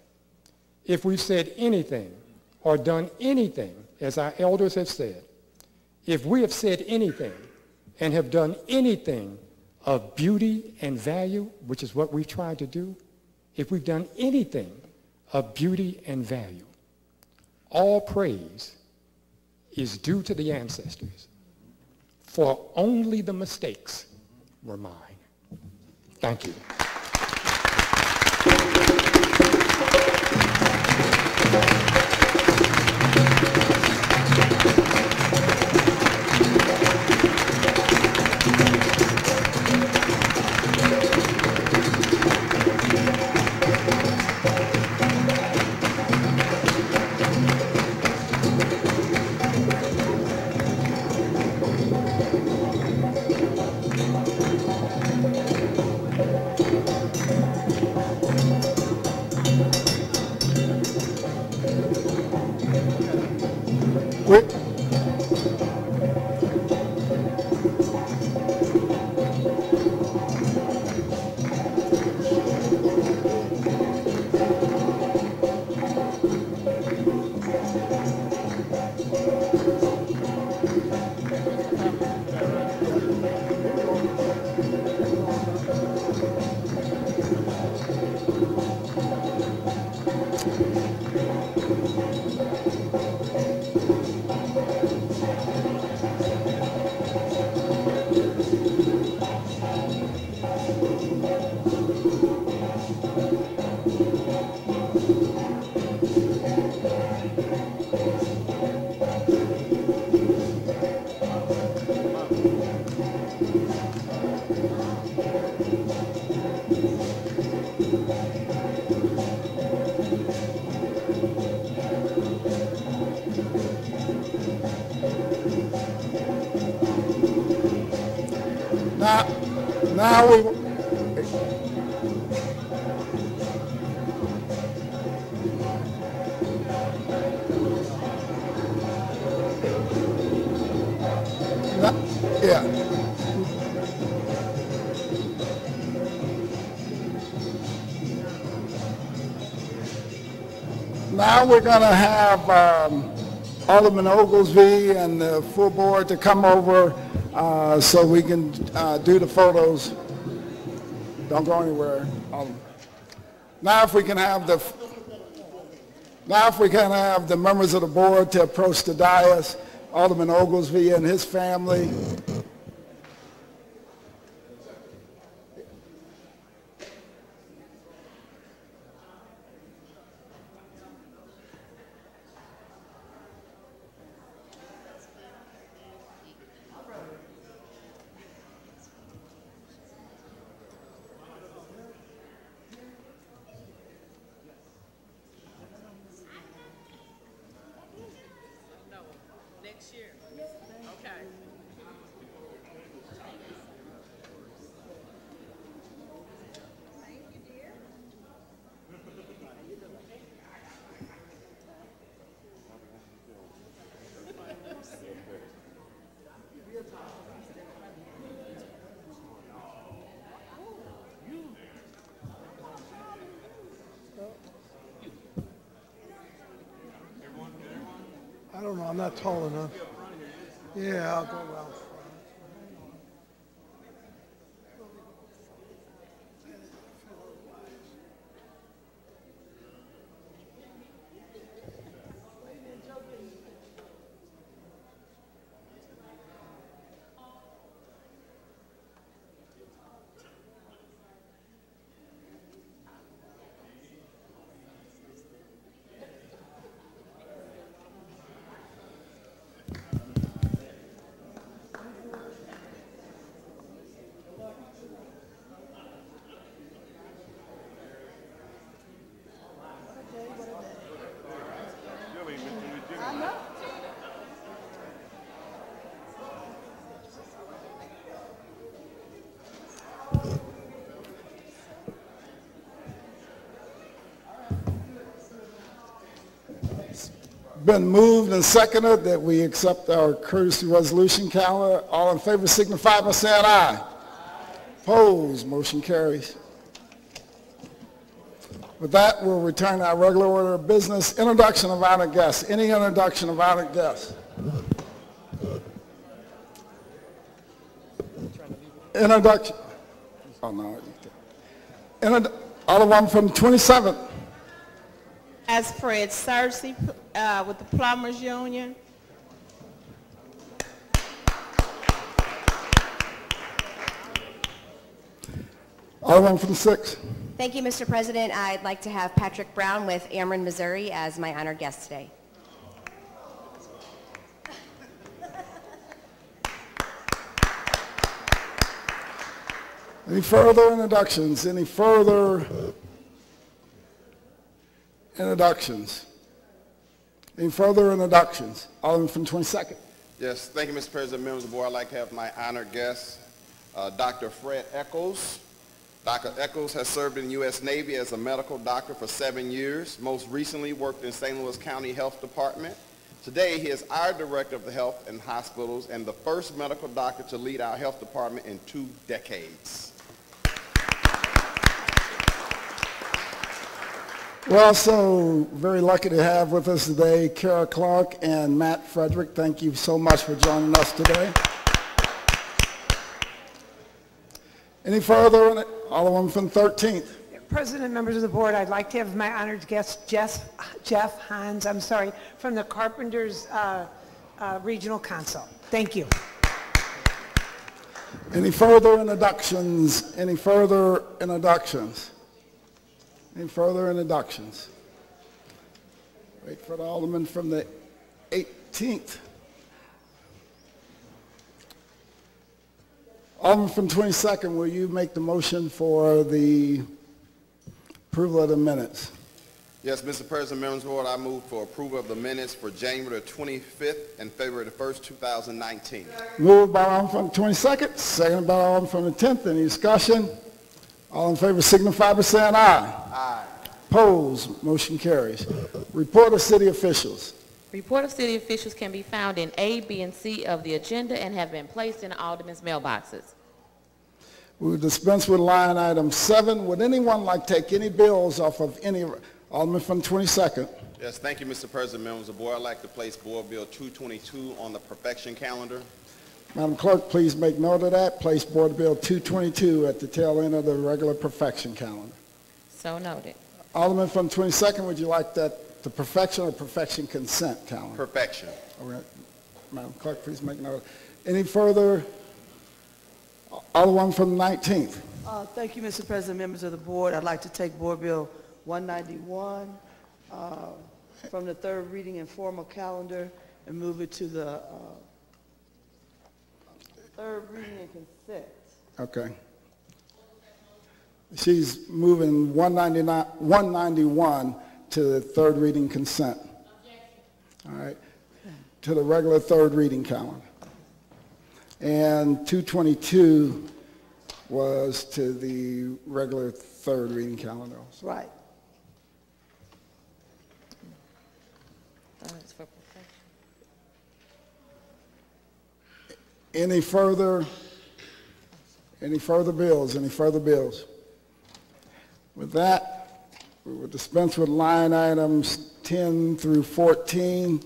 If we've said anything or done anything, as our elders have said, if we have said anything and have done anything of beauty and value, which is what we've tried to do, if we've done anything of beauty and value, all praise is due to the ancestors, for only the mistakes were mine. Thank you. Now we yeah. Now we're going to have Alderman Oglesby and the full board to come over so we can do the photos. Don't go anywhere. Now if we can have the members of the board to approach the dais, Alderman Oglesby and his family. don't know, I'm not tall enough. Yeah, I'll go around. Been moved and seconded that we accept our courtesy resolution calendar. All in favor signify by saying aye. Opposed, motion carries. With that, we'll return to our regular order of business. Introduction of honored guests. Any introduction of honored guests? Introduction. Oh, no. Alderman from 27th. As Fred Cersei with the Plumbers Union. Alderman from 6th. Thank you, Mr. President. I'd like to have Patrick Brown with Ameren, Missouri as my honored guest today. Any further introductions? Any further introductions? Any further introductions? Alderman from 22nd. Yes, thank you, Mr. President, members of the board. I'd like to have my honored guest, Dr. Fred Echols. Dr. Echols has served in the U.S. Navy as a medical doctor for 7 years, most recently worked in St. Louis County Health Department. Today, he is our Director of the Health and Hospitals and the first medical doctor to lead our health department in 2 decades. We're also very lucky to have with us today Kara Clark and Matt Frederick. Thank you so much for joining us today. Any further on it? Alderman from 13th. President, members of the board, I'd like to have my honored guest, Jeff Hines, from the Carpenters Regional Council. Thank you. Any further introductions? Any further introductions? Any further introductions? Wait for the Alderman from the 18th. Alderman from 22nd, will you make the motion for the approval of the minutes? Yes, Mr. President, members of the board, I move for approval of the minutes for January the 25th and February the 1st, 2019. Moved by Alderman from the 22nd, seconded by Alderman from the 10th. Any discussion? All in favor signify by saying aye. Aye. Opposed, motion carries. Report of city officials. Report of city officials can be found in A, B, and C of the agenda and have been placed in the aldermen's mailboxes. We will dispense with line item 7. Would anyone like to take any bills off of any? Alderman from 22nd. Yes, thank you, Mr. President, members of the board. I'd like to place Board Bill 222 on the perfection calendar. Madam Clerk, please make note of that. Place Board Bill 222 at the tail end of the regular perfection calendar. So noted. Alderman from 22nd, would you like that the perfection or perfection consent calendar? Perfection. All right. Madam Clerk, please make note. Any further? Alderman from the 19th. Thank you, Mr. President, members of the board. I'd like to take Board Bill 191 from the third reading informal calendar and move it to the third reading and consent. Okay. She's moving 191 to the third reading consent. All right. To the regular third reading calendar. And 222 was to the regular third reading calendar also. Right. Any further bills? Any further bills? With that, we will dispense with line items 10 through 14.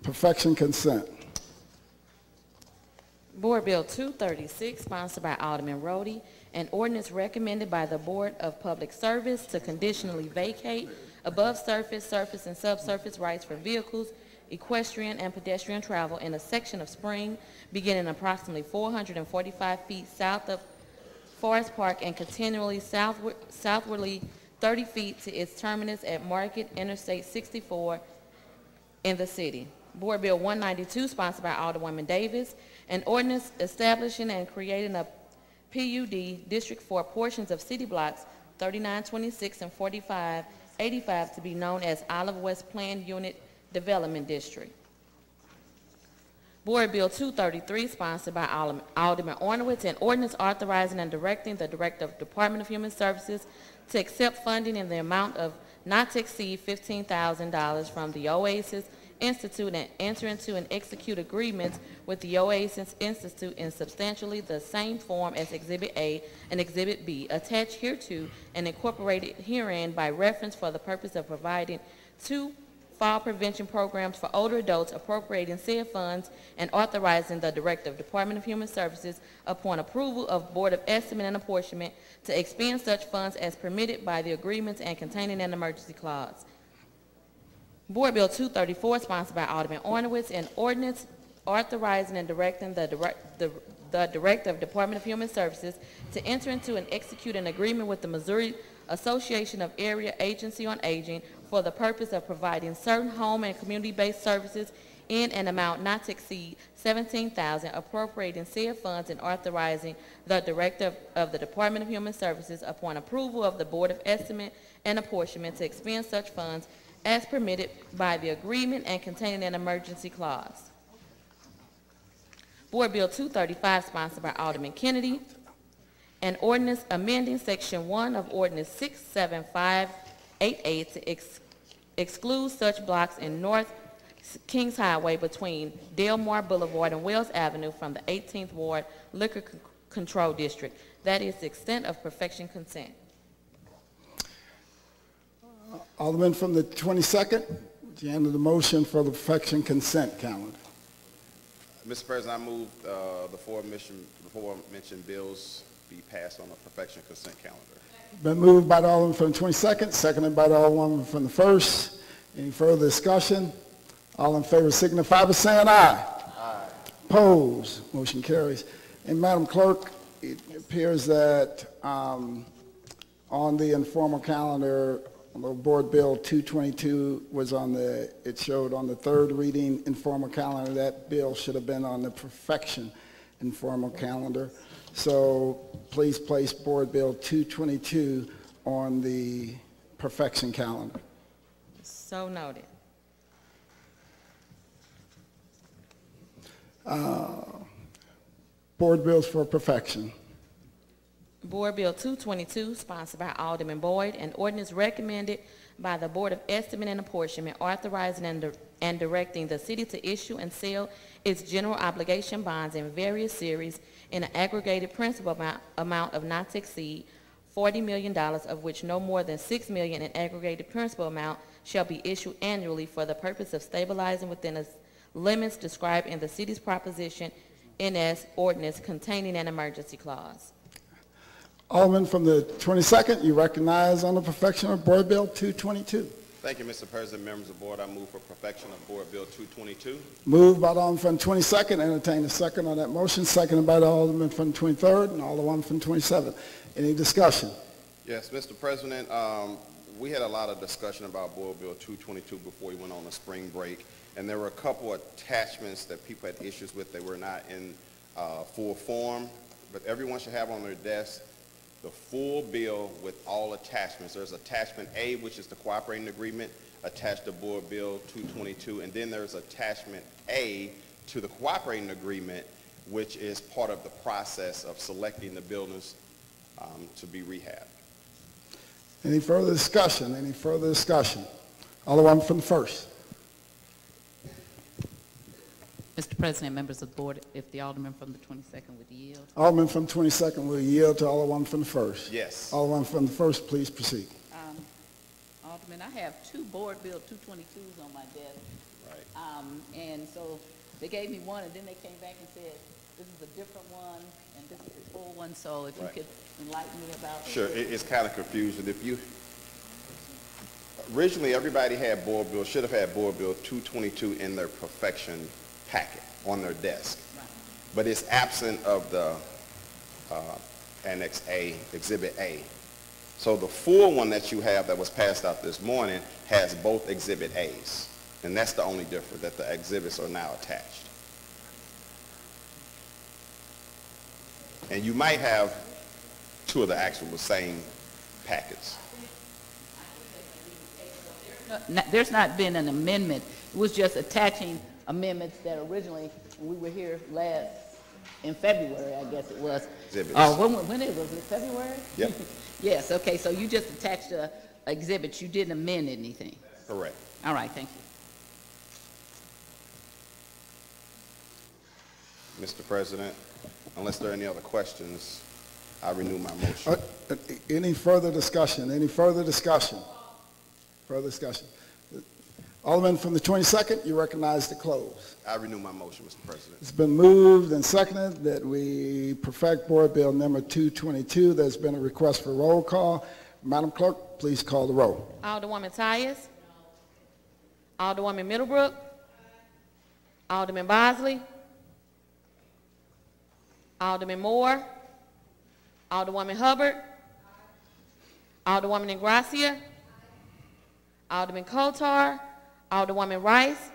Perfection consent. Board Bill 236, sponsored by Alderman Rhodey, an ordinance recommended by the Board of Public Service to conditionally vacate above surface, surface, and subsurface rights for vehicles, equestrian, and pedestrian travel in a section of Spring beginning approximately 445 feet south of Forest Park and continually southwardly 30 feet to its terminus at Market Interstate 64 in the city. Board Bill 192, sponsored by Alderwoman Davis, an ordinance establishing and creating a PUD district for portions of city blocks 3926 and 4585 to be known as Olive West Planned Unit Development District. Board Bill 233, sponsored by Alderman Ornowitz, an ordinance authorizing and directing the Director of Department of Human Services to accept funding in the amount of not to exceed $15,000 from the Oasis Institute and enter into and execute agreements with the Oasis Institute in substantially the same form as Exhibit A and Exhibit B, attached hereto and incorporated herein by reference for the purpose of providing 2 fall prevention programs for older adults, appropriating said funds, and authorizing the Director of Department of Human Services upon approval of Board of Estimate and Apportionment to expend such funds as permitted by the agreements and containing an emergency clause. Board Bill 234, sponsored by Alderman Ornowitz, an ordinance authorizing and directing the Director of Department of Human Services to enter into and execute an agreement with the Missouri Association of Area Agency on Aging for the purpose of providing certain home and community-based services in an amount not to exceed $17,000, appropriating said funds and authorizing the Director of the Department of Human Services upon approval of the Board of Estimate and Apportionment to expend such funds as permitted by the agreement and containing an emergency clause. Board Bill 235, sponsored by Alderman Kennedy, an ordinance amending Section 1 of Ordinance 67588 to exclude such blocks in North Kings Highway between Delmar Boulevard and Wells Avenue from the 18th Ward Liquor Control District. That is the extent of perfection consent. Alderman from the 22nd, would you handle the motion for the perfection consent calendar? Mr. President, I move the before-mentioned bills be passed on the perfection consent calendar. Been moved by the Alderman from the 22nd, seconded by the Alderman from the 1st. Any further discussion? All in favor signify by saying aye. Aye. Opposed? Motion carries. And Madam Clerk, it appears that on the informal calendar, Board Bill 222 was it showed on the 3rd reading informal calendar. That bill should have been on the perfection informal calendar. So please place Board Bill 222 on the perfection calendar. So noted. Board bills for perfection. Board Bill 222, sponsored by Alderman Boyd, an ordinance recommended by the Board of Estimate and Apportionment, authorizing and directing the city to issue and sell its general obligation bonds in various series in an aggregated principal amount of not to exceed $40 million, of which no more than $6 million in aggregated principal amount shall be issued annually for the purpose of stabilizing within the limits described in the city's proposition NS ordinance containing an emergency clause. Alderman from the 22nd, you recognize on the perfection of Board Bill 222. Thank you, Mr. President, members of the board. I move for perfection of Board Bill 222. Moved by the Alderman from the 22nd. Entertain a second on that motion. Seconded by the Alderman from the 23rd and Alderman from the 27th. Any discussion? Yes, Mr. President, we had a lot of discussion about Board Bill 222 before we went on a spring break, and there were a couple attachments that people had issues with. They were not in full form, but everyone should have on their desk the full bill with all attachments. There's attachment A, which is the cooperating agreement attached to Board Bill 222, and then there's attachment A to the cooperating agreement, which is part of the process of selecting the buildings to be rehabbed. Any further discussion? Any further discussion? Alderman from the 1st. Mr. President, members of the board, if the Alderman from the 22nd would yield. Alderman from the 22nd will yield to Alderman from the 1st. Yes. Alderman from the 1st, please proceed. Alderman, I have 2 Board Bill 222s on my desk. And so they gave me one, and then they came back and said, this is a different one, and this is the full one. So if you could enlighten me about Sure, it's kind of confusing. Originally everybody had board bill, should have had board bill 222 in their perfection packet on their desk. But it's absent of the Annex A, Exhibit A. So the full one that you have that was passed out this morning has both Exhibit A's. And that's the only difference, that the exhibits are now attached. And you might have two of the actual same packets. There's not been an amendment. It was just attaching amendments that originally, when we were here in February, I guess it was. Exhibits. When it was, it February? Yep. Yes, okay, so you just attached exhibits. You didn't amend anything. Correct. All right, thank you. Mr. President, unless there are any other questions, I renew my motion. Any further discussion? Any further discussion? Further discussion. Alderman from the 22nd, you recognize to close. I renew my motion, Mr. President. It's been moved and seconded that we perfect Board Bill number 222. There's been a request for roll call. Madam Clerk, please call the roll. Alderwoman Tyus. Alderwoman Middlebrook. Alderman Bosley. Alderman Moore. Alderwoman Hubbard. Alderwoman Ingracia. Alderman Kotar. Alderwoman Rice.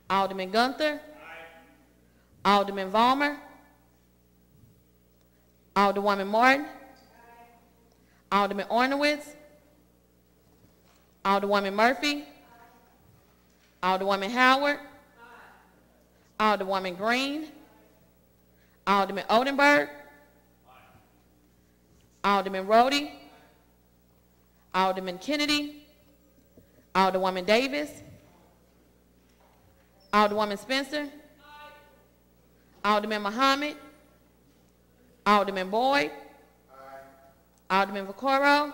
Alderman Gunther. Alderman Vollmer. Alderwoman Martin. Alderman Ornowitz. Alderwoman Murphy. Alderwoman Howard. Alderwoman Green. Alderman Odenberg. Alderman Rhodey. Alderman Kennedy. Alderwoman Davis. Alderwoman Spencer. Alderman Muhammad. Alderman Boyd. Alderman Vaccaro.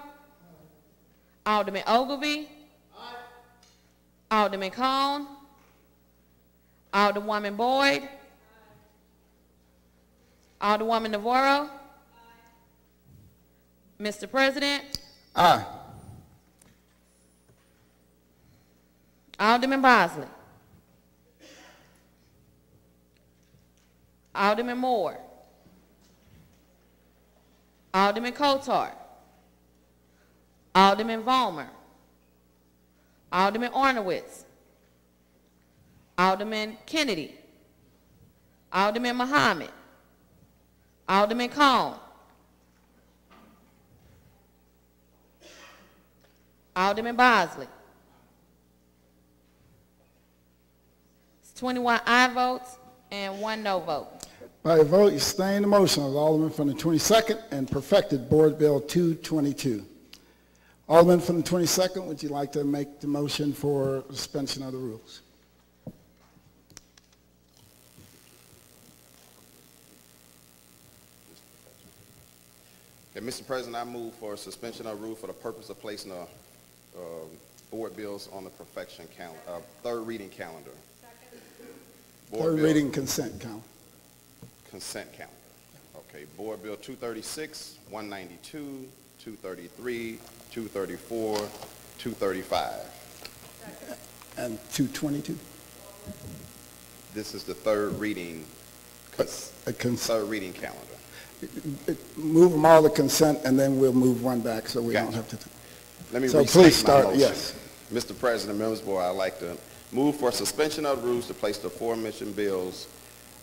Alderman Ogilvie. Alderman Cone. Alderwoman Boyd. Alderwoman Navarro. Mr. President. Aye. Alderman Bosley. Alderman Moore. Alderman Kotar. Alderman Vollmer. Alderman Ornowitz. Alderman Kennedy. Alderman Muhammad. Alderman Cone. Alderman Bosley. It's 21 aye votes and 1 no vote. By a vote, you sustain the motion of the Alderman from the 22nd and perfected Board Bill 222. Alderman from the 22nd, would you like to make the motion for suspension of the rules? Okay, Mr. President, I move for suspension of rule for the purpose of placing the board bills on the perfection calendar, third reading calendar. Third reading consent calendar. Consent calendar. Okay, Board Bill 236, 192, 233, 234, 235. And 222. This is the third reading, third reading calendar. Move them all to consent, and then we'll move one back so we don't have to. Let me so restate please start. my motion. Yes. Mr. President, members of the board, I'd like to move for suspension of rules to place the aforementioned bills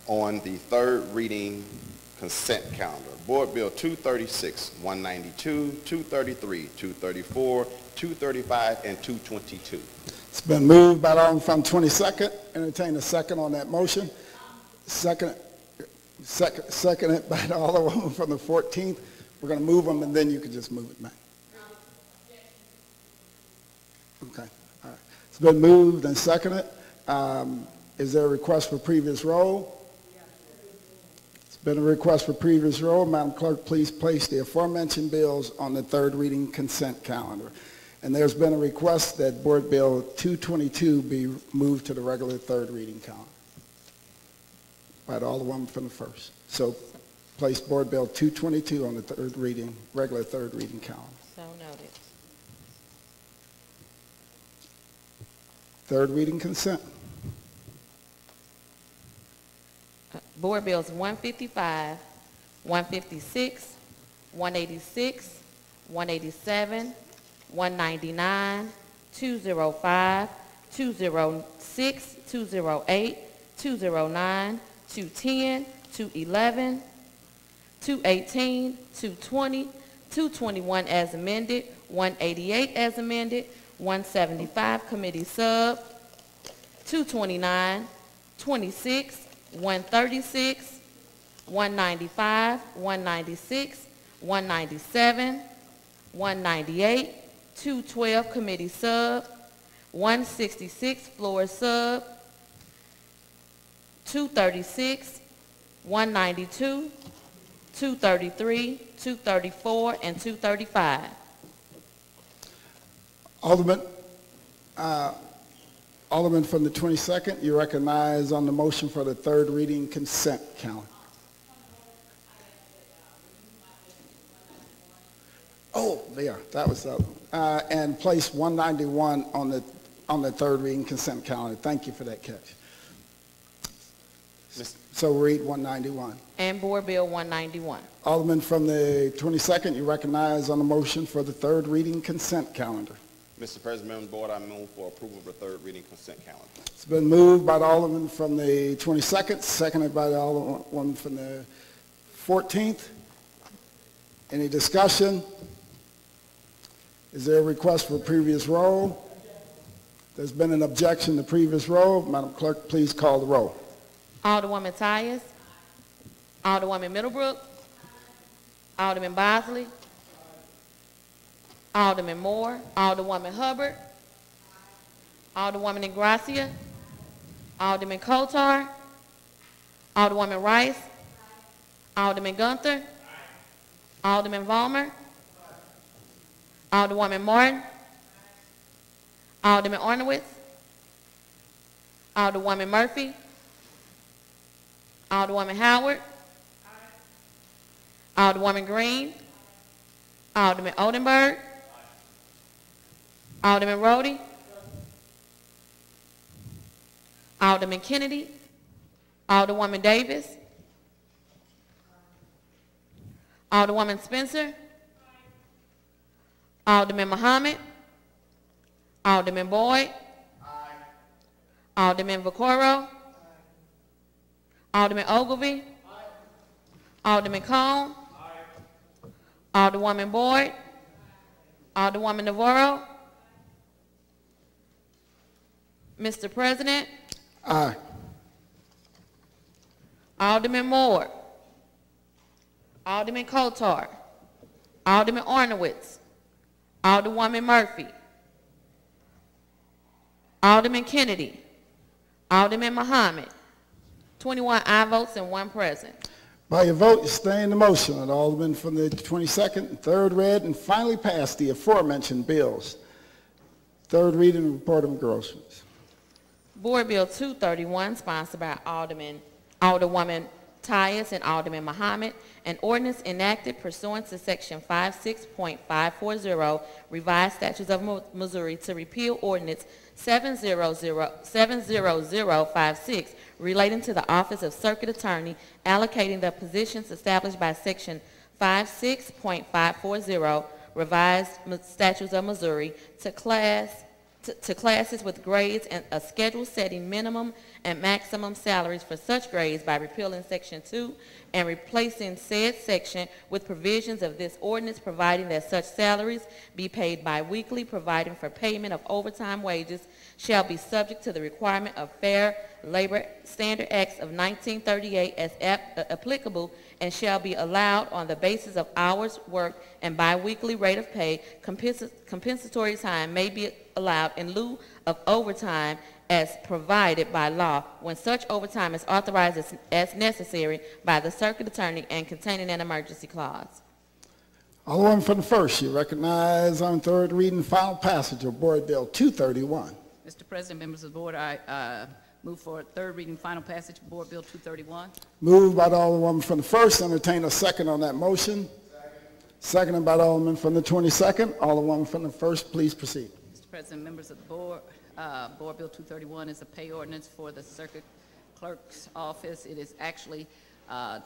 on the third reading consent calendar. Board Bill 236, 192, 233, 234, 235, and 222. It's been moved by the Alderman from 22nd. Entertain a second on that motion. Seconded by the Alderwoman from the 14th. We're going to move them, and then you can just move it back. Okay. All right. It's been moved and seconded. Is there a request for previous roll? It's been a request for previous roll. Madam Clerk, please place the aforementioned bills on the third reading consent calendar. And there's been a request that Board Bill 222 be moved to the regular third reading calendar by the Alderwoman from the first. So place Board Bill 222 on the third reading, regular third reading calendar. So noted. Third reading consent. Board Bills 155, 156, 186, 187, 199, 205, 206, 208, 209, 210, 211, 218, 220, 221 as amended, 188 as amended, 175 committee sub, 229, 26, 136, 195, 196, 197, 198, 212 committee sub, 166 floor sub, 236, 192, 233, 234, and 235. Alderman from the 22nd, you recognize on the motion for the third reading consent calendar. Oh, there, that was the other one. And place 191 on the third reading consent calendar. Thank you for that catch. So read 191. And Board Bill 191. Alderman from the 22nd, you recognize on the motion for the third reading consent calendar. Mr. President, members of the board, I move for approval of the third reading consent calendar. It's been moved by the Alderman from the 22nd, seconded by the Alderman from the 14th. Any discussion? Is there a request for previous roll? There's been an objection to previous roll. Madam Clerk, please call the roll. Alderwoman Tyus, Alderwoman Middlebrook, Alderman Bosley, Alderman Moore, Alderwoman Hubbard, Alderwoman Ingracia, Alderman Kotar, Alderwoman Rice, Alderman Gunther, Alderman Vollmer, Alderwoman Martin, Alderman Ornowitz, Alderwoman Murphy, Alderwoman Howard, Alderwoman Green, Alderman Oldenburg, Alderman Rhodey, Alderman Kennedy, Alderwoman Davis, Alderwoman Spencer, Alderman Muhammad, Alderman Boyd, Alderman Vaccaro, Alderman Ogilvie, Alderman Cone, Alderwoman Boyd, Alderwoman Navarro. Mr. President. Aye. Alderman Moore, Alderman Kotar, Alderman Ornowitz, Alderwoman Murphy, Alderman Kennedy, Alderman Muhammad, 21 aye votes and 1 present. By your vote, you stay in the motion. And Alderman from the 22nd, third read, and finally passed the aforementioned bills. Third reading and report of engrossments. Board Bill 231, sponsored by Alderwoman Tyus and Alderman Muhammad, an ordinance enacted pursuant to Section 56.540, Revised Statutes of Missouri, to repeal Ordinance 70056 relating to the Office of Circuit Attorney, allocating the positions established by Section 56.540, Revised Statutes of Missouri, to classes with grades and a schedule setting minimum and maximum salaries for such grades by repealing Section 2 and replacing said section with provisions of this ordinance, providing that such salaries be paid biweekly, providing for payment of overtime wages shall be subject to the requirement of Fair Labor Standard Acts of 1938 as applicable, and shall be allowed on the basis of hours worked and biweekly rate of pay. Compensatory time may be allowed in lieu of overtime as provided by law when such overtime is authorized as necessary by the circuit attorney and containing an emergency clause. Alderman from the first, you recognize on third reading, final passage of Board Bill 231. Mr. President, members of the board, I move for third reading, final passage of Board Bill 231. Moved by the Alderwoman from the first. Entertain a second on that motion. Seconded by the Alderman from the 22nd. Alderwoman from the first, please proceed. Mr. President, members of the board, Board Bill 231 is a pay ordinance for the circuit clerk's office. It is actually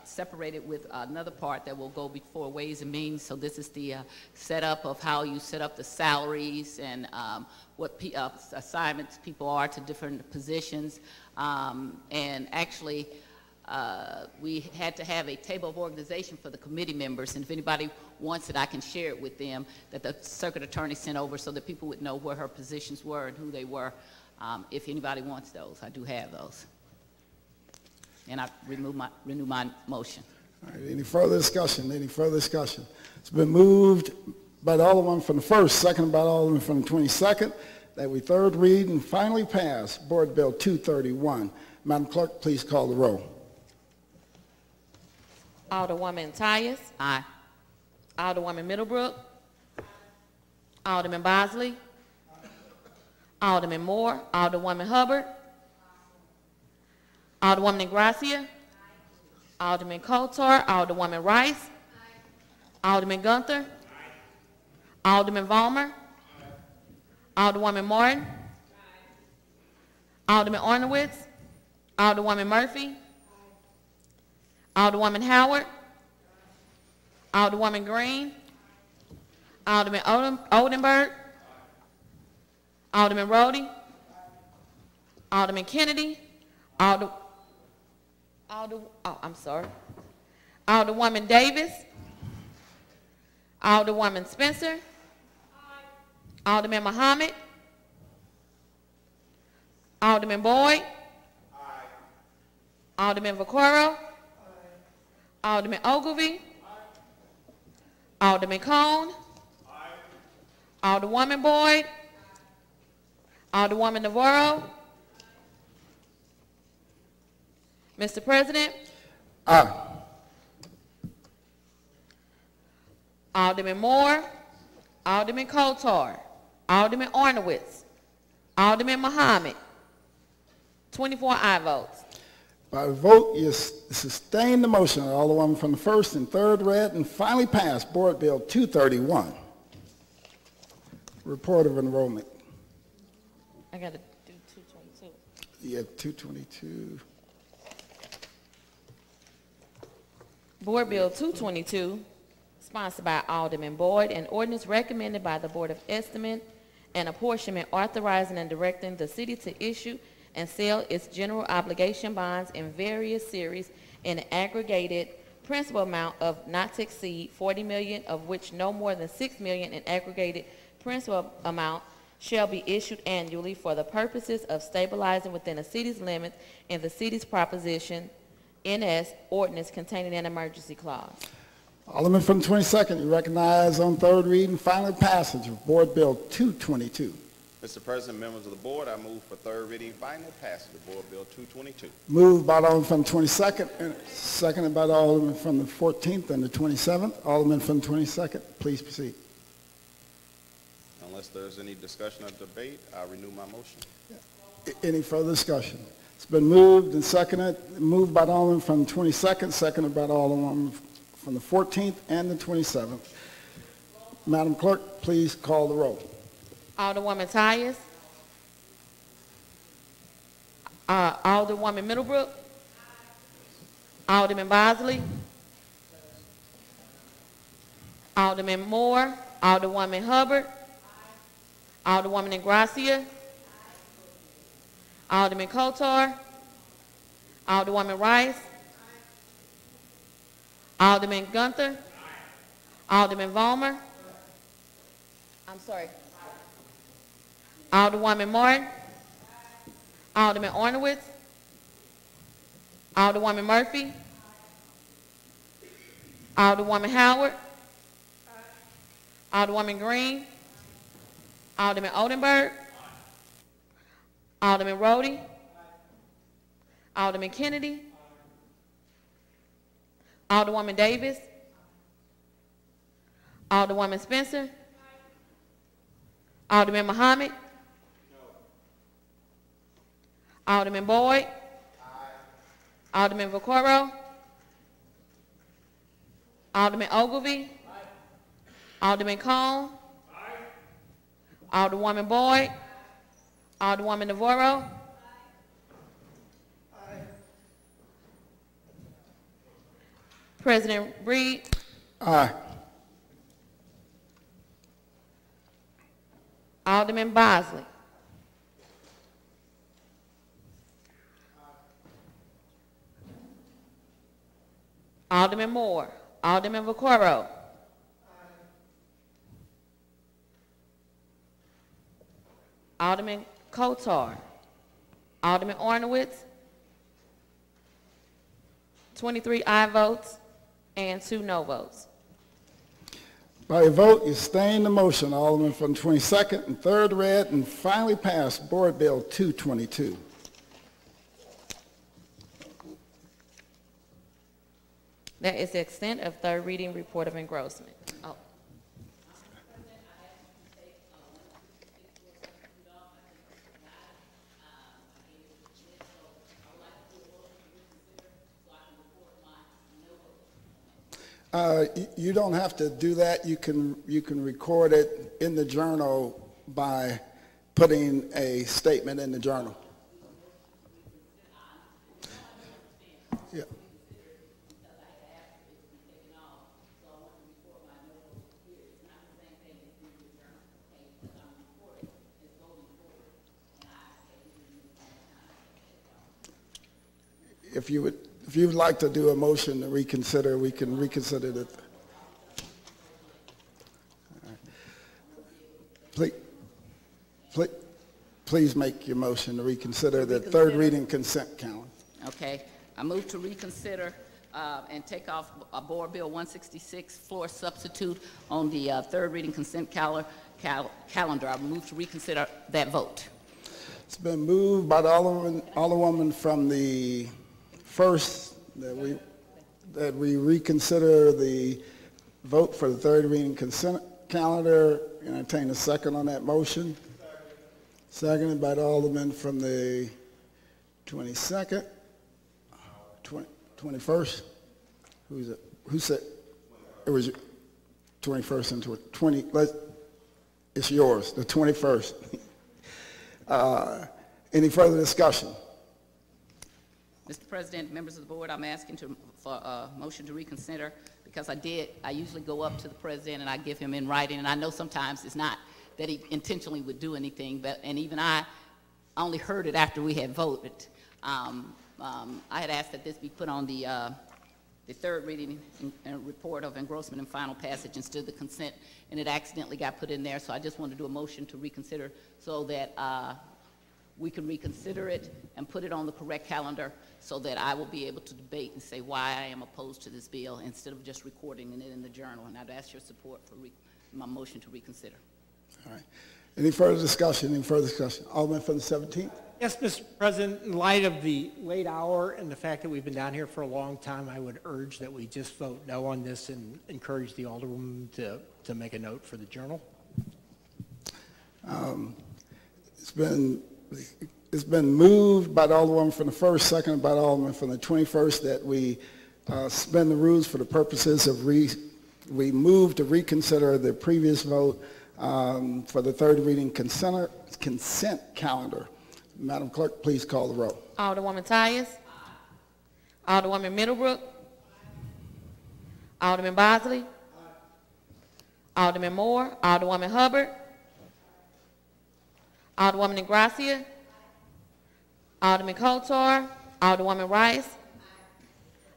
separated with another part that will go before Ways and Means. So this is the setup of how you set up the salaries and what assignments people are to different positions. And actually, we had to have a table of organization for the committee members, and if anybody wants it, I can share it with them, that the circuit attorney sent over so that people would know where her positions were and who they were. If anybody wants those, I do have those. And I renew my motion. All right, any further discussion? Any further discussion? It's been moved by the Alderman from the first, seconded by the Alderman from the 22nd, that we third read and finally pass Board Bill 231. Madam Clerk, please call the roll. Alderwoman Tyus. Aye. Alderwoman Middlebrook. Alderman Bosley. Alderman Moore. Alderwoman Hubbard. Alderwoman Ingracia. Alderman Kotar. Alderwoman Rice. Alderman Gunther. Alderman Vollmer. Alderwoman Martin. Alderman Ornowitz. Alderwoman Murphy. Alderwoman Howard. Alderwoman Green. Alderman Oldenburg. Alderman Rhodey. Alderman Kennedy. Alderwoman Davis. Alderwoman Spencer. Alderman Muhammad. Alderman Boyd. Alderman Vaquero. Alderman Ogilvie. Alderman Cone. Alderwoman Boyd. Alderwoman Navarro. Mr. President. Aye. Alderman Moore. Alderman Kotar. Alderman Ornowitz. Alderman Muhammad. 24 aye votes. By vote, you sustain the motion of Alderwoman from the first and third read and finally pass Board Bill 231. Report of enrollment. I got to do 222. You have 222. Board Bill 222, sponsored by Alderman Boyd, an ordinance recommended by the Board of Estimate and apportionment authorizing and directing the city to issue and sell its general obligation bonds in various series in an aggregated principal amount of not to exceed $40 million, of which no more than $6 million in aggregated principal amount shall be issued annually for the purposes of stabilizing within the city's limits in the city's proposition NS ordinance containing an emergency clause. Alderman from the 22nd, you recognize on third reading final passage of Board Bill 222. Mr. President, members of the board, I move for third reading final passage of Board Bill 222. Moved by the Alderman from the 22nd, and seconded by the Alderman from the 14th and the 27th. Alderman from the 22nd, please proceed. Unless there's any discussion or debate, I renew my motion. Any further discussion? It's been moved and seconded, moved by the Alderman from the 22nd, seconded by the Alderman from the 14th and the 27th. Madam Clerk, please call the roll. Alderwoman Tyus. Alderwoman Middlebrook. Alderman Bosley. Alderman Moore. Alderwoman Hubbard. Alderwoman Ingracia. Alderman Kotar. Alderwoman Rice. Alderman Gunther. Alderman Vollmer. I'm sorry. Alderwoman Martin. Alderman Ornowitz. Alderwoman Murphy. Alderwoman Howard. Alderwoman Green. Alderman Oldenburg. Alderman Rhodey. Alderman Kennedy. Alderwoman Davis. Alderwoman Spencer? Alderman Muhammad? Alderman Boyd? Alderman Vaccaro? Alderman Ogilvie? Alderman Cone? Alderwoman Boyd? Alderwoman Navarro? President Reed? Aye. Alderman Bosley? Alderman Moore? Alderman Vaccaro? Alderman Kotar? Alderman Ornowitz? 23 aye votes and 2 no votes. By your vote, you sustain the motion. Alderman from the 22nd and 3rd read and finally passed Board Bill 222. That is the extent of third reading report of engrossment. Oh. You don't have to do that. You can record it in the journal by putting a statement in the journal. Yeah. If you would like to do a motion to reconsider, we can reconsider it. Please make your motion to reconsider the third reading consent calendar. Okay. I move to reconsider and take off Board Bill 166, floor substitute on the third reading consent calendar. I move to reconsider that vote. It's been moved by the Alderwoman from the first that we reconsider the vote for the third reading consent calendar. Entertain a second on that motion. Seconded by the Alderman from the 22nd, 21st. Who's it? Who said it was 21st and 20? It's yours, the 21st. Any further discussion? Mr. President, members of the board, I'm asking for a motion to reconsider because I usually go up to the president and I give him in writing, and I know sometimes it's not that he intentionally would do anything, and even I only heard it after we had voted. I had asked that this be put on the third reading and report of engrossment and final passage instead of the consent, and it accidentally got put in there, so I just want to do a motion to reconsider so that we can reconsider it and put it on the correct calendar so that I will be able to debate and say why I am opposed to this bill instead of just recording it in the journal. And I'd ask your support for my motion to reconsider. All right. Any further discussion? Any further discussion? Alderman from the 17th. Yes, Mr. President, in light of the late hour and the fact that we've been down here for a long time, I would urge that we just vote no on this and encourage the Alderwoman to make a note for the journal. It's been moved by the Alderwoman from the 1st, seconded by the Alderman from the 21st that we suspend the rules for the purposes of we move to reconsider the previous vote for the third reading consent calendar. Madam Clerk, please call the roll. Alderwoman Tyus? Alderwoman Middlebrook? Alderman Bosley? Alderman Moore? Alderwoman Hubbard? Alderwoman Ingracia? Alderman Kotar? Alderwoman Rice?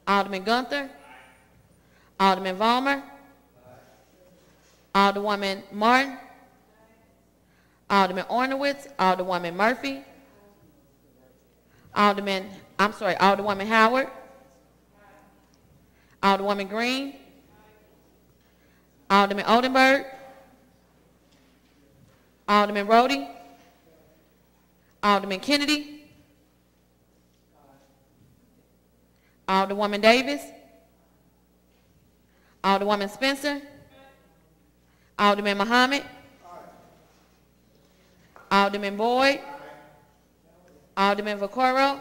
Alderman Gunther? Alderman Vollmer? Alderwoman Martin? Alderman Ornowitz? Alderwoman Murphy? Alderwoman Howard? Alderwoman Green? Alderman Oldenburg? Alderman Rhodey? Alderman Kennedy? Alderwoman Davis? Alderwoman Spencer? Alderman Muhammad. Alderman Boyd. Alderman Vaccaro.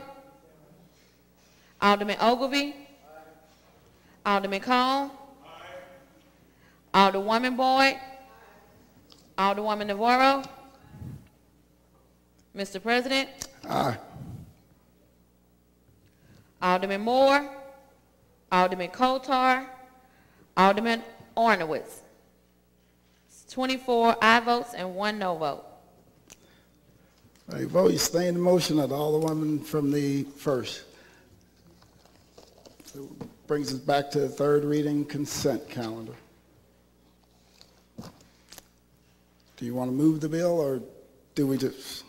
Alderman Ogilvie. Alderman Cone. Alderwoman Boyd. Alderwoman Navarro. Mr. President. Aye. Alderman Moore. Alderman Kotar. Alderman Ornowitz. 24 aye votes and 1 no vote. All right, vote, you stay in the motion of the Alderwoman from the first. So brings us back to the third reading consent calendar. Do you want to move the bill, or do we just?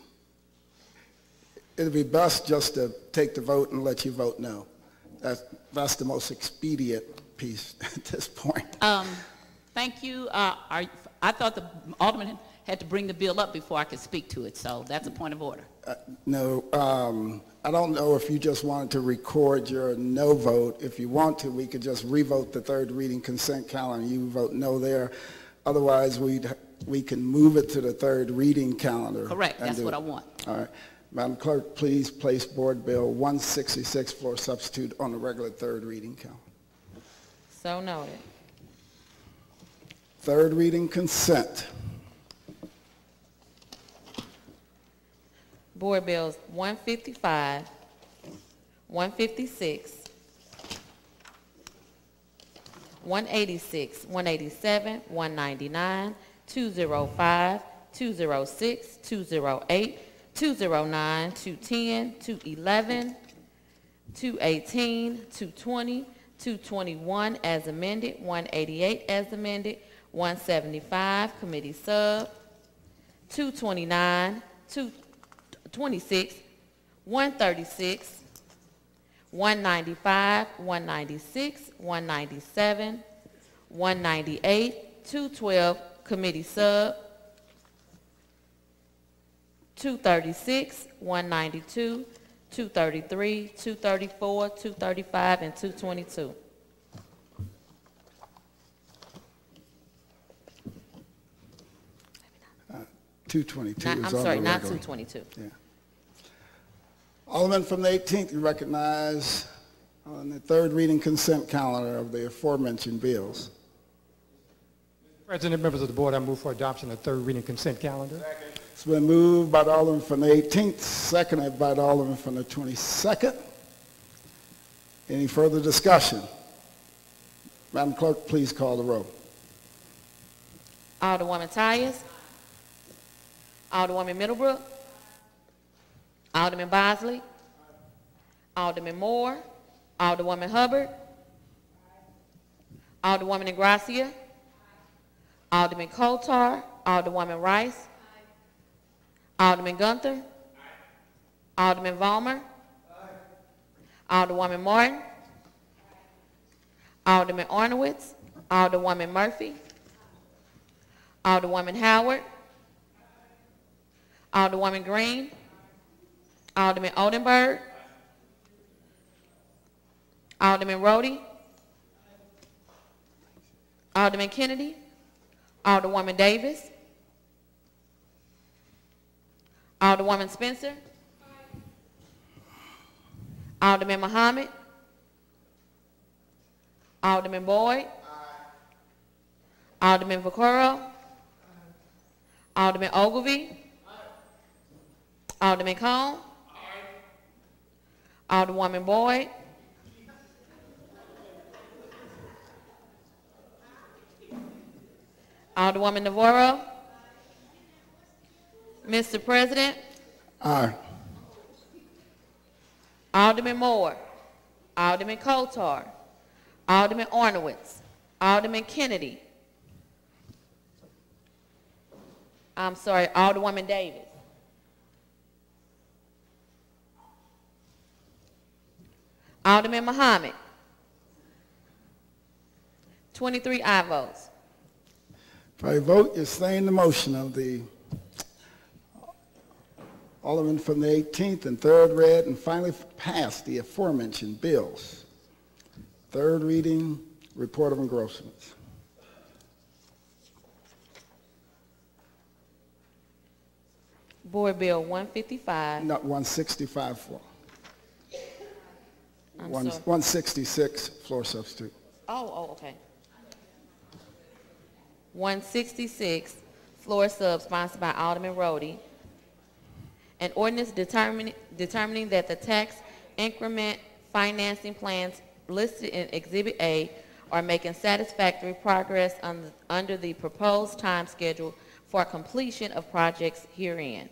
It'd be best just to take the vote and let you vote no. That's the most expedient piece at this point. Thank you. I thought the Alderman had to bring the bill up before I could speak to it, so that's a point of order. No, I don't know if you just wanted to record your no vote. If you want to, we could just revote the third reading consent calendar and you vote no there. Otherwise, we can move it to the third reading calendar. Correct, that's what I want. All right. Madam Clerk, please place Board Bill 166 for substitute on the regular third reading calendar. So noted. Third reading consent. Board Bills 155, 156, 186, 187, 199, 205, 206, 208, 209, 210, 211, 218, 220, 221 as amended, 188 as amended, 175 committee sub, 229, 226, 136, 195, 196, 197, 198, 212 committee sub, 236, 192, 233, 234, 235, and 222. Uh, 222 I'm is on sorry, the not regular. 222. Yeah. Alderman from the 18th, you recognize on the third reading consent calendar of the aforementioned bills. President, members of the board, I move for adoption of the third reading consent calendar. It's been moved by the Alderman from the 18th, seconded by the Alderman from the 22nd. Any further discussion? Madam Clerk, please call the roll. Alderwoman Tyus. Alderwoman Middlebrook. Alderman Bosley. Alderman Moore. Alderwoman Hubbard. Alderwoman Ingracia. Alderman Kotar. Alderwoman Rice. Alderman Gunther. Alderman Vollmer. Alderwoman Martin. Alderman Ornowitz. Alderwoman Murphy. Alderwoman Howard. Alderwoman Green. Alderman Oldenburg. Alderman Rhodey. Alderman Kennedy. Alderwoman Davis. Alderwoman Spencer. Alderman Muhammad. Alderman Boyd. Alderman Vaccaro. Alderman Ogilvie. Alderman Cone. Alderwoman Boyd. Alderwoman Navarro. Mr. President. Aye. Alderman Moore. Alderman Kotar. Alderman Ornowitz. Alderman Kennedy. I'm sorry, Alderwoman Davis. Alderman Muhammad. 23 aye votes. By your vote, you're staying the motion of the Alderman from the 18th and third read and finally passed the aforementioned bills. Third reading, report of engrossments. Board Bill 155. Not 165 floor. I'm One- sorry. 166 floor substitute. Oh, okay. 166, floor sub, sponsored by Alderman Rhodey. An ordinance determining that the tax increment financing plans listed in Exhibit A are making satisfactory progress under the proposed time schedule for completion of projects herein.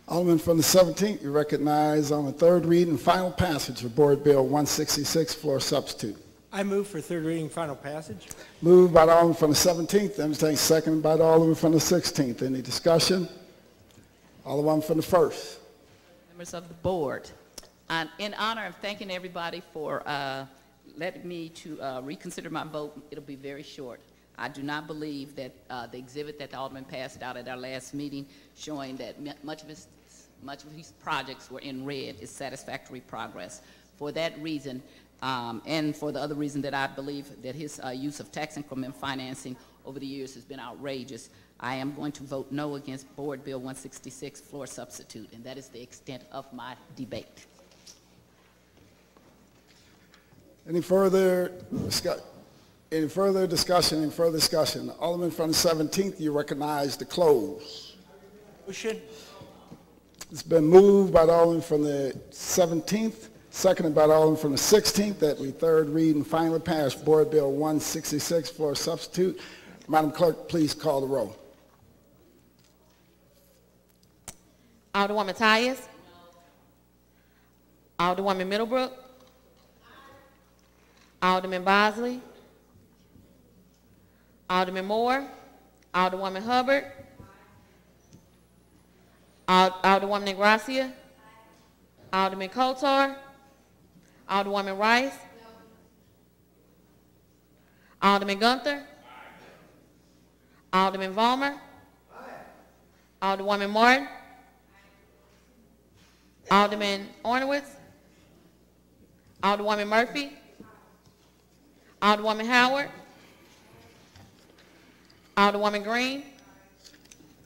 Alderman from the 17th, you recognize on the third read and final passage of Board Bill 166, floor substitute. I move for third reading, final passage. Moved by the Alderman from the 17th, entertained second by the Alderman from the 16th. Any discussion? Alderman from the 1st. Members of the board, in honor of thanking everybody for letting me to reconsider my vote, it'll be very short. I do not believe that the exhibit that the Alderman passed out at our last meeting showing that much of his projects were in red is satisfactory progress. For that reason, and for the other reason that I believe that his use of tax increment financing over the years has been outrageous, I am going to vote no against Board Bill 166, floor substitute, and that is the extent of my debate. Any further discussion? Any further discussion? Alderman from the 17th, you recognize to close. Motion. It's been moved by the Alderman from the 17th, seconded by the Alderman from the 16th, that we third read and finally pass Board Bill 166, floor substitute. Madam Clerk, please call the roll. Alderwoman Tyus. Alderwoman Middlebrook. Alderman Bosley. Alderman Moore. Alderwoman Hubbard. Alderwoman Ingracia. Alderman Kotar. Alderwoman Rice. Alderman Gunther. Alderman Vollmer. Alderwoman Martin. Alderman Ornowitz. Alderwoman Murphy. Alderwoman Howard. Alderwoman Green.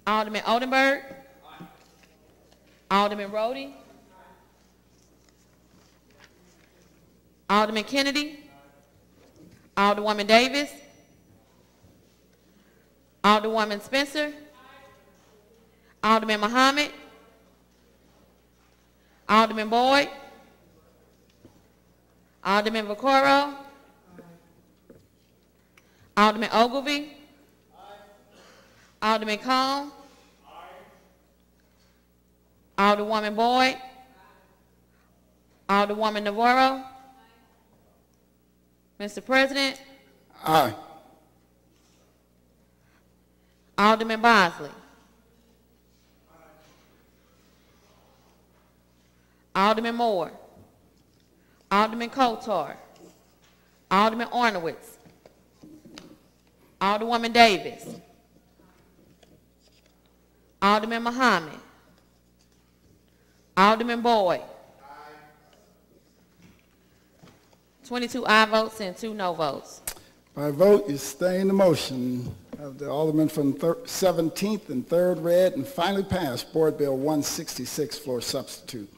Alderman Oldenburg. Alderman Rhodey. Alderman Kennedy. Alderwoman Davis. Alderwoman Spencer. Alderman Muhammad. Alderman Boyd. Alderman Vaccaro. Alderman Ogilvy. Alderman Cone. Alderwoman Boyd. Alderwoman Navarro. Mr. President. Aye. Alderman Bosley. Alderman Moore. Alderman Kotar. Alderman Ornowitz. Alderwoman Davis. Alderman Muhammad. Alderman Boyd. 22 aye votes and 2 no votes. By vote, you sustain the motion of the Alderman from 17th and third read and finally passed Board Bill 166, floor substitute.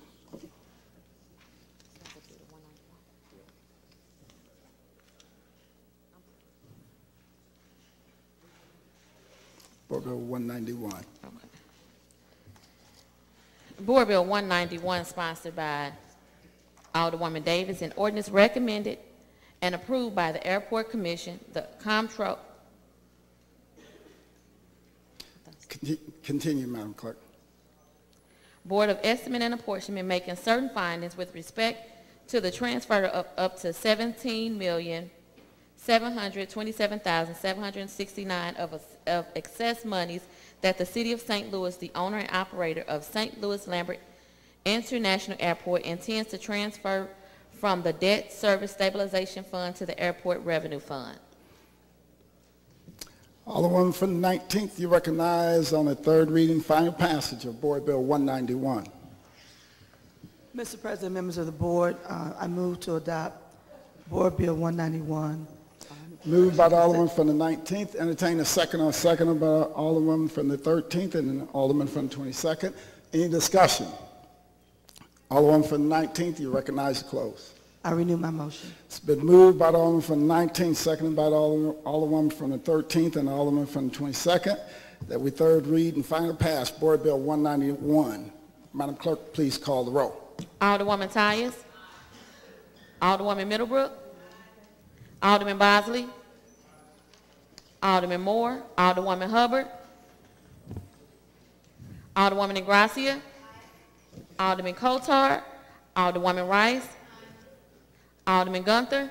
Board Bill 191. Okay. Board Bill 191, sponsored by Alderwoman Davis, an ordinance recommended and approved by the Airport Commission, the Comptroller. Continue, Madam Clerk. Board of Estimate and Apportionment making certain findings with respect to the transfer of up to $17,727,769 of excess monies that the City of St. Louis, the owner and operator of St. Louis Lambert International Airport, intends to transfer from the Debt Service Stabilization Fund to the Airport Revenue Fund. Alderwoman from the 19th, you recognize on the third reading, final passage of Board Bill 191. Mr. President, members of the board, I move to adopt Board Bill 191. Moved by the Alderman from the 19th. Entertain a second on second by Alderman from the 13th and an Alderman from the 22nd. Any discussion? Alderman from the 19th, you recognize the close. I renew my motion. It's been moved by the Alderman from the 19th, seconded by the Alderman from the 13th and the Alderman from the 22nd, that we third read and finally pass Board Bill 191. Madam Clerk, please call the roll. Alderwoman Tyus. Alderwoman Middlebrook. Alderman Bosley. Alderman Moore. Alderwoman Hubbard. Alderwoman Ingracia. Alderman Cotard. Alderwoman Rice. Alderman Gunther.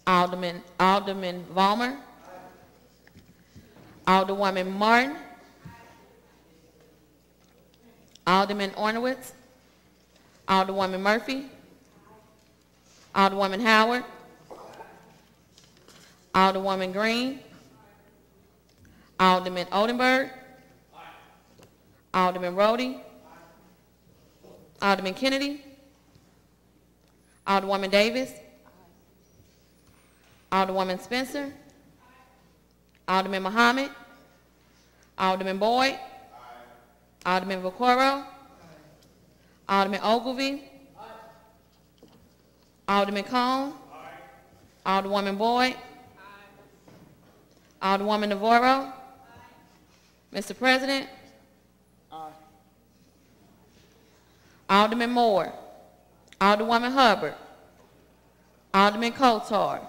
Alderman Vollmer. Alderwoman Martin. Alderman Ornowitz. Alderwoman Murphy. Alderwoman Howard. Alderwoman Green. Alderman Oldenburg. Alderman Rhodey. Alderman Kennedy. Alderwoman Davis. Alderwoman Spencer. Alderman Muhammad. Alderman Boyd. Alderman Vaccaro. Alderman Ogilvie. Alderman Cone. Alderwoman Boyd. Alderwoman Navarro. Mr. President. Alderman Moore. Alderwoman Hubbard. Alderman Cotard.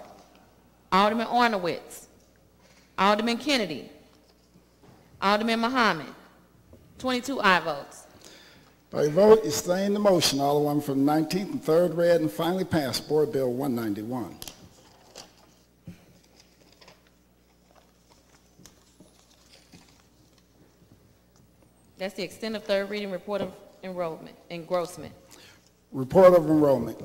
Alderman Ornowitz. Alderman Kennedy. Alderman Muhammad. 22 aye votes. By your vote, you sustain the motion. Alderman from the 19th and third read and finally passed Board Bill 191. That's the extent of third reading report of engrossment. Report of enrollment.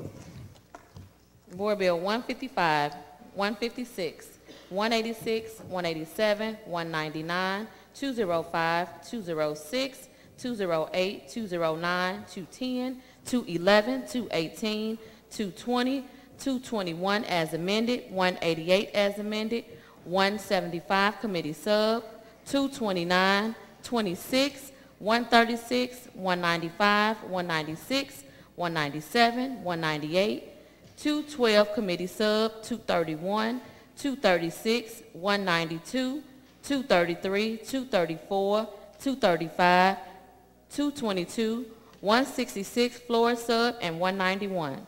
Board Bill 155, 156, 186, 187, 199, 205, 206, 208, 209, 210, 211, 218, 220, 221 as amended, 188 as amended, 175 committee sub, 229, 26, 136, 195, 196, 197, 198, 212 committee sub, 231, 236, 192, 233, 234, 235, 222, 166 floor sub, and 191.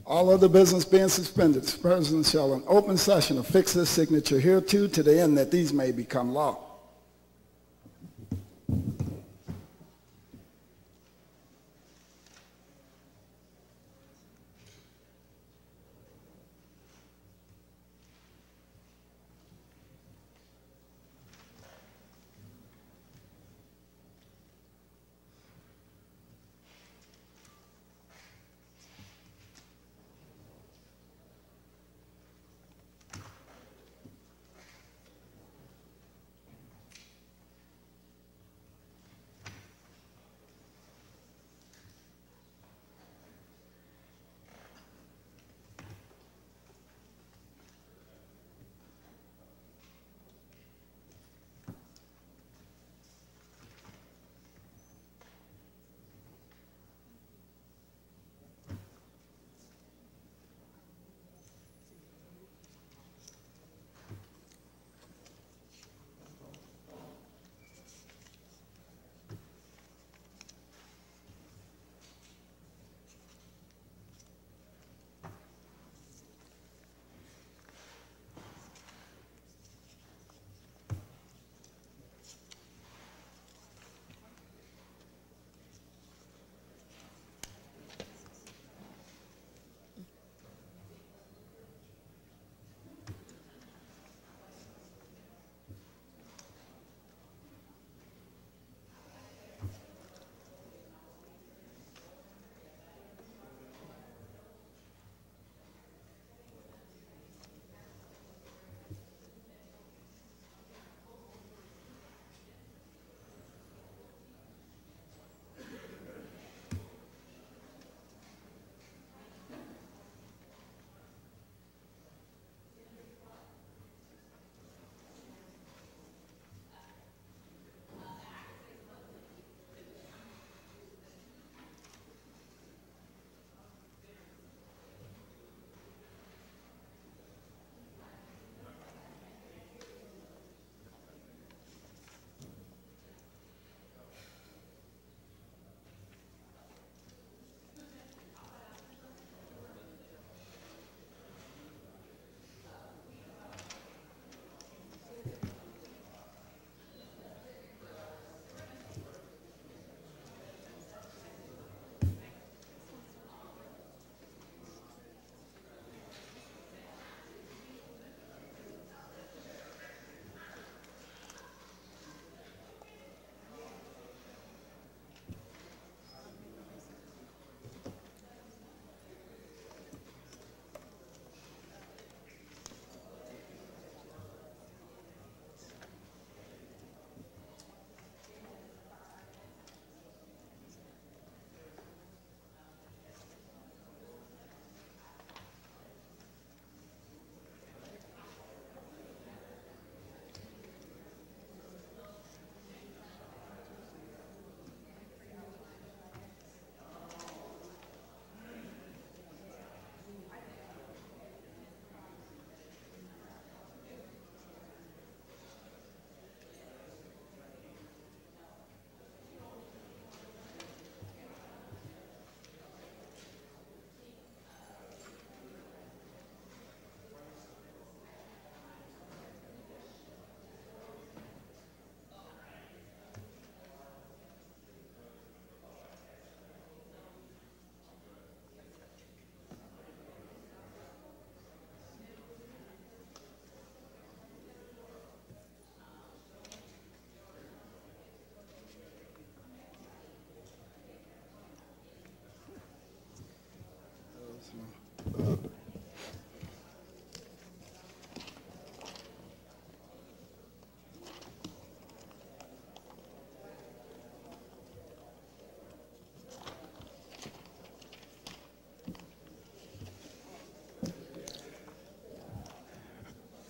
All other business being suspended, the President shall in open session affix his signature hereto to the end that these may become law.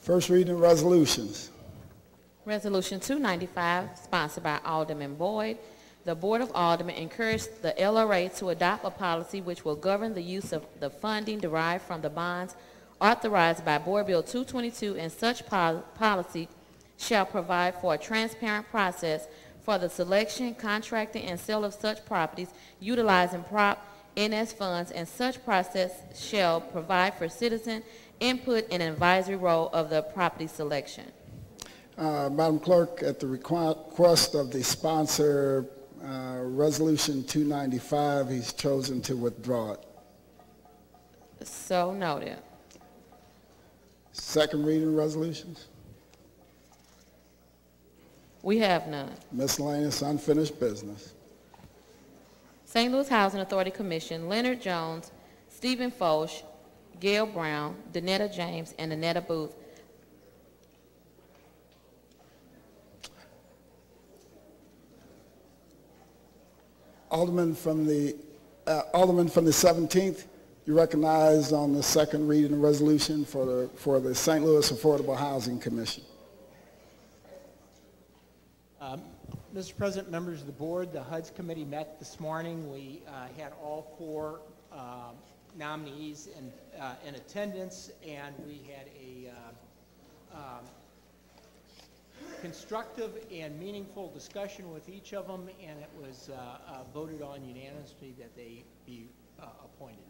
First reading resolutions. Resolution 295, sponsored by Alderman Boyd. The Board of Aldermen encouraged the LRA to adopt a policy which will govern the use of the funding derived from the bonds authorized by Board Bill 222, and such policy shall provide for a transparent process for the selection, contracting, and sale of such properties utilizing Prop NS funds, and such process shall provide for citizen input and advisory role of the property selection. Madam Clerk, at the request of the sponsor, Resolution 295, he's chosen to withdraw it. So noted. Second reading resolutions. We have none. Miscellaneous unfinished business. St. Louis Housing Authority Commission, Leonard Jones, Stephen Foch, Gail Brown, Danetta James, and Annetta Booth. Alderman from the 17th, you recognize on the second reading resolution for the St. Louis Affordable Housing Commission. Mr. President, members of the board, the HUD's committee met this morning. We had all four nominees in attendance, and we had a constructive and meaningful discussion with each of them, and it was voted on unanimously that they be appointed.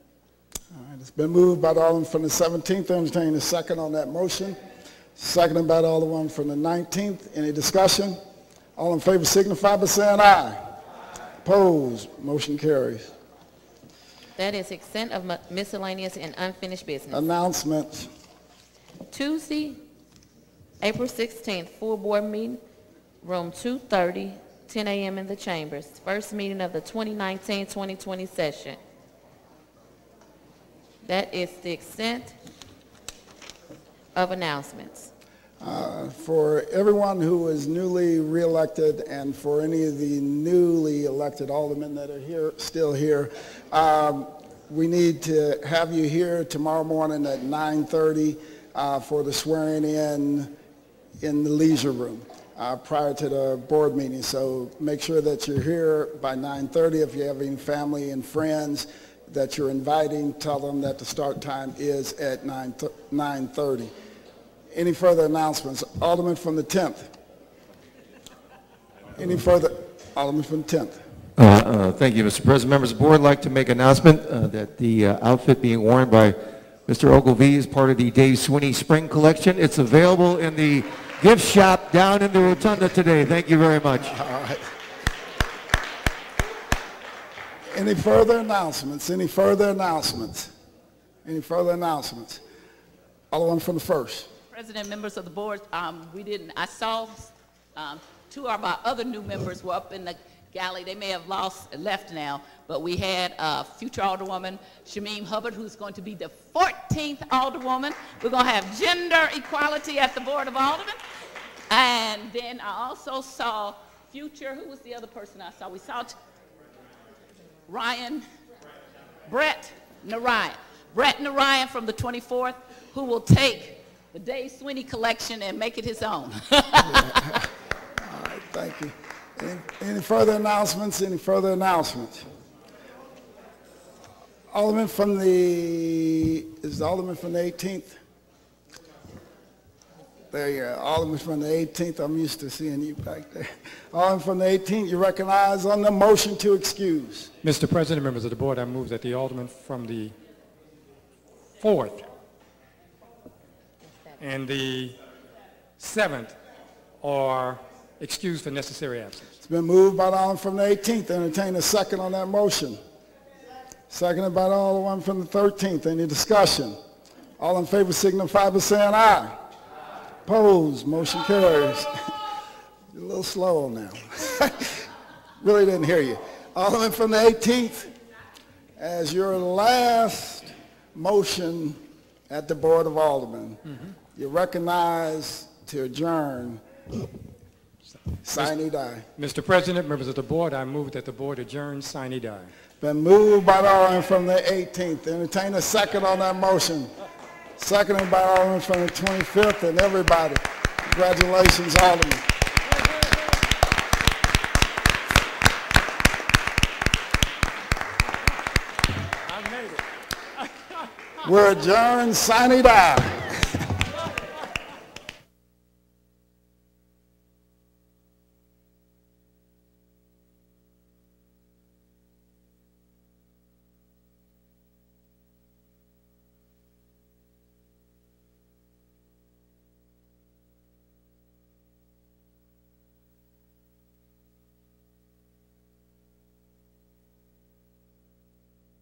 All right, it's been moved by the Alderman from the 17th. Entertain a second on that motion. Seconded by the Alderman from the 19th. Any discussion? All in favor signify by saying aye. Opposed? Motion carries. That is extent of miscellaneous and unfinished business. Announcements. Tuesday, April 16th, full board meeting, room 230, 10 a.m. in the chambers. First meeting of the 2019-2020 session. That is the extent of announcements. For everyone who is newly reelected and for any of the newly elected aldermen that are here, still here, we need to have you here tomorrow morning at 9:30 for the swearing in the leisure room prior to the board meeting. So make sure that you're here by 9:30. If you have any family and friends that you're inviting, tell them that the start time is at 9:30. Any further announcements? Alderman from the 10th. Any further? Alderman from the 10th. Thank you, Mr. President. Members of the board, I'd like to make an announcement that the outfit being worn by Mr. Ogilvie is part of the Dave Swinney Spring Collection. It's available in the gift shop down in the Rotunda today. Thank you very much. All right. Any further announcements? Any further announcements? Any further announcements? Alderman from the 1st. President, members of the board, I saw two of our other new members were up in the galley. They may have left now, but we had future Alderwoman Shamim Hubbard, who's going to be the 14th Alderwoman. We're going to have gender equality at the Board of Aldermen. And then I also saw future, who was the other person I saw? We saw Brett Narayan from the 24th, who will take the Dave Swinney collection and make it his own. All right, thank you. Any further announcements? Any further announcements? Alderman from the 18th? There you are. Alderman from the 18th. I'm used to seeing you back there. Alderman from the 18th, you recognize on the motion to excuse. Mr. President, members of the board, I move that the Alderman from the 4th and the 7th are excused for necessary absence. It's been moved by the Alderman from the 18th. Entertain a second on that motion. Seconded by the Alderman from the 13th. Any discussion? All in favor signify by saying aye. Opposed? Motion carries. You're a little slow now. Really didn't hear you. Alderman from the 18th, as your last motion at the Board of Aldermen, you recognize to adjourn. Sine die. Mr. President, members of the board, I move that the board adjourn sine die. Been moved by the Alderman from the 18th. Entertain a second on that motion. Seconded by Alderman from the 25th, and everybody. Congratulations, Alderman. We're adjourned. Sine die.